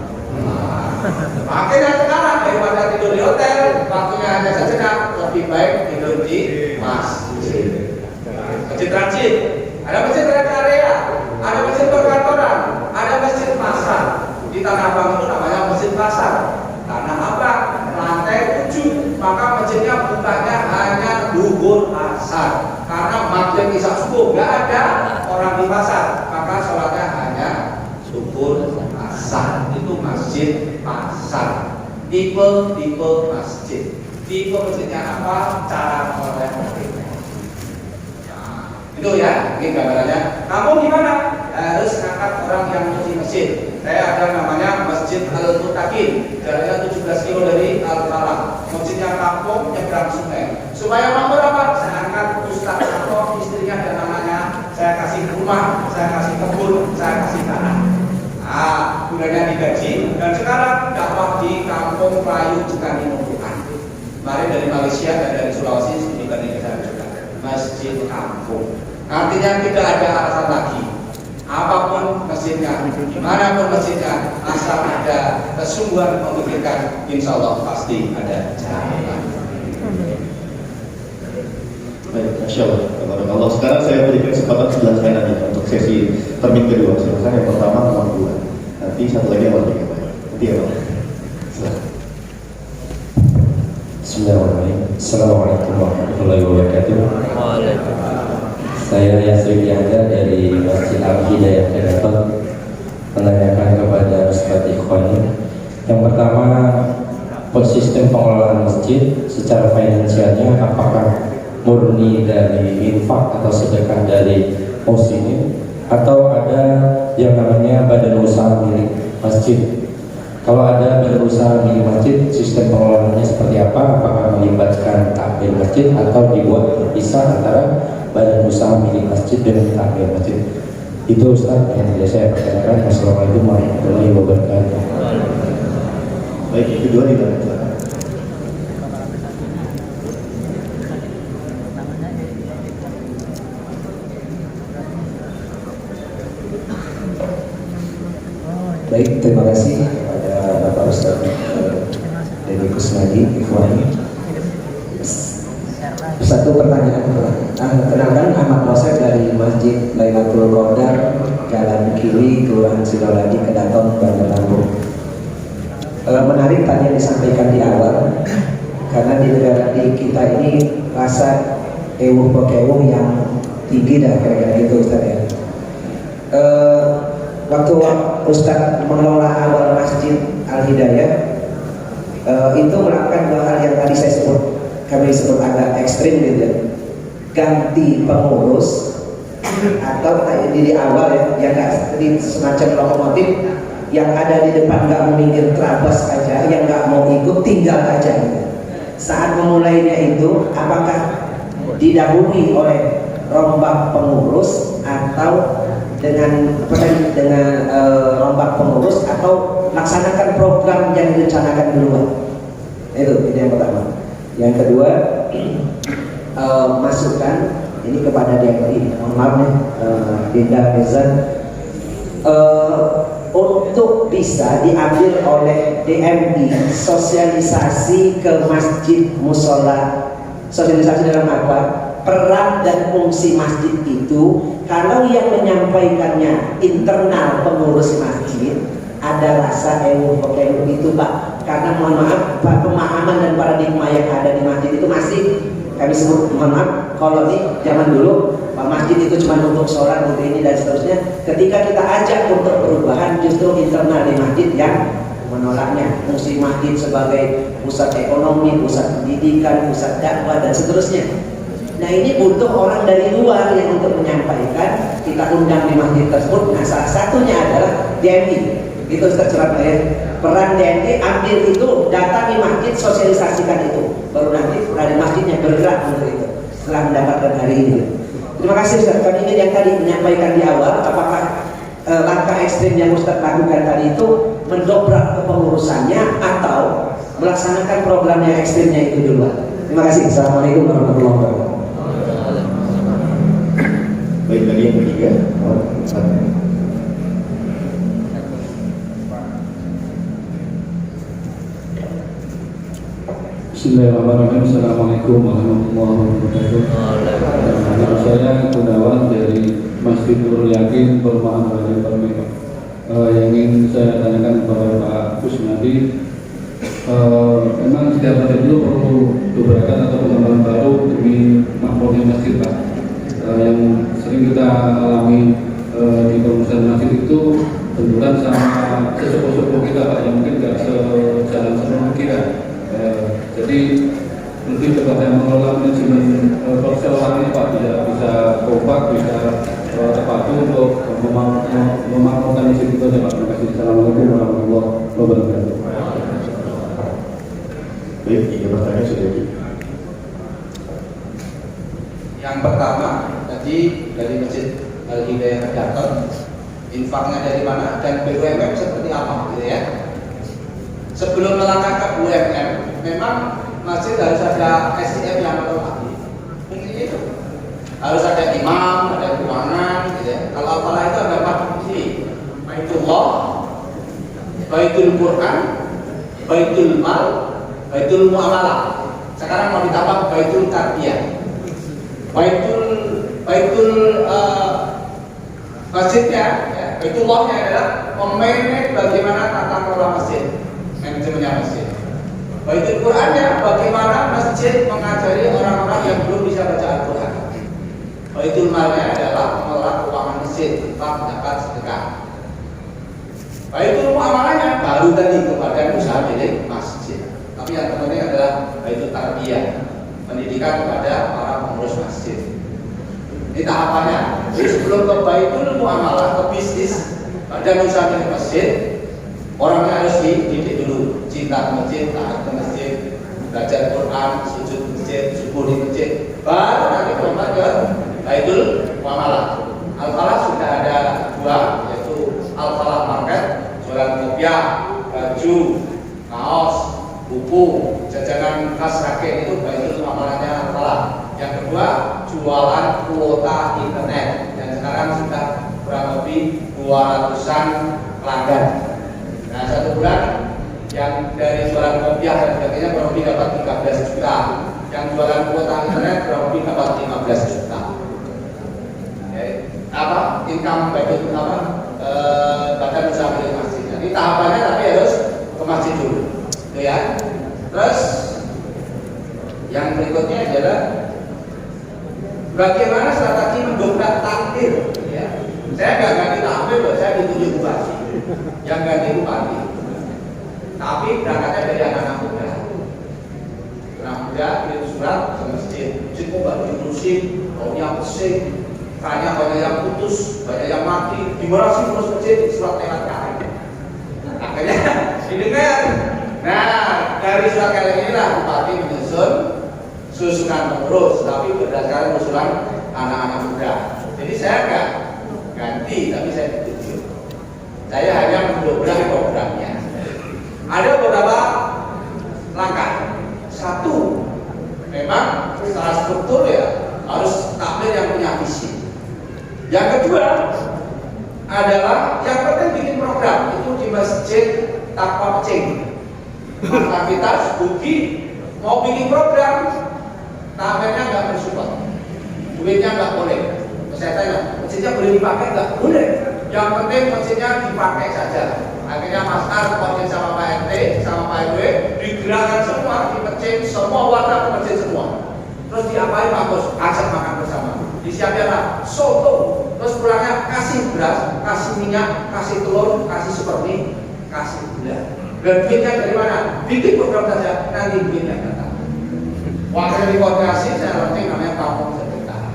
Makanya sekarang daripada tidur di hotel, waktunya hanya sejenak, lebih baik tidur di masjid. Masjid transit, ada masjid rest area, ada masjid perkantoran, ada masjid pasar. Di Tanah Abang itu namanya masjid pasar. Karena apa? Lantai 7, maka masjidnya bukanya hanya duhur asar. Karena maghrib isya subuh nggak ada orang di pasar, maka sholatnya hanya duhur asar. Itu masjid pasar. Tipe masjid. Tipe masjidnya apa? Cara mengelola. Itu ya, ini gambarannya. Kamu gimana? Harus ngangkat orang yang di masjid. Saya ada namanya Masjid Al-Mutakin, jaraknya 17 kilo dari Al-Falah. Masjidnya kampung, nyebrang sungai. Supaya mampu apa? Saya angkat Ustaz atau istrinya dan anaknya. Saya kasih rumah, saya kasih kebun, saya kasih tanah. Nah, gunanya digaji. Dan sekarang dakwah di kampung Melayu juga dimumpukan. Kemarin dari Malaysia dan dari Sulawesi juga juga. Masjid kampung. Artinya tidak ada alasan lagi. Apapun masjidnya, dimanapun masjidnya, asal ada kesungguhan memikirkan, insya Allah pasti ada jalan. Baik, Masya Allah. Sekarang saya berikan kesempatan sebelah saya nanti untuk sesi termin kedua. Silakan yang pertama nomor 2. Nanti satu lagi yang lebih baik. Nanti ya Pak. Silakan. Bismillahirrahmanirrahim. Assalamualaikum warahmatullahi wabarakatuh. Saya Yasri Yahya dari Masjid Al-Hidayah Kedaton menanyakan kepada Ustadz Ikhwan. Yang pertama, sistem pengelolaan masjid secara finansialnya apakah murni dari infak atau sedekah dari muslimin atau ada yang namanya badan usaha milik masjid? Kalau ada badan usaha milik masjid, sistem pengelolaannya seperti apa? Apakah melibatkan takmir masjid atau dibuat terpisah antara badan usaha milik masjid dengan takmir masjid? Itu Ustaz yang tidak saya pertanyakan. Assalamualaikum warahmatullahi wabarakatuh. Baik, yang kedua di belakang. Baik, terima kasih kepada Bapak Ustaz Deddy Kusnadi Ikhwani. Satu pertanyaan, kenalkan Ahmad Rosek dari Masjid Lailatul Qadar, Jalan Kiri, Kelurahan Sidoladi, Kedaton, Bandar Lampung. Menarik tadi yang disampaikan di awal, karena di negara di kita ini rasa ewuh pokewuh yang tinggi dah kira-kira gitu Ustaz ya. Waktu Ustaz mengelola awal Masjid Al-Hidayah itu melakukan dua hal yang tadi saya sebut, kami sebut agak ekstrim gitu ya. Ganti pengurus atau di awal ya, yang nggak semacam lokomotif yang ada di depan nggak mau minggir terabas aja, yang nggak mau ikut tinggal aja gitu. Saat memulainya itu apakah didahului oleh rombak pengurus atau dengan rombak pengurus atau laksanakan program yang direncanakan duluan? Itu yang pertama. Yang kedua, masukan ini kepada DMI, mohon maaf nih, Dinda Mezan, untuk bisa diambil oleh DMI sosialisasi ke masjid musola. Sosialisasi dalam apa? Peran dan fungsi masjid itu, kalau yang menyampaikannya internal pengurus masjid, ada rasa itu Pak, karena mohon maaf pemahaman dan paradigma yang ada di masjid itu masih kami sebut, mohon maaf, kalau di zaman dulu masjid itu cuma untuk sholat, untuk ini dan seterusnya. Ketika kita ajak untuk perubahan, justru internal di masjid yang menolaknya. Fungsi masjid sebagai pusat ekonomi, pusat pendidikan, pusat dakwah dan seterusnya. Nah ini butuh orang dari luar yang untuk menyampaikan, kita undang di masjid tersebut. Nah salah satunya adalah DMI. Itu Ustaz Surat ya. Peran DMI ambil itu, datangi masjid, sosialisasikan itu. Baru nanti peran masjidnya bergerak untuk itu. Setelah mendapatkan hari ini. Terima kasih Ustaz. Kami ingin yang tadi menyampaikan di awal, apakah langkah ekstrim yang Ustaz lakukan tadi itu mendobrak kepengurusannya atau melaksanakan program yang ekstrimnya itu duluan. Terima kasih. Assalamualaikum warahmatullahi wabarakatuh. Baik, tadi yang ketiga. Bismillahirrahmanirrahim. Assalamualaikum warahmatullahi wabarakatuh. Nama saya Gunawan dari Masjid Nurul Yakin, Perumahan Raja Palembang. Yang ingin saya tanyakan kepada Pak Kusnadi, memang setiap masjid itu perlu dobrakan atau pengembangan baru demi makmurnya masjid, Pak. Yang sering kita alami di pengurusan masjid itu benturan sama sesepuh-sepuh kita, Pak, yang mungkin tidak sejalan sama kita. Jadi lebih kepada mengelola manajemen perseorangan, Pak, bisa kompak, bisa terpadu untuk memakmurkan masjid itu aja, Pak. Terima kasih. Assalamualaikum warahmatullahi wabarakatuh. Baik, 3 pertanyaan sudah di. Yang pertama tadi dari Masjid Al-Hidayah Terdapat, infaknya dari mana dan BUMN seperti apa, gitu ya. Sebelum melangkah ke BUMN, memang masjid harus ada SDM yang melengkapi. Fungsinya itu harus ada imam, ada keuangan, gitu ya. Kalau apalah itu ada 4 fungsi: Baitullah, Baitul Quran, Baitul Mal, Baitul Muamalah. Sekarang mau ditambah Baitul Tarbiyah. Baitul masjidnya, ya, Baitullahnya adalah memanage bagaimana tata kelola masjid, manajemennya masjid. Baitul Qurannya bagaimana masjid mengajari orang-orang yang belum bisa baca Al-Quran. Baitul Malnya adalah mengelola keuangan masjid, infak, zakat, sedekah. Baitul Muamalahnya baru tadi kepada usaha milik masjid. Tapi yang terpenting adalah Baitul Tarbiyah, pendidikan kepada para pengurus masjid. Ini tahapannya. Jadi sebelum ke Baitul Muamalah, ke bisnis, badan usaha milik masjid, orangnya harus dididik dulu, cinta ke masjid, taat ke masjid, belajar Quran, sujud di masjid, subuh di masjid. Baru nanti berubah ke Baitul Muamalah. Al-Falah sudah ada 2, yaitu Al-Falah Market, jualan kopiah, baju, kaos, buku, jajanan khas rakyat, itu Baitul Muamalahnya Al-Falah. Yang kedua, jualan kuota internet, dan sekarang sudah kurang lebih 200-an pelanggan. Nah, 1 bulan yang dari jualan kopiah dan sebagainya kurang lebih dapat 13 juta. Yang jualan kuota internet kurang lebih dapat 15 juta. Apa? Income Baitul badan usaha milik masjid. Jadi tahapannya tapi harus ke masjid dulu, gitu ya. Terus yang berikutnya adalah bagaimana strategi mendobrak takdir, ya. Saya nggak ganti takdir loh, saya ditunjuk bupati, yang ganti bupati. Tapi berangkatnya dari anak-anak muda. Anak muda kirim surat ke masjid, masjid kok nggak diurusin, baunya pesing, tanya banyak yang putus, banyak yang mati, gimana sih terus masjid, surat lewat kaleng. Akhirnya didengar. Nah, dari surat kaleng inilah bupati menyusun susunan pengurus, tapi berdasarkan usulan anak-anak muda. Jadi saya enggak ganti, tapi saya ditunjuk. Saya hanya mendobrak programnya. Ada beberapa langkah. 1, memang secara struktur ya harus takmir yang punya visi. Yang kedua adalah yang penting bikin program itu di masjid Takwa Pecing. Maka kita Buki mau bikin program, takmirnya nggak mensupport, duitnya nggak boleh. Saya tanya, masjidnya boleh dipakai nggak? Boleh. Yang penting masjidnya dipakai saja. Akhirnya Mas Ar koordinasi sama Pak RT, sama Pak RW, digerakkan semua di masjid, semua warga ke masjid semua. Terus diapain Pak Bos? Ajak makan bersama. Disiapkanlah soto, terus pulangnya kasih beras, kasih minyak, kasih telur, kasih seperti, kasih gula. Dan duitnya dari mana? Bikin program saja, nanti duitnya datang. Wakil di koordinasi saya penting namanya kampung sedekah.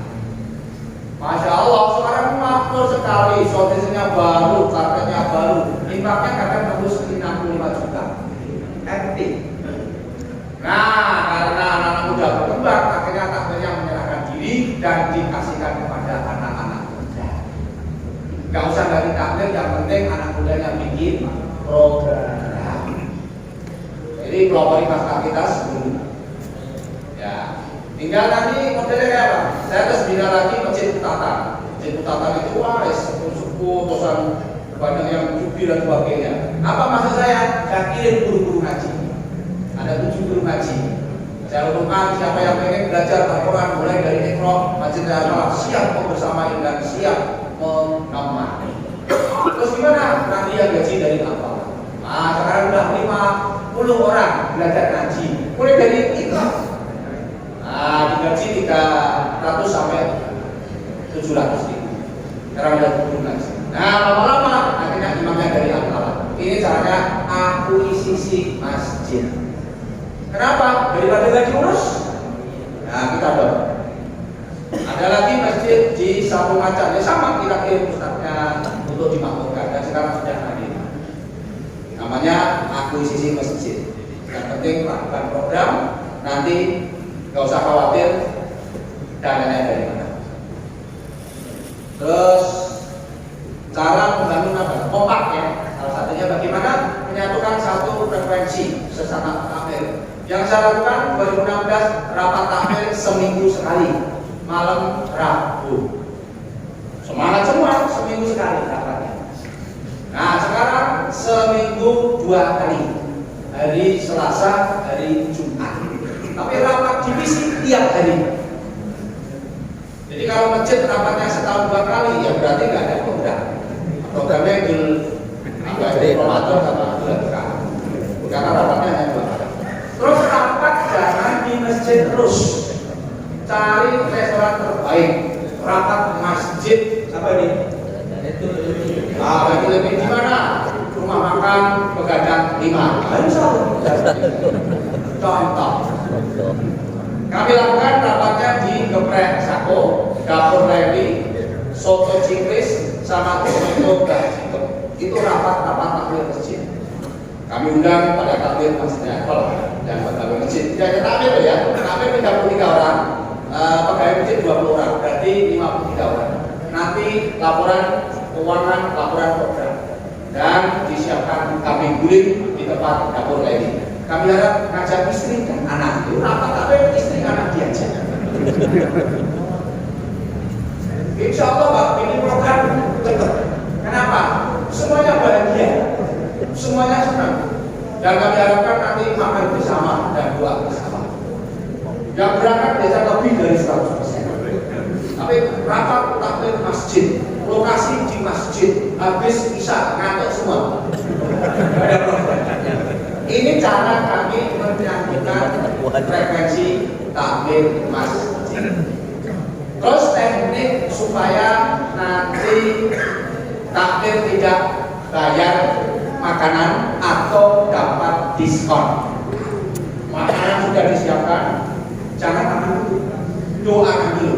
Masya Allah, sekarang makmur sekali, solusinya baru, targetnya baru, impaknya kadang tembus 65 juta. Active. Nah, karena anak-anak muda berkembang, akhirnya takdirnya menyerahkan diri dan dikasihkan kepada anak-anak muda. Gak usah dari takdir, yang penting anak mudanya bikin program. Jadi pelopori masyarakat kita sebelum. Ya, tinggal nanti modelnya kayak apa? Saya terus bina lagi masjid Utatan. Masjid Utatan itu wah, sepuh-sepuh, tosan banyak yang judi dan sebagainya. Apa maksud saya? Saya kirim guru-guru ngaji. Ada 7 guru ngaji. Saya umumkan siapa yang pengen belajar Al-Quran mulai dari Iqra, Masjid Al-Malah siap membersamai dan siap menemani. Terus gimana? Nanti yang gaji dari apa? Nah, sekarang udah 50 orang belajar ngaji. Mulai dari Iqra. Nah, digaji 300 sampai 700 ribu. Sekarang udah guru ngaji. Nah, lama-lama akhirnya imamnya dari Al-Malah. Ini caranya akuisisi masjid. Kenapa? Daripada gaji urus. Nah, kita dong. Ada lagi masjid di Sampung Macan. Ya sama, kita kirim ustadznya untuk dimakmurkan dan sekarang sudah hadir. Namanya akuisisi masjid. Yang penting lakukan program. Nanti nggak usah khawatir dananya dari mana. Terus cara membangun apa? Kompak ya. Salah satunya bagaimana menyatukan satu frekuensi sesama takmir. Yang saya lakukan 2016 rapat takmir seminggu sekali, malam Rabu. Semangat semua, seminggu sekali rapatnya. Nah sekarang seminggu 2 kali, hari Selasa, hari Jumat. Tapi rapat divisi tiap hari. Jadi kalau masjid rapatnya setahun 2 kali, ya berarti nggak ada program. Programnya di Ramadan sama bulan berkah. Karena rapatnya hanya 2 kali. Terus rapat jangan di masjid terus. Cari restoran terbaik. Rapat masjid apa ini? Bagi lebih di mana? Rumah makan Pegadang 5. Harus contoh. Kami lakukan rapatnya di Geprek Sako, Dapur Leli, Soto Cingkris, sama Tomato Gajito. Itu rapat-rapat takmir masjid. Kami undang pada takmir masjid dan pegawai masjid. Tidak ada takmir ya, takmir 33 orang, pegawai masjid 20 orang, berarti 53 orang. Nanti laporan keuangan, laporan program, dan disiapkan kami guling di tempat dapur lagi. Kami harap ngajak istri dan anak. Itu rapat takmir istri anak diajak. Insya Allah Pak, ini program cepat. Kenapa? Semuanya bahagia, semuanya senang. Dan kami harapkan nanti makan bersama dan doa bersama. Yang berangkat biasa lebih dari 100%. Tapi rapat takmir masjid, lokasi di masjid, habis isya ngantuk semua. Ada program. Ini cara kami menyambungkan frekuensi takmir masjid. Terus teknik supaya nanti takmir tidak bayar makanan atau dapat diskon. Makanan sudah disiapkan, jangan makan dulu, doakan dulu.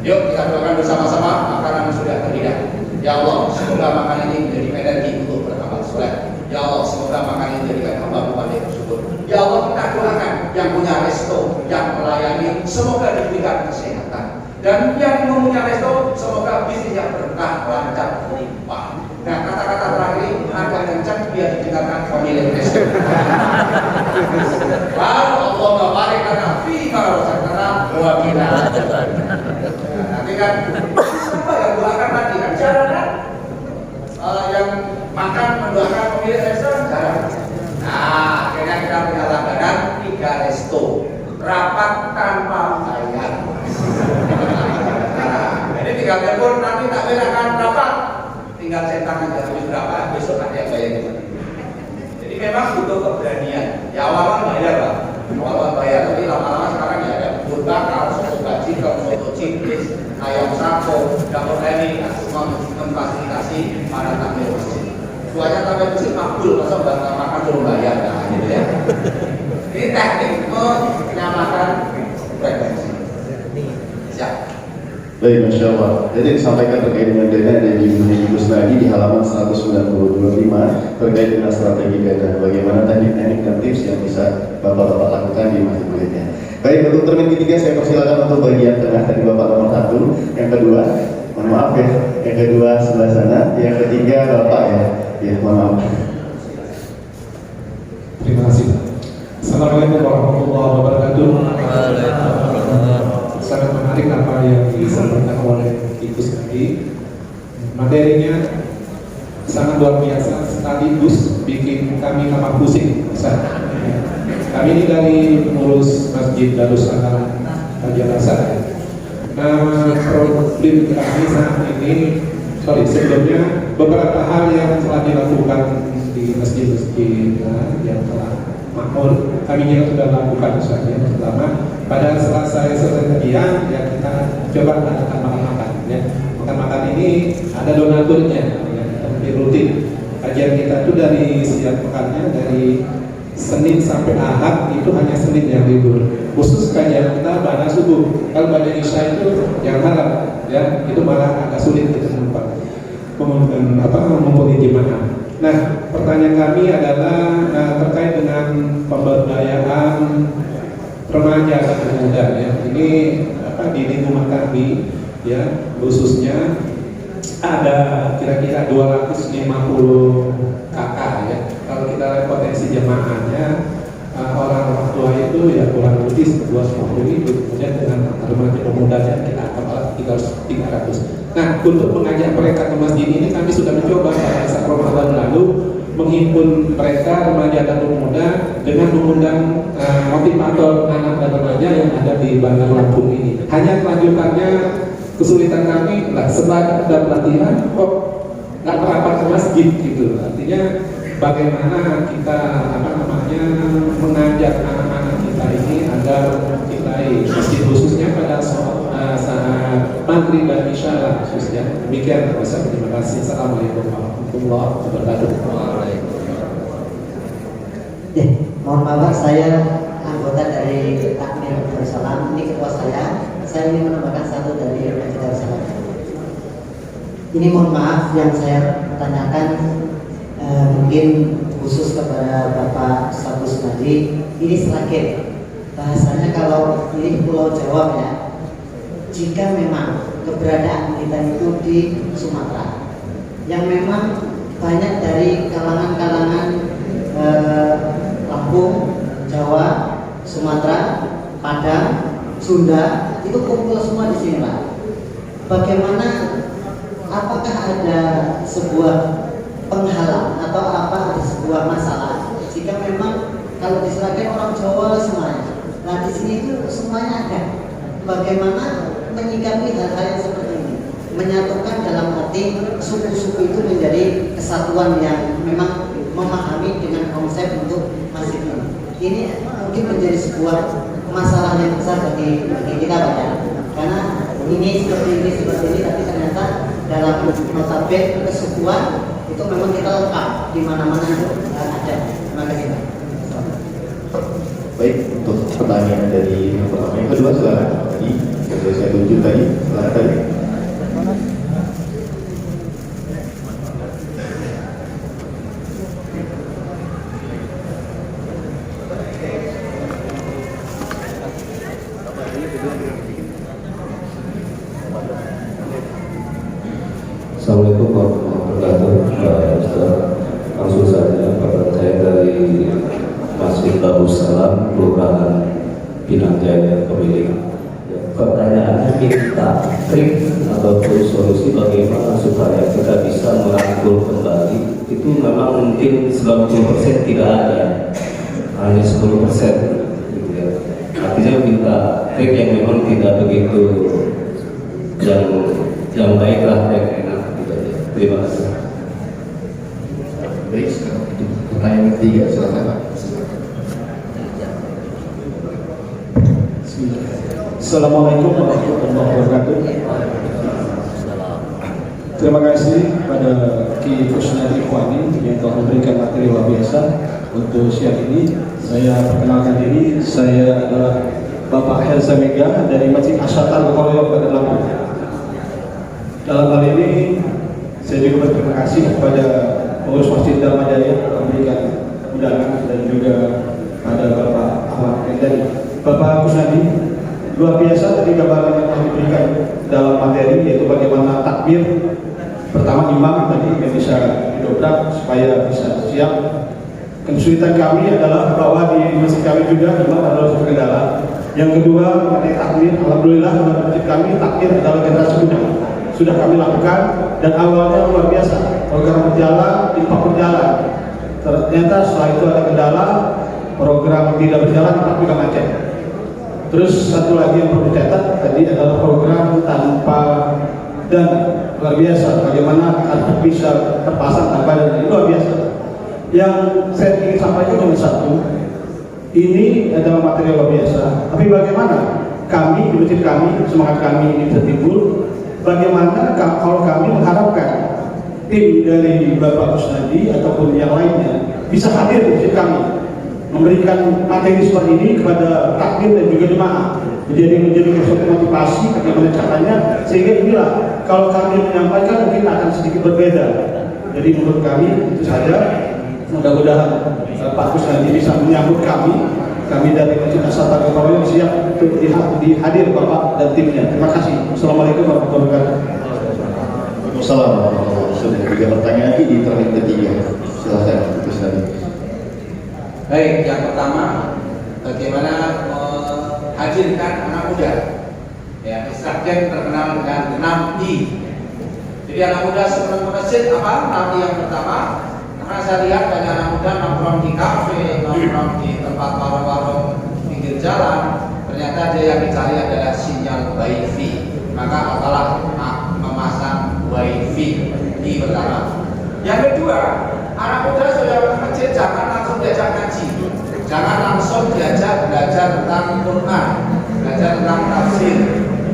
Yuk kita doakan bersama-sama makanan sudah terhidang. Ya Allah, semoga makanan ini menjadi energi untuk beramal soleh. Ya Allah, semoga makanan ini menjadikan hamba pandai bersyukur. Ya Allah, kita doakan yang punya resto, yang melayani, semoga diberikan kesehatan. Dan yang mempunyai resto, semoga bisnisnya berkah, lancar, berlimpah. Nah, kata-kata terakhir agak kencang biar didengarkan pemilik resto. Baru Allah barik karena fima karena wa kita. Nanti kan siapa yang doakan nanti kan jarang kan? Yang makan mendoakan pemilik resto jarang. Nah, akhirnya kita punya langganan 3 resto. Rapat tanpa bayar. Jadi tinggal telepon nanti tak akan rapat. Tinggal cetak aja berapa besok ada yang bayar. memang butuh keberanian. Ya awal-awal bayar Pak, awal-awal bayar, tapi lama-lama sekarang ya ada buta, kalau soto gaji, kalau soto cipis, ayam sapo, dapur ini, semua memfasilitasi para tamu masjid. Soalnya tamu masjid makbul, masa nggak makan suruh bayar, nah gitu ya. Ini teknik menyamakan frekuensi. Siap. Baik, Masya Allah. Jadi disampaikan terkait dengan dana dan Ibu Kusnadi di halaman 195 terkait dengan strategi dana. Bagaimana teknik-teknik dan tips yang bisa Bapak-Bapak lakukan di masjid muridnya. Baik, untuk termin ketiga saya persilakan untuk bagian tengah tadi Bapak nomor 1. Yang kedua, mohon maaf ya. Yang kedua sebelah sana. Yang ketiga Bapak ya. Ya, mohon maaf. Terima kasih. Assalamualaikum warahmatullahi wabarakatuh. Sangat menarik apa yang disampaikan oleh Ibu tadi. Materinya sangat luar biasa, sekaligus bikin kami tambah pusing. Kami ini dari pengurus Masjid Darussalam Raja Rasa. Nah, problem kami saat ini, sebelumnya beberapa hal yang telah dilakukan di masjid-masjid yang telah makmur, kami juga sudah lakukan misalnya. Pertama, pada selesai kajian ya kita coba adakan makan-makan ya. Makan-makan ini ada donaturnya ya, tapi rutin. Kajian kita itu dari setiap pekannya dari Senin sampai Ahad itu hanya Senin yang libur. Khusus kajian kita pada subuh. Kalau pada Isya itu yang malam ya, itu malah agak sulit ditemukan. Kemudian mempunyai jemaah. Nah, pertanyaan kami adalah terkait dengan pemberdayaan remaja dan pemuda ya. Ini di lingkungan kami ya, khususnya ada kira-kira 250 kakak ya. Kalau kita lihat potensi jemaahnya, orang tua itu ya kurang lebih 250 itu, kemudian dengan remaja pemudanya kita akan 300. Nah, untuk mengajak mereka ke masjid ini kami sudah mencoba pada saat Ramadan lalu menghimpun mereka remaja dan pemuda dengan mengundang motivator anak dan remaja yang ada di Bandar Lampung ini. Hanya kelanjutannya kesulitan kami lah, setelah ada pelatihan kok nggak merapat ke masjid gitu. Artinya bagaimana kita mengajak anak-anak kita ini agar kita masjid khususnya pada saat maghrib dan isya lah khususnya. Demikian bisa. Terima kasih. Assalamualaikum warahmatullahi wabarakatuh. Ya, mohon maaf, saya anggota dari Takmir Darussalam. Ini ketua saya. Saya ingin menambahkan satu dari Masjid Darussalam. Ini mohon maaf yang saya tanyakan mungkin khusus kepada Bapak Sagus tadi. Ini Sragen. Bahasanya kalau ini Pulau Jawa ya. Jika memang keberadaan kita itu di Sumatera, yang memang banyak dari kalangan-kalangan Lampung, Jawa, Sumatera, Padang, Sunda itu kumpul semua di sini Pak. Bagaimana? Apakah ada sebuah penghalang atau ada sebuah masalah jika memang kalau di Sragen orang Jawa semuanya, nah di sini itu semuanya ada. Bagaimana menyikapi hal-hal yang seperti ini, menyatukan dalam arti suku-suku itu menjadi kesatuan yang memang memahami dengan konsep untuk masjid ini. Ini mungkin menjadi sebuah masalah yang besar bagi kita Pak ya. Karena ini seperti ini, tapi ternyata dalam notabene kesukuan itu memang kita lengkap di mana-mana ada. Terima kasih Pak. Baik, untuk pertanyaan dari yang pertama, yang kedua silakan tadi sudah saya tunjuk tadi, silakan tadi. Assalamualaikum warahmatullahi wabarakatuh. Langsung saja, Bapak saya dari Masjid Darussalam, Kelurahan Pinang Jaya, pemilik. Pertanyaannya kita trik ataupun solusi bagaimana supaya kita bisa merangkul kembali. Itu memang mungkin 90% tidak ada, hanya 10% gitu ya. Artinya minta trik yang memang tidak begitu yang baiklah, yang enak gitu ya. Terima kasih. Baik, pertanyaan ketiga, silakan Pak. Assalamualaikum warahmatullahi wabarakatuh. Terima kasih pada Ki Kusnadi Ikhwani yang telah memberikan materi luar biasa untuk siang ini. Saya perkenalkan diri, saya adalah Bapak Herza Mega dari Masjid Asyatar Korea pada Lampung. Dalam hal ini saya juga berterima kasih kepada pengurus Masjid Dharma Jaya yang memberikan undangan dan juga pada Bapak Ahmad Kendari. Bapak Kusnadi, luar biasa tadi gambaran yang telah diberikan dalam materi, yaitu bagaimana takbir. Pertama, imam tadi yang bisa didobrak supaya bisa siap. Kesulitan kami adalah bahwa di masjid kami juga imam adalah satu kendala. Yang kedua, mengenai takbir, alhamdulillah dalam masjid kami takbir adalah generasi muda. Sudah kami lakukan dan awalnya luar biasa. Program berjalan, infak berjalan. Ternyata setelah itu ada kendala, program tidak berjalan, tapi juga macet. Terus satu lagi yang perlu dicatat tadi adalah program tanpa dana. Luar biasa, bagaimana kartu bisa terpasang tanpa dana, luar biasa. Yang saya ingin sampaikan cuma satu, ini adalah materi luar biasa. Tapi bagaimana kami di masjid kami, semangat kami ini bisa timbul, bagaimana kalau kami mengharapkan tim dari Bapak Kusnadi ataupun yang lainnya bisa hadir di masjid kami, memberikan materi seperti ini kepada takbir dan juga jemaah, menjadi suatu motivasi bagaimana caranya, sehingga inilah kalau kami menyampaikan mungkin akan sedikit berbeda. Jadi menurut kami itu saja. Mudah-mudahan Pak Kusnadi bisa menyambut kami dari Masjid Asyatar Korea yang siap untuk dihadir Bapak dan timnya. Terima kasih. Assalamualaikum warahmatullahi wabarakatuh. Assalamualaikum warahmatullahi wabarakatuh. Tiga pertanyaan lagi di termin ketiga. Silakan Kusnadi. Baik, yang pertama, bagaimana menghadirkan anak muda? Ya, Instagram terkenal dengan 6I. Jadi anak muda sebelum ke masjid apa? 6I yang pertama. Karena saya lihat banyak anak muda nongkrong di kafe, nongkrong di tempat warung-warung pinggir jalan. Ternyata dia yang dicari adalah sinyal wifi. Maka apalah memasang wifi di pertama. Yang kedua, anak muda sudah ke masjid jangan langsung diajak ngaji, jangan langsung diajak belajar tentang Quran, belajar tentang tafsir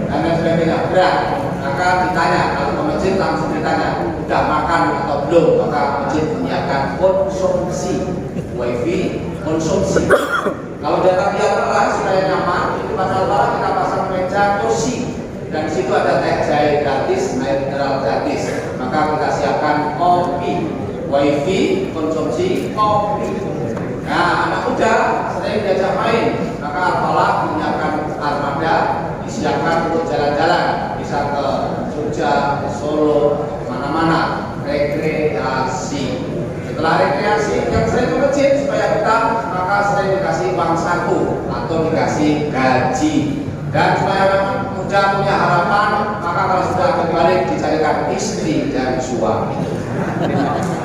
dan lain sebagainya. Berat. Maka ditanya, kalau ke masjid langsung ditanya, udah makan atau belum? Maka masjid menyiapkan konsumsi wifi, konsumsi. Kalau datang di Al-Falah supaya nyaman, itu pas Al-Falah kita pasang meja kursi dan di situ ada teh jahe gratis, air mineral gratis. Maka kita siapkan kopi, wifi, konsumsi kopi. Nah, anak muda sering diajak main, maka Al-Falah menyiapkan armada, disiapkan untuk jalan-jalan, bisa ke Jogja, ke Solo, mana-mana, rekreasi. Setelah rekreasi, yang sering ke masjid supaya betah, maka sering dikasih uang saku atau dikasih gaji. Dan supaya muda punya harapan, maka kalau sudah kembali dicarikan istri dan suami.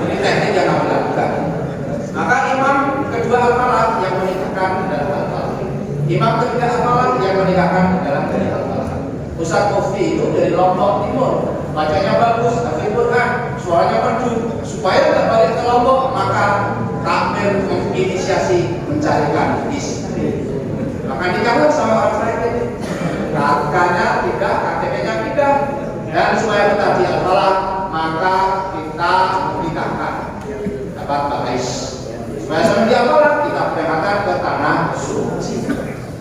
Ini teknik yang kami lakukan. Maka imam kedua Al-Falah yang menikahkan dalam Al-Falah. Imam ketiga Al-Falah yang menikahkan dalam dari Al-Falah. Ustaz Kofi itu dari Lombok Timur, bacanya bagus, tapi Quran, suaranya merdu. Supaya tidak balik ke Lombok, maka takmir menginisiasi mencarikan istri. Maka nikahlah sama orang lain. Kakaknya tidak, kakeknya tidak. Dan supaya kita di Al-Falah, maka kita menikahkan. Dapat bapais. Supaya sampai di Al-Falah, kita berangkatkan ke tanah suci.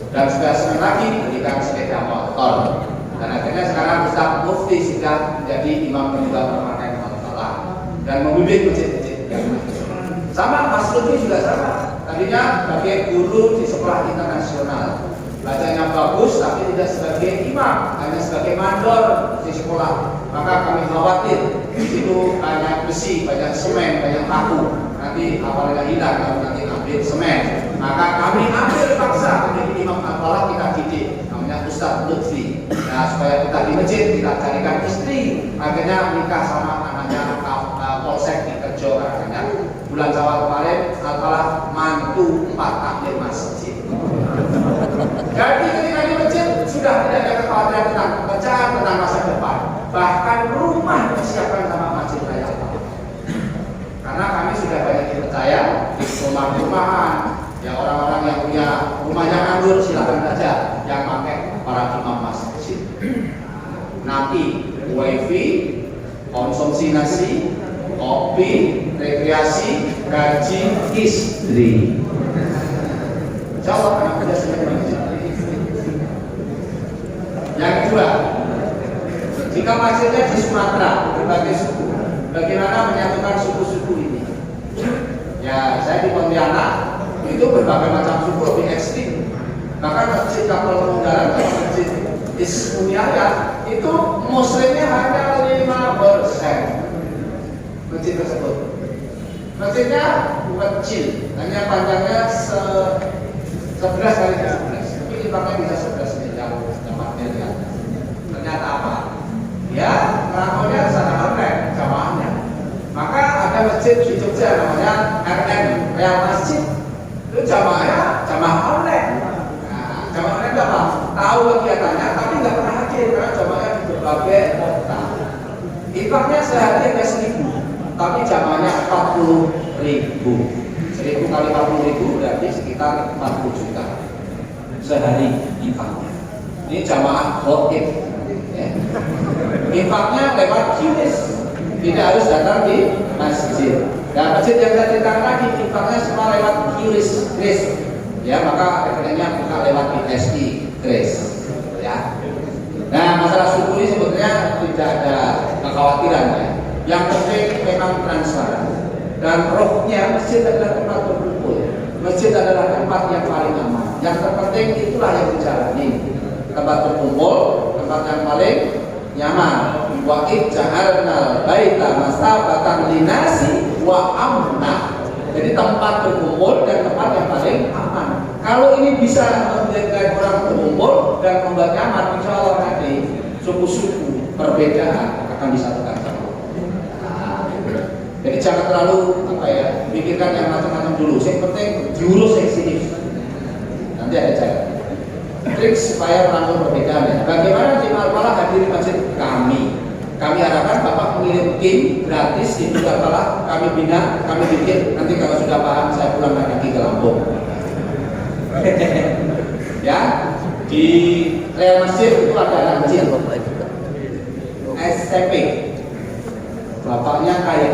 Dan supaya senang lagi berikan sepeda motor. Dan akhirnya sekarang Ustaz Mufti sudah menjadi imam kedua permanen Al-Falah dan membimbing masjid-masjid yang lain. Sama Mas Lutfi juga sama. Tadinya sebagai guru di sekolah internasional, bacanya bagus tapi tidak sebagai imam, hanya sebagai mandor di sekolah. Maka kami khawatir di situ banyak besi, banyak semen, banyak paku. Nanti apalagi hilang kalau nanti ambil semen. Maka kami ambil paksa menjadi imam Al-Falah, kita didik. Namanya Ustaz Lutfi. Nah, supaya kita di masjid kita carikan istri, akhirnya nikah sama anaknya Polsek di Kerjo. Akhirnya bulan Syawal kemarin Al-Falah mantu 4 takmir masjid. Jadi ketika di masjid sudah tidak ada kekhawatiran tentang pecahan, tentang masa depan. Bahkan rumah disiapkan sama Masjid Raya Al-Falah. Karena kami sudah banyak dipercaya, rumah rumah-rumahan, ya orang-orang yang punya rumahnya nganggur silakan saja yang pakai para imam masjid. Nanti wifi, konsumsi nasi, kopi, rekreasi, gaji istri. Insyaallah anak kerja semuanya. Yang kedua, jika masjidnya di Sumatera berbagai suku, bagaimana menyatukan suku-suku ini? Ya, saya di Pontianak itu berbagai macam suku lebih ekstrim. Bahkan masjid Kapal Penunggalan atau masjid Ismunyaya itu muslimnya hanya 5%. Masjid tersebut, masjidnya kecil, hanya panjangnya 11 kali 11, tapi imamnya bisa 11 meter, tempatnya di atas. Ternyata apa? Ya, melakukannya secara online, jamaahnya. Maka ada masjid di Jogja namanya RM, Real Masjid. Itu jamaahnya jamaah online. Nah, jamaah online apa? Tahu kegiatannya, tapi nggak pernah hadir karena jamaahnya di berbagai kota. Infaknya sehari hanya 1.000, tapi jamaahnya 40.000. 1.000 kali 40.000 berarti sekitar 40 juta sehari infaknya. Ini jamaah khotib. Ya. Infaknya lewat QRIS, tidak harus datang di masjid. Nah, masjid yang saya ceritakan lagi infaknya semua lewat QRIS. Ya, maka rekeningnya buka lewat ISI QRIS. Ya. Nah, masalah suku ini sebetulnya tidak ada kekhawatiran ya. Yang penting memang transparan. Dan rohnya masjid adalah tempat berkumpul. Masjid adalah tempat yang paling aman. Yang terpenting itulah yang dijalani. Tempat berkumpul, tempat yang paling nyaman. Wa ij'alnal baita masabatan linasi wa amna. Jadi tempat berkumpul dan tempat yang paling aman. Kalau ini bisa menjadikan orang berkumpul dan membuat nyaman, insya Allah nanti suku-suku perbedaan akan disatukan. Jadi jangan terlalu pikirkan yang macam-macam dulu. Yang penting jurus ekstremis. Nanti ada cara. Trik supaya merangkul perbedaan. Ya. Bagaimana jemaah Al-Falah hadir di masjid kami? Kami harapkan Bapak mengirim tim gratis di Al-Falah. Kami bina, kami bikin. Nanti kalau sudah paham saya pulang lagi ke Lampung. Ya, di Real Masjid itu ada anak kecil SMP. Bapaknya kaya,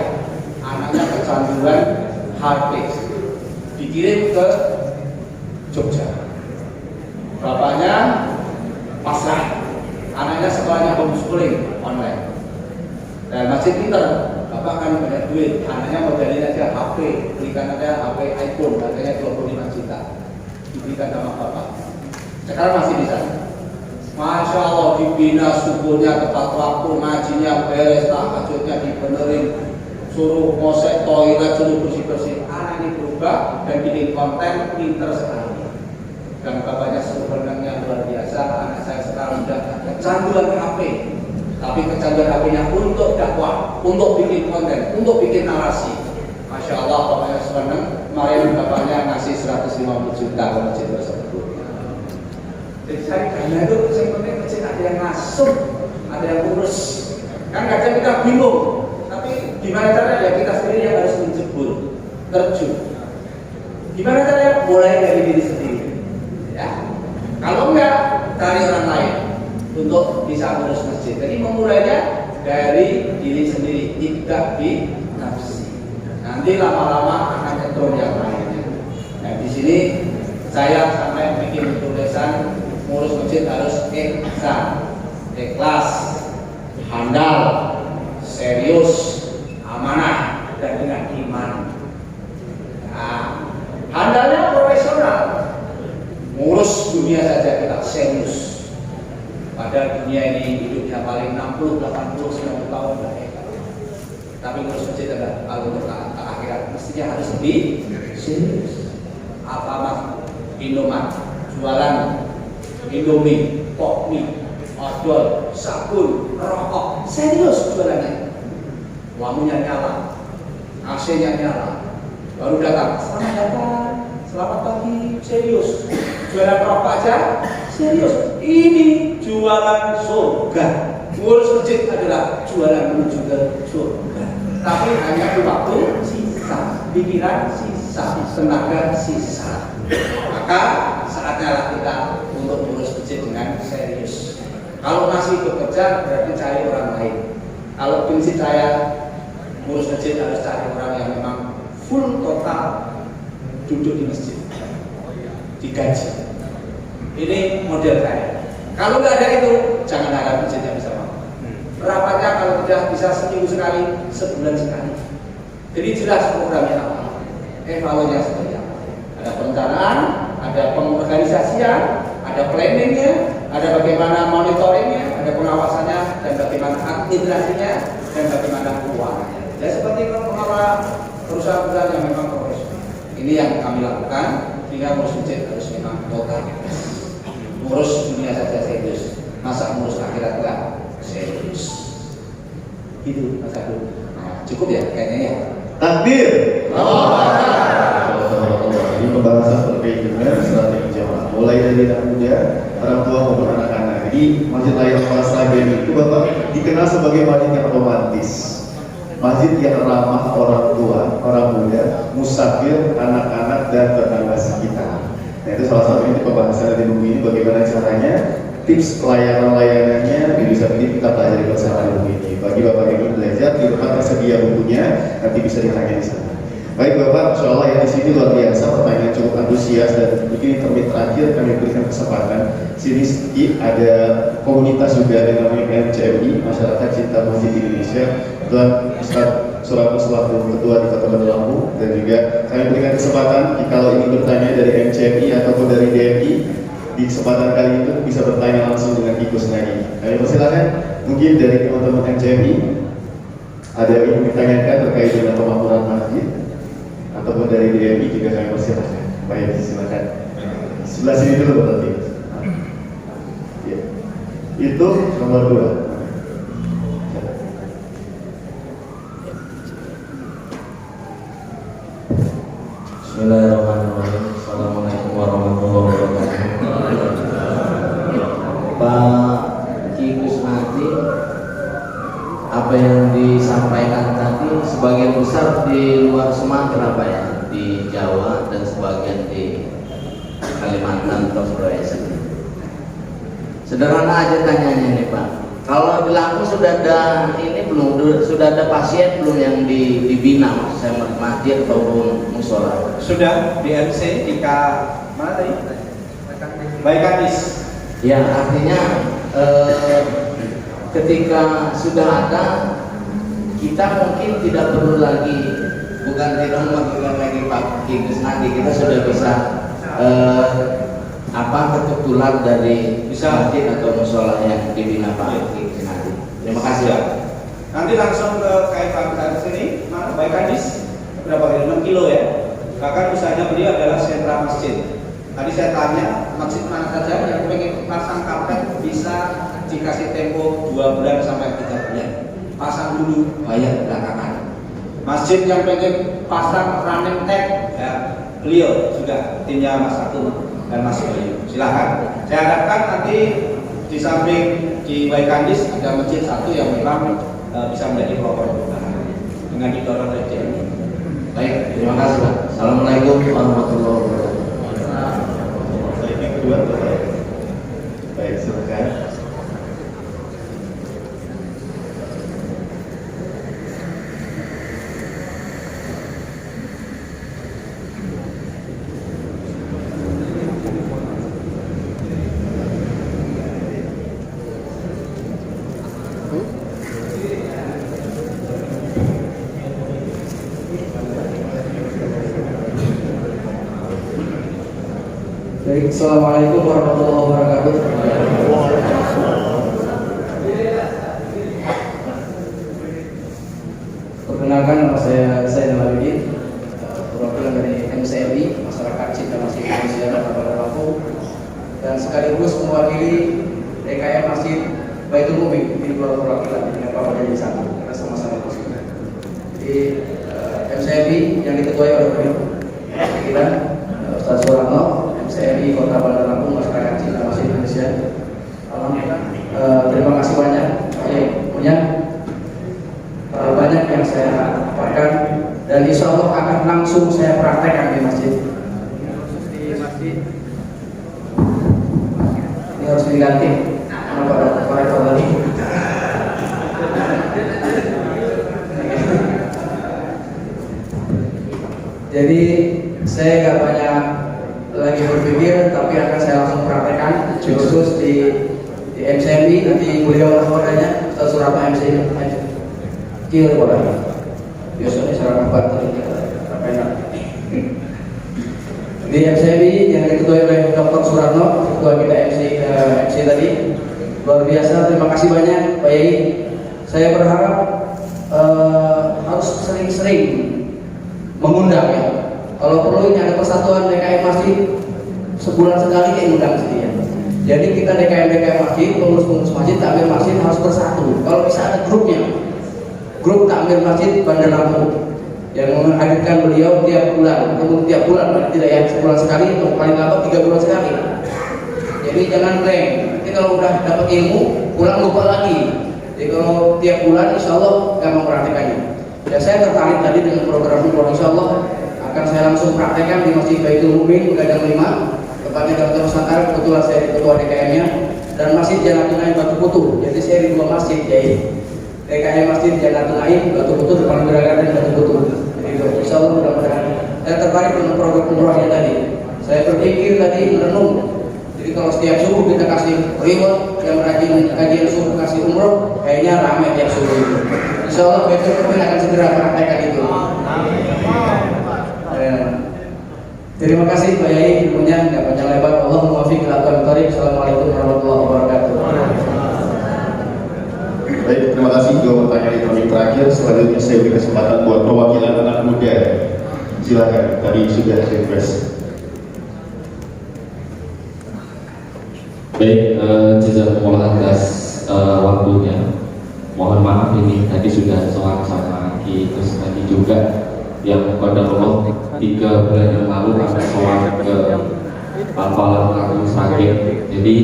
anaknya kecanduan HP, dikirim ke Jogja. Bapaknya pasrah, anaknya sekolahnya homeschooling online. Dan masih pinter, bapak kan banyak duit, anaknya modalin aja HP, belikan aja HP iPhone, harganya 25 juta, diberikan sama bapak. Sekarang masih di sana. Masya Allah, dibina sukunya tepat waktu, ngajinya beres, tahajudnya dibenerin, suruh ngosek toilet, suruh bersih-bersih. Anak ini berubah dan bikin konten pinter sekali. Dan bapaknya sebenarnya luar biasa. Anak saya sekarang sudah kecanduan HP, tapi kecanduan HP-nya untuk dakwah, untuk bikin konten, untuk bikin narasi. Masya Allah, bapaknya senang. Kemarin bapaknya ngasih 150 juta ke masjid tersebut. Jadi saya karena itu yang penting masjid ada yang ngasuh, ada yang urus. Kan kadang kita bingung, tapi gimana caranya ya kita sendiri yang harus menjebur, terjun. Gimana caranya? Mulai dari diri sendiri. Ya. Kalau enggak, cari orang lain untuk bisa urus masjid. Jadi memulainya dari diri sendiri, tidak di nafsi. Nanti lama-lama akan ketemu yang lainnya. Nah di sini saya sampai bikin tulisan ngurus masjid harus ikhlas, handal, serius, amanah, dan dengan iman. Nah, handalnya profesional, ngurus dunia saja kita serius. Pada dunia ini hidupnya paling 60, 80, 90 tahun tapi ngurus masjid adalah kalau untuk akhirat mestinya harus lebih serius. Apa mas? Indomaret, jualan Indomie, pokmie, odol, sabun, rokok, serius jualannya. Lampunya nyala, AC-nya nyala, baru datang. Selamat datang, selamat pagi, serius. Jualan rokok aja, serius. Ini jualan surga. Ngurus masjid adalah jualan menuju ke surga. Tapi hanya di waktu sisa, pikiran sisa. tenaga sisa. Maka saatnya lah kita untuk mengurus masjid dengan serius. Kalau masih bekerja berarti cari orang lain. Kalau prinsip saya ngurus masjid harus cari orang yang memang full total duduk di masjid, digaji. Ini model saya. Kalau nggak ada itu, jangan harap masjidnya bisa mau. Rapatnya kalau tidak bisa seminggu sekali, sebulan sekali. Jadi jelas programnya apa, evaluasinya seperti apa. Ada perencanaan, ada pengorganisasian, ada planningnya, ada bagaimana monitoringnya, ada pengawasannya, dan bagaimana administrasinya, dan bagaimana keuangannya. Ya seperti pengelola perusahaan-perusahaan yang memang profesional. Ini yang kami lakukan, sehingga ngurus masjid harus memang total. Ngurus dunia saja serius, masa ngurus akhirat enggak serius. Itu Mas Abdul. Nah, cukup ya kayaknya ya. Takbir. Ini pembahasan terkait dengan strategi jamaah, mulai dari anak muda, orang tua maupun anak-anak. Jadi Masjid Raya Al-Falah Sragen itu Bapak dikenal sebagai masjid yang romantis, masjid yang ramah orang tua, orang muda, musafir, anak-anak dan tetangga sekitar. Nah itu salah satu ini pembahasan di buku ini, bagaimana caranya, tips pelayanan-layanannya bisa kita pelajari bersama di buku ini. Bagi Bapak yang ingin belajar, di tempat tersedia bukunya, nanti bisa ditanya di sana. Baik Bapak, insya Allah yang di sini luar biasa, pertanyaan cukup antusias, dan mungkin termin terakhir kami berikan kesempatan. Sini ada komunitas juga yang namanya MCMI, Masyarakat Cinta Masjid Indonesia, Tuan Ustaz Suratul selaku Ketua di Kota Bandar Lampung, dan juga kami berikan kesempatan kalau ingin bertanya dari MCMI ataupun dari DMI, di kesempatan kali itu bisa bertanya langsung dengan Ibu Senadi. Kami persilakan, mungkin dari teman-teman MCMI ada yang ingin ditanyakan terkait dengan pemakmuran masjid, ataupun dari DMI juga kami persilakan. Baik, silakan. Sebelah sini dulu berarti. Ya. Itu nomor 2. Bismillahirrahmanirrahim. Assalamualaikum warahmatullahi wabarakatuh. Pak Ki Kusnadi, apa yang disampaikan tadi sebagian besar di luar Sumatera Pak ya, di Jawa dan sebagian di Kalimantan atau Sulawesi. Sederhana aja tanyanya nih Pak. Kalau di Lampung sudah ada ini belum, sudah ada pasien belum yang dibina, saya masjid ataupun musola? Sudah di MC di mana tadi? Baik Kadis. Ya artinya ketika sudah ada, kita mungkin tidak perlu lagi, bukan tidak melakukan lagi Pak Ki Kusnadi, kita sudah bisa kebetulan dari masjid atau musola yang dibina Pak Ki Kusnadi. Terima kasih Pak. Nanti langsung ke KFA Kadis sini, mana? Baik Kadis, berapa kilo? 6 kilo ya. Bahkan usahanya beliau adalah sentra masjid. Tadi saya tanya masjid mana saja yang pengen pasang karpet bisa dikasih tempo 2 bulan sampai 3 bulan. Pasang dulu, bayar belakangan. Masjid yang pengen pasang running tag, ya beliau juga, timnya Mas Atul dan Mas Bayu. Silakan. Saya harapkan nanti di samping di Baikandis ada masjid satu yang memang bisa menjadi pelopor dengan didorong oleh DMI. Baik, terima kasih Pak. Assalamualaikum warahmatullahi wabarakatuh. Yang kedua, baik silakan. Baik, assalamualaikum warahmatullahi wabarakatuh. Perkenalkan, nama saya Nalabidin, perwakilan dari MCMI, Masyarakat Cinta Masjid Indonesia Kota Bandar Lampung, dan sekaligus mewakili DKM Masjid Baitul Mumin di dua perwakilan dengan Bapak jadi satu, kita sama-sama muslim. Jadi MCMI yang diketuai oleh perwakilan Ustaz Suratno, MCMI Kota Bandar Lampung, Masyarakat Cinta Masjid Indonesia. Alhamdulillah, terima kasih banyak. Punya banyak yang saya dapatkan dan insya Allah akan akan langsung saya praktekkan di masjid. Ini harus diganti. Kenapa korektor tadi? Jadi saya nggak banyak lagi berpikir, tapi akan saya langsung praktekkan khusus di MCMI. Nanti beliau orangnya Surabaya MCMI kira boleh. Biasanya serang baterai di MCMI yang diketuai oleh Dr. Suratno, ketua kita MC tadi. Luar biasa, terima kasih banyak Pak Yai. Saya berharap harus sering-sering mengundang ya. Kalau perlu ini ada persatuan DKM Masjid, sebulan sekali kayak undang sendiri. Jadi kita DKM Masjid, pengurus masjid, takmir masjid harus bersatu. Kalau bisa ada grupnya, grup takmir masjid Bandar Lampung yang menghadirkan beliau tiap bulan, tiap bulan tidak ya, sebulan sekali atau paling lambat 3 bulan sekali. Jadi jangan blank. Nanti kalau udah dapat ilmu, pulang lupa lagi. Jadi kalau tiap bulan, insya Allah nggak mempraktikannya. Dan saya tertarik tadi dengan program insya Allah akan saya langsung praktekkan di Masjid Baitul Mumin Gadang 5, tepatnya Dr. Nusantara. Kebetulan saya ketua DKM-nya, dan Masjid Jannatul Naim Batu Putu. Jadi saya di 2 masjid ya. DKM Masjid Jannatul Naim Batu Putu, depan Gerakan dan Batu Putu. Jadi insya Allah mudah-mudahan saya tertarik dengan program umrohnya tadi. Saya berpikir tadi merenung. Jadi kalau setiap subuh kita kasih reward, yang rajin kajian subuh kasih umroh, kayaknya ramai tiap subuh itu. Insya Allah Baitul Mumin akan segera praktekkan itu. Terima kasih Pak Yai, ilmunya nggak panjang lebar. Allah muwaffiq ila aqwamit thoriq. Assalamualaikum warahmatullahi wabarakatuh. Baik, terima kasih. 2 pertanyaan yang terakhir. Selanjutnya saya beri kesempatan buat perwakilan anak muda. Silakan. Tadi sudah request. Baik, jazakumullah atas waktunya. Mohon maaf ini tadi sudah soal sama Ki terus tadi juga yang pada Allah 3 bulan yang lalu kami soal ke Al-Falah Kampung Sragen. Jadi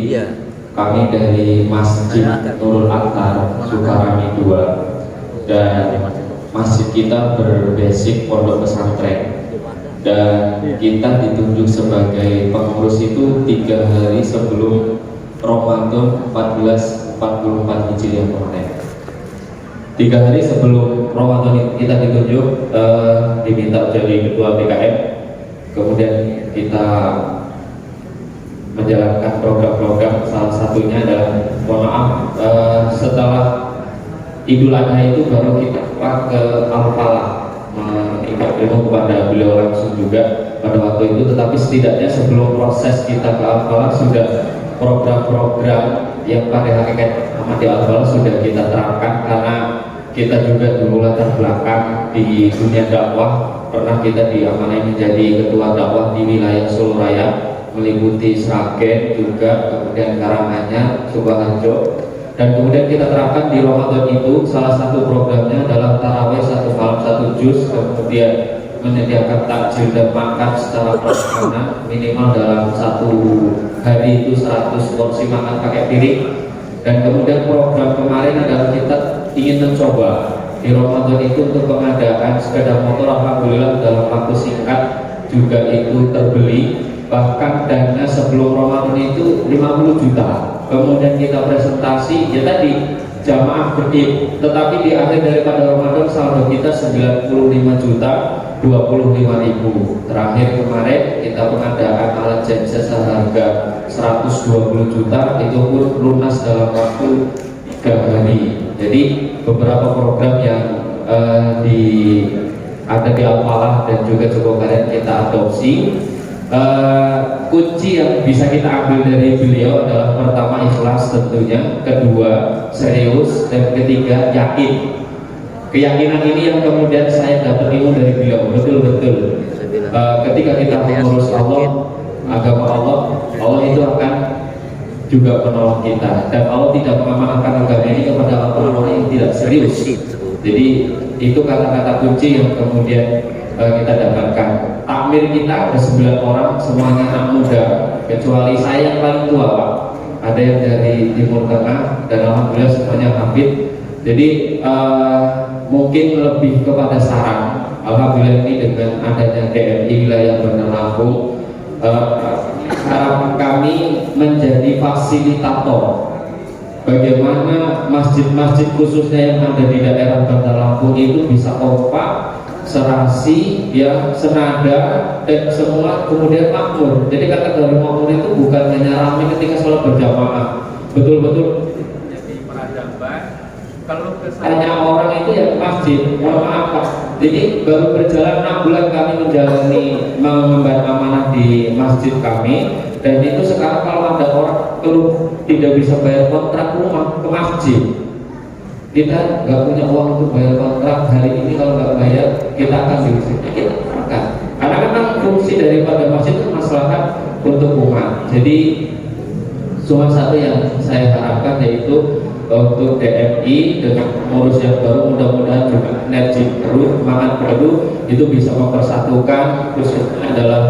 kami dari Masjid Nurul Aktar Sukarami 2, dan masjid kita berbasic pondok pesantren, dan kita ditunjuk sebagai pengurus itu 3 hari sebelum Ramadan 1444 Hijriah kemarin. 3 hari sebelum Ramadan kita ditunjuk, diminta jadi ketua DKM. Kemudian kita menjalankan program-program, salah satunya adalah mohon maaf setelah Idul Adha itu baru kita ke Al-Falah mengikat ilmu kepada beliau langsung juga pada waktu itu. Tetapi setidaknya sebelum proses kita ke Al-Falah sudah program-program yang pada hakikat Ahmadi Al-Falah sudah kita terapkan, karena kita juga dulu latar belakang di dunia dakwah. Pernah kita diamanai menjadi ketua dakwah di wilayah Solo Raya, meliputi Sragen juga, kemudian Karanganyar, Sukoharjo, dan kemudian kita terapkan di Ramadan itu. Salah satu programnya adalah tarawih 1 malam 1 juz, kemudian menyediakan takjil dan makan secara prasmanan minimal dalam 1 hari itu 100 porsi makan pakai piring. Dan kemudian program kemarin adalah kita ingin mencoba di Ramadan itu untuk pengadaan sepeda motor. Alhamdulillah dalam waktu singkat juga itu terbeli. Bahkan dana sebelum Ramadan itu 50 juta. Kemudian kita presentasi, ya tadi jamaah gede, tetapi di akhir daripada Ramadan saldo kita 95 juta 25.000. Terakhir kemarin kita pengadaan alat genset seharga 120 juta, itu pun lunas dalam waktu 3 hari. Jadi beberapa program yang ada di Al-Falah dan juga Jogokaryan kita adopsi. Kunci yang bisa kita ambil dari beliau adalah pertama ikhlas tentunya, kedua serius, dan ketiga yakin. Keyakinan ini yang kemudian saya dapat ilmu dari beliau betul-betul. Ketika kita mengurus Allah, agama Allah, Allah itu akan juga menolong kita, dan Allah tidak mengamanahkan agama ini kepada orang-orang yang tidak serius. Jadi itu kata-kata kunci yang kemudian kita dapatkan. Takmir kita ada 9 orang, semuanya anak muda, kecuali saya yang paling tua Pak. Ada yang dari Timur Tengah, dan alhamdulillah semuanya hafid. Jadi mungkin lebih kepada saran alhamdulillah ini dengan adanya DMI wilayah Bandar Lampung, harapan kami menjadi fasilitator bagaimana masjid-masjid khususnya yang ada di daerah Bandar Lampung itu bisa kompak, serasi, ya, senada, dan semua kemudian makmur. Jadi kategori makmur itu bukan hanya ramai ketika sholat berjamaah, betul-betul menjadi peradaban. Kalau kesannya orang itu ya ke masjid, mohon maaf Pak. Jadi baru berjalan 6 bulan kami menjalani mengemban amanah di masjid kami, dan itu sekarang kalau ada orang keluh tidak bisa bayar kontrak rumah ke masjid, kita nggak punya uang untuk bayar kontrak hari ini, kalau nggak bayar kita akan diusir, kita makan. Karena memang fungsi daripada masjid itu maslahat untuk umat. Jadi cuma satu yang saya harapkan, yaitu untuk DMI dengan pengurus yang baru, mudah-mudahan juga energi terus, semangat baru itu bisa mempersatukan khususnya adalah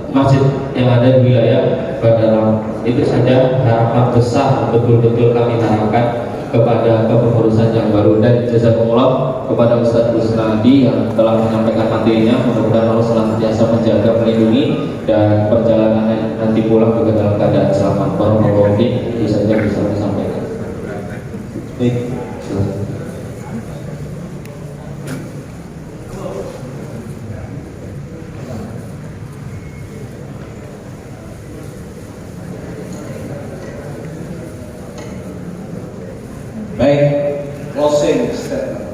masjid yang ada di wilayah Bandar Lampung. Itu saja harapan besar betul-betul kami harapkan kepada kepengurusan yang baru, dan jazakumullah kepada Ustaz Kusnadi yang telah menyampaikan materinya. Mudah-mudahan Allah senantiasa menjaga, melindungi, dan perjalanan nanti pulang juga dalam keadaan selamat. Barakallahu fiik. Itu saja bisa kami sampaikan. Baik. Baik, closing statement.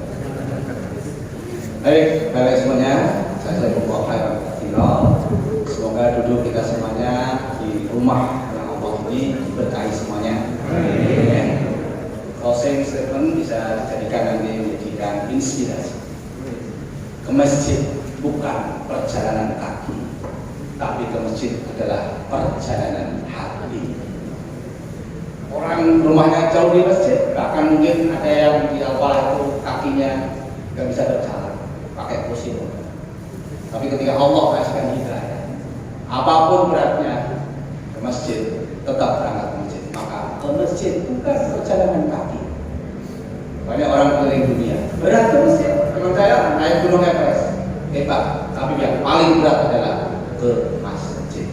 Baik, balik semuanya. Saya berdoa khairan katsira. Semoga duduk kita semuanya di rumah yang Allah ini diberkahi semuanya. Amin. Closing statement bisa dijadikan nanti menjadikan inspirasi. Ke masjid bukan perjalanan kaki, tapi ke masjid adalah perjalanan hati. Orang rumahnya jauh di masjid, bahkan mungkin ada yang di awal itu kakinya nggak bisa berjalan, pakai kursi roda. Tapi ketika Allah kasihkan hidayah, apapun beratnya, ke masjid, tetap berangkat ke masjid. Maka ke masjid bukan perjalanan kaki. Banyak orang keliling dunia berat ke masjid. Teman saya naik gunung Everest, hebat. Tapi yang paling berat adalah ke masjid.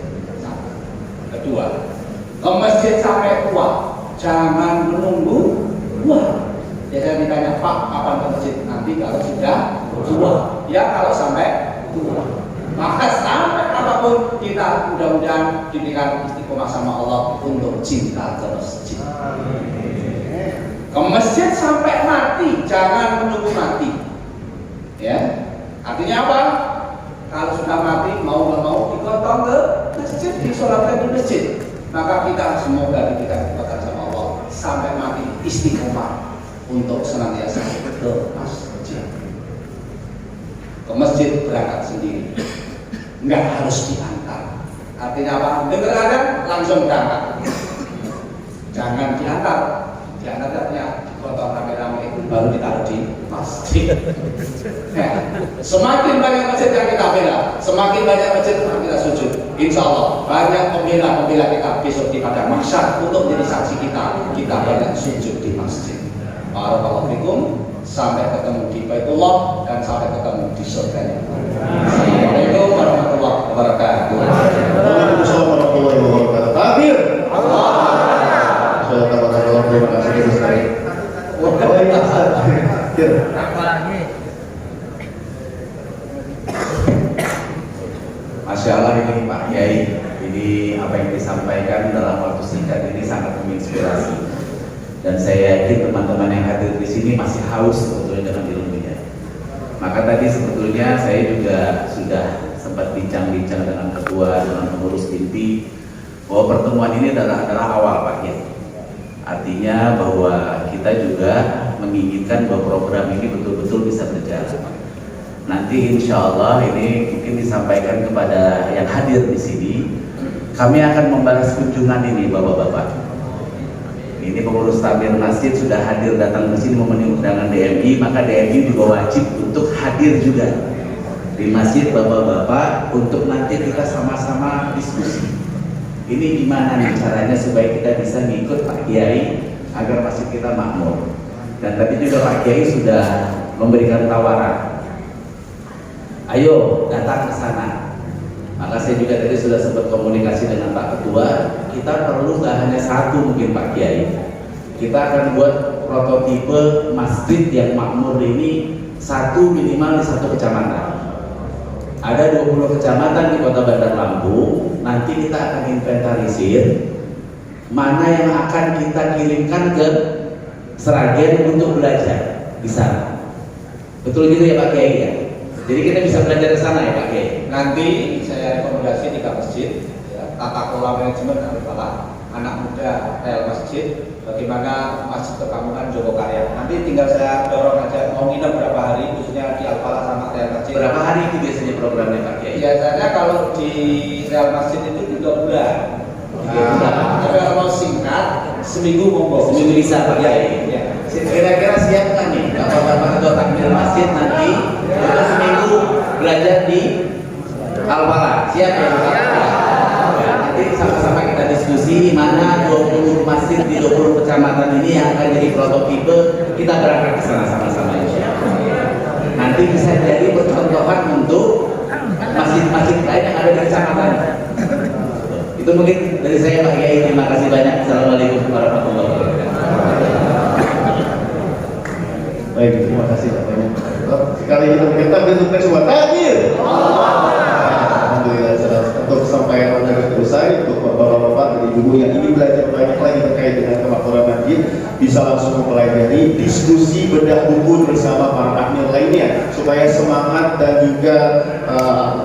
Kedua, ke masjid sampai tua. Jangan menunggu tua. Biasanya ditanya, Pak, kapan ke masjid? Nanti kalau sudah tua. Ya, kalau sampai tua. Maka sampai apapun kita mudah-mudahan diberikan istiqomah sama Allah untuk cinta ke masjid. Ke masjid sampai mati, jangan menunggu mati. Ya, artinya apa? Kalau sudah mati, mau nggak mau digotong ke masjid, disolatkan di masjid. Maka kita semoga diberikan kekuatan sama Allah sampai mati istiqomah untuk senantiasa ke masjid. Ke masjid berangkat sendiri, nggak harus diantar. Artinya apa? Dengar azan langsung berangkat. Jangan diantar. Diantar artinya digotong rame-rame baru ditaruh di masjid. Semakin banyak masjid yang kita bela, semakin banyak masjid yang kita sujud. Insya Allah banyak pembela-pembela kita besok di padang mahsyar untuk menjadi saksi kita banyak sujud di masjid. Barakallahu fikum. Sampai ketemu di Baitullah dan sampai ketemu di surga. Assalamualaikum warahmatullahi wabarakatuh. Waalaikumsalam warahmatullahi wabarakatuh. Takbir. Saya tambahkan terima kasih Ustaz. Masya Allah ini Pak Kiai, ini apa yang disampaikan dalam waktu singkat ini sangat menginspirasi, dan saya yakin teman-teman yang hadir di sini masih haus sebetulnya dengan ilmunya. Maka tadi sebetulnya saya juga sudah sempat bincang-bincang dengan ketua, dengan pengurus inti, bahwa pertemuan ini adalah awal Pak Kiai. Artinya bahwa kita juga menginginkan bahwa program ini betul-betul bisa berjalan. Nanti insya Allah ini mungkin disampaikan kepada yang hadir di sini. Kami akan membalas kunjungan ini Bapak-bapak. Ini pengurus takmir masjid sudah hadir datang ke sini memenuhi undangan DMI, maka DMI juga wajib untuk hadir juga di masjid Bapak-bapak untuk nanti kita sama-sama diskusi. Ini gimana nih caranya supaya kita bisa ngikut Pak Kiai agar masjid kita makmur. Dan tadi juga Pak Kiai sudah memberikan tawaran. Ayo datang ke sana. Maka saya juga tadi sudah sempat komunikasi dengan Pak Ketua. Kita perlu nggak hanya satu mungkin Pak Kiai. Kita akan buat prototipe masjid yang makmur ini satu minimal di satu kecamatan. Ada 20 kecamatan di Kota Bandar Lampung. Nanti kita akan inventarisir mana yang akan kita kirimkan ke Sragen untuk belajar di sana. Betul gitu ya Pak Kiai ya? Jadi kita bisa belajar ke sana ya Pak Kiai. Nanti saya rekomendasi 3 masjid, ya, tata kelola manajemen Al-Falah, anak muda rel masjid, bagaimana masjid perkampungan Jogokarya. Nanti tinggal saya dorong aja mau nginep berapa hari, khususnya di Al-Falah sama rel masjid. Berapa hari itu biasanya programnya Pak Kiai? Biasanya kalau di rel masjid itu 3 bulan. Tapi kalau mau singkat, seminggu monggo. Seminggu bisa Pak Kiai. Ya. Kira-kira siap nggak nih Bapak-bapak ketua takmir masjid nanti kita seminggu belajar di Al-Falah? Siap ya Pak? Ya, nanti sama-sama kita diskusi mana 20 masjid di 20 kecamatan ini yang akan jadi prototipe. Kita berangkat ke sana sama-sama insyaallah. Nanti bisa jadi percontohan untuk masjid-masjid lain yang ada di kecamatan. Itu mungkin dari saya Pak Kiai. Terima kasih banyak. Assalamualaikum warahmatullahi wabarakatuh. Baik, terima kasih banyak. Sekali kita berkata untuk semua takbir. Alhamdulillah untuk kesampaian materi selesai. Untuk bapak-bapak dan ibu yang ingin belajar banyak lagi terkait dengan kemakmuran masjid, bisa langsung mempelajari diskusi bedah buku bersama para takmir lainnya supaya semangat dan juga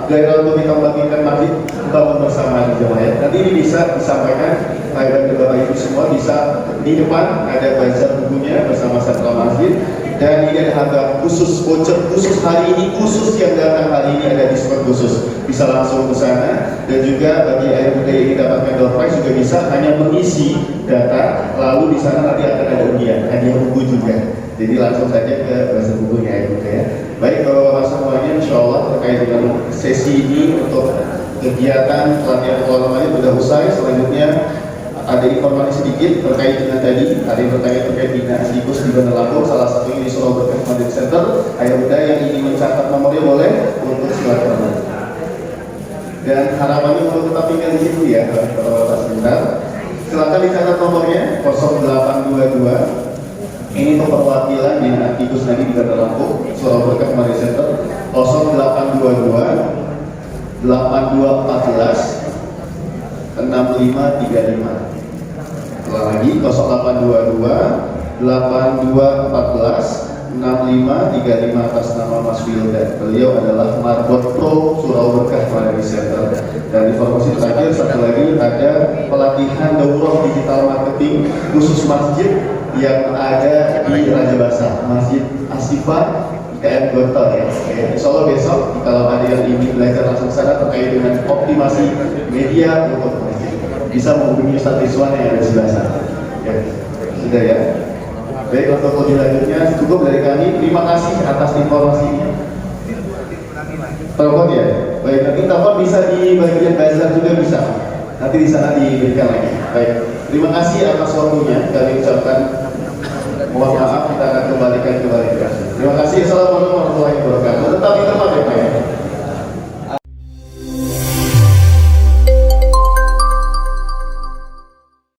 gairah untuk kita membangunkan masjid bangun bersama di jemaah. Nanti ini bisa disampaikan kepada bapak ibu semua, bisa di depan ada bazar bukunya bersama satu masjid. Dan ini ada harga khusus, voucher khusus hari ini, khusus yang datang hari ini ada diskon khusus, bisa langsung ke sana. Dan juga bagi air muda yang dapatkan door prize juga bisa hanya mengisi data, lalu di sana nanti akan ada undian, hadiah buku juga. Jadi langsung saja ke bazar bukunya air muda ya. Baik bapak-bapak semuanya, insya Allah terkait dengan sesi ini untuk kegiatan pelatihan keluarga sudah usai. Selanjutnya ada informasi sedikit terkait dengan tadi, ada yang bertanya terkait dengan siklus di Bandar Lampung, salah satunya di Surau Berkah Mandiri Center. Ayo muda yang ingin mencatat nomornya boleh untuk silakan. Dan harapannya untuk tetap tinggal di situ ya, bapak-bapak sebentar. Silakan dicatat nomornya 0822. Ini untuk perwakilan di Akikus Nadi di Bandar Lampung, Surau Berkah Mandiri Center 0822 8214 6535. Setelah lagi 0822 8214 6535 atas nama Mas Wildan. Beliau adalah Marbot Pro Surau Berkah Mandiri Center. Dan informasi terakhir satu lagi ada pelatihan daurah digital marketing khusus masjid yang ada di Raja Basah, Masjid Asifah IKM Gontor ya. Insya Allah besok kalau ada yang ingin belajar langsung sana terkait dengan optimasi media untuk masjid, bisa menghubungi Ustaz Rizwan yang ada di sebelah sana. Ya, sudah ya. Baik, untuk lebih lanjutnya cukup dari kami. Terima kasih atas informasinya. Telepon ya. Baik, nanti telepon bisa di bagian bazar juga bisa. Nanti di sana diberikan lagi. Baik, terima kasih atas waktunya. Kami ucapkan mohon maaf, kita akan kembalikan kembali. Terima kasih. Assalamualaikum warahmatullahi wabarakatuh. Tetap di tempat ya Pak ya.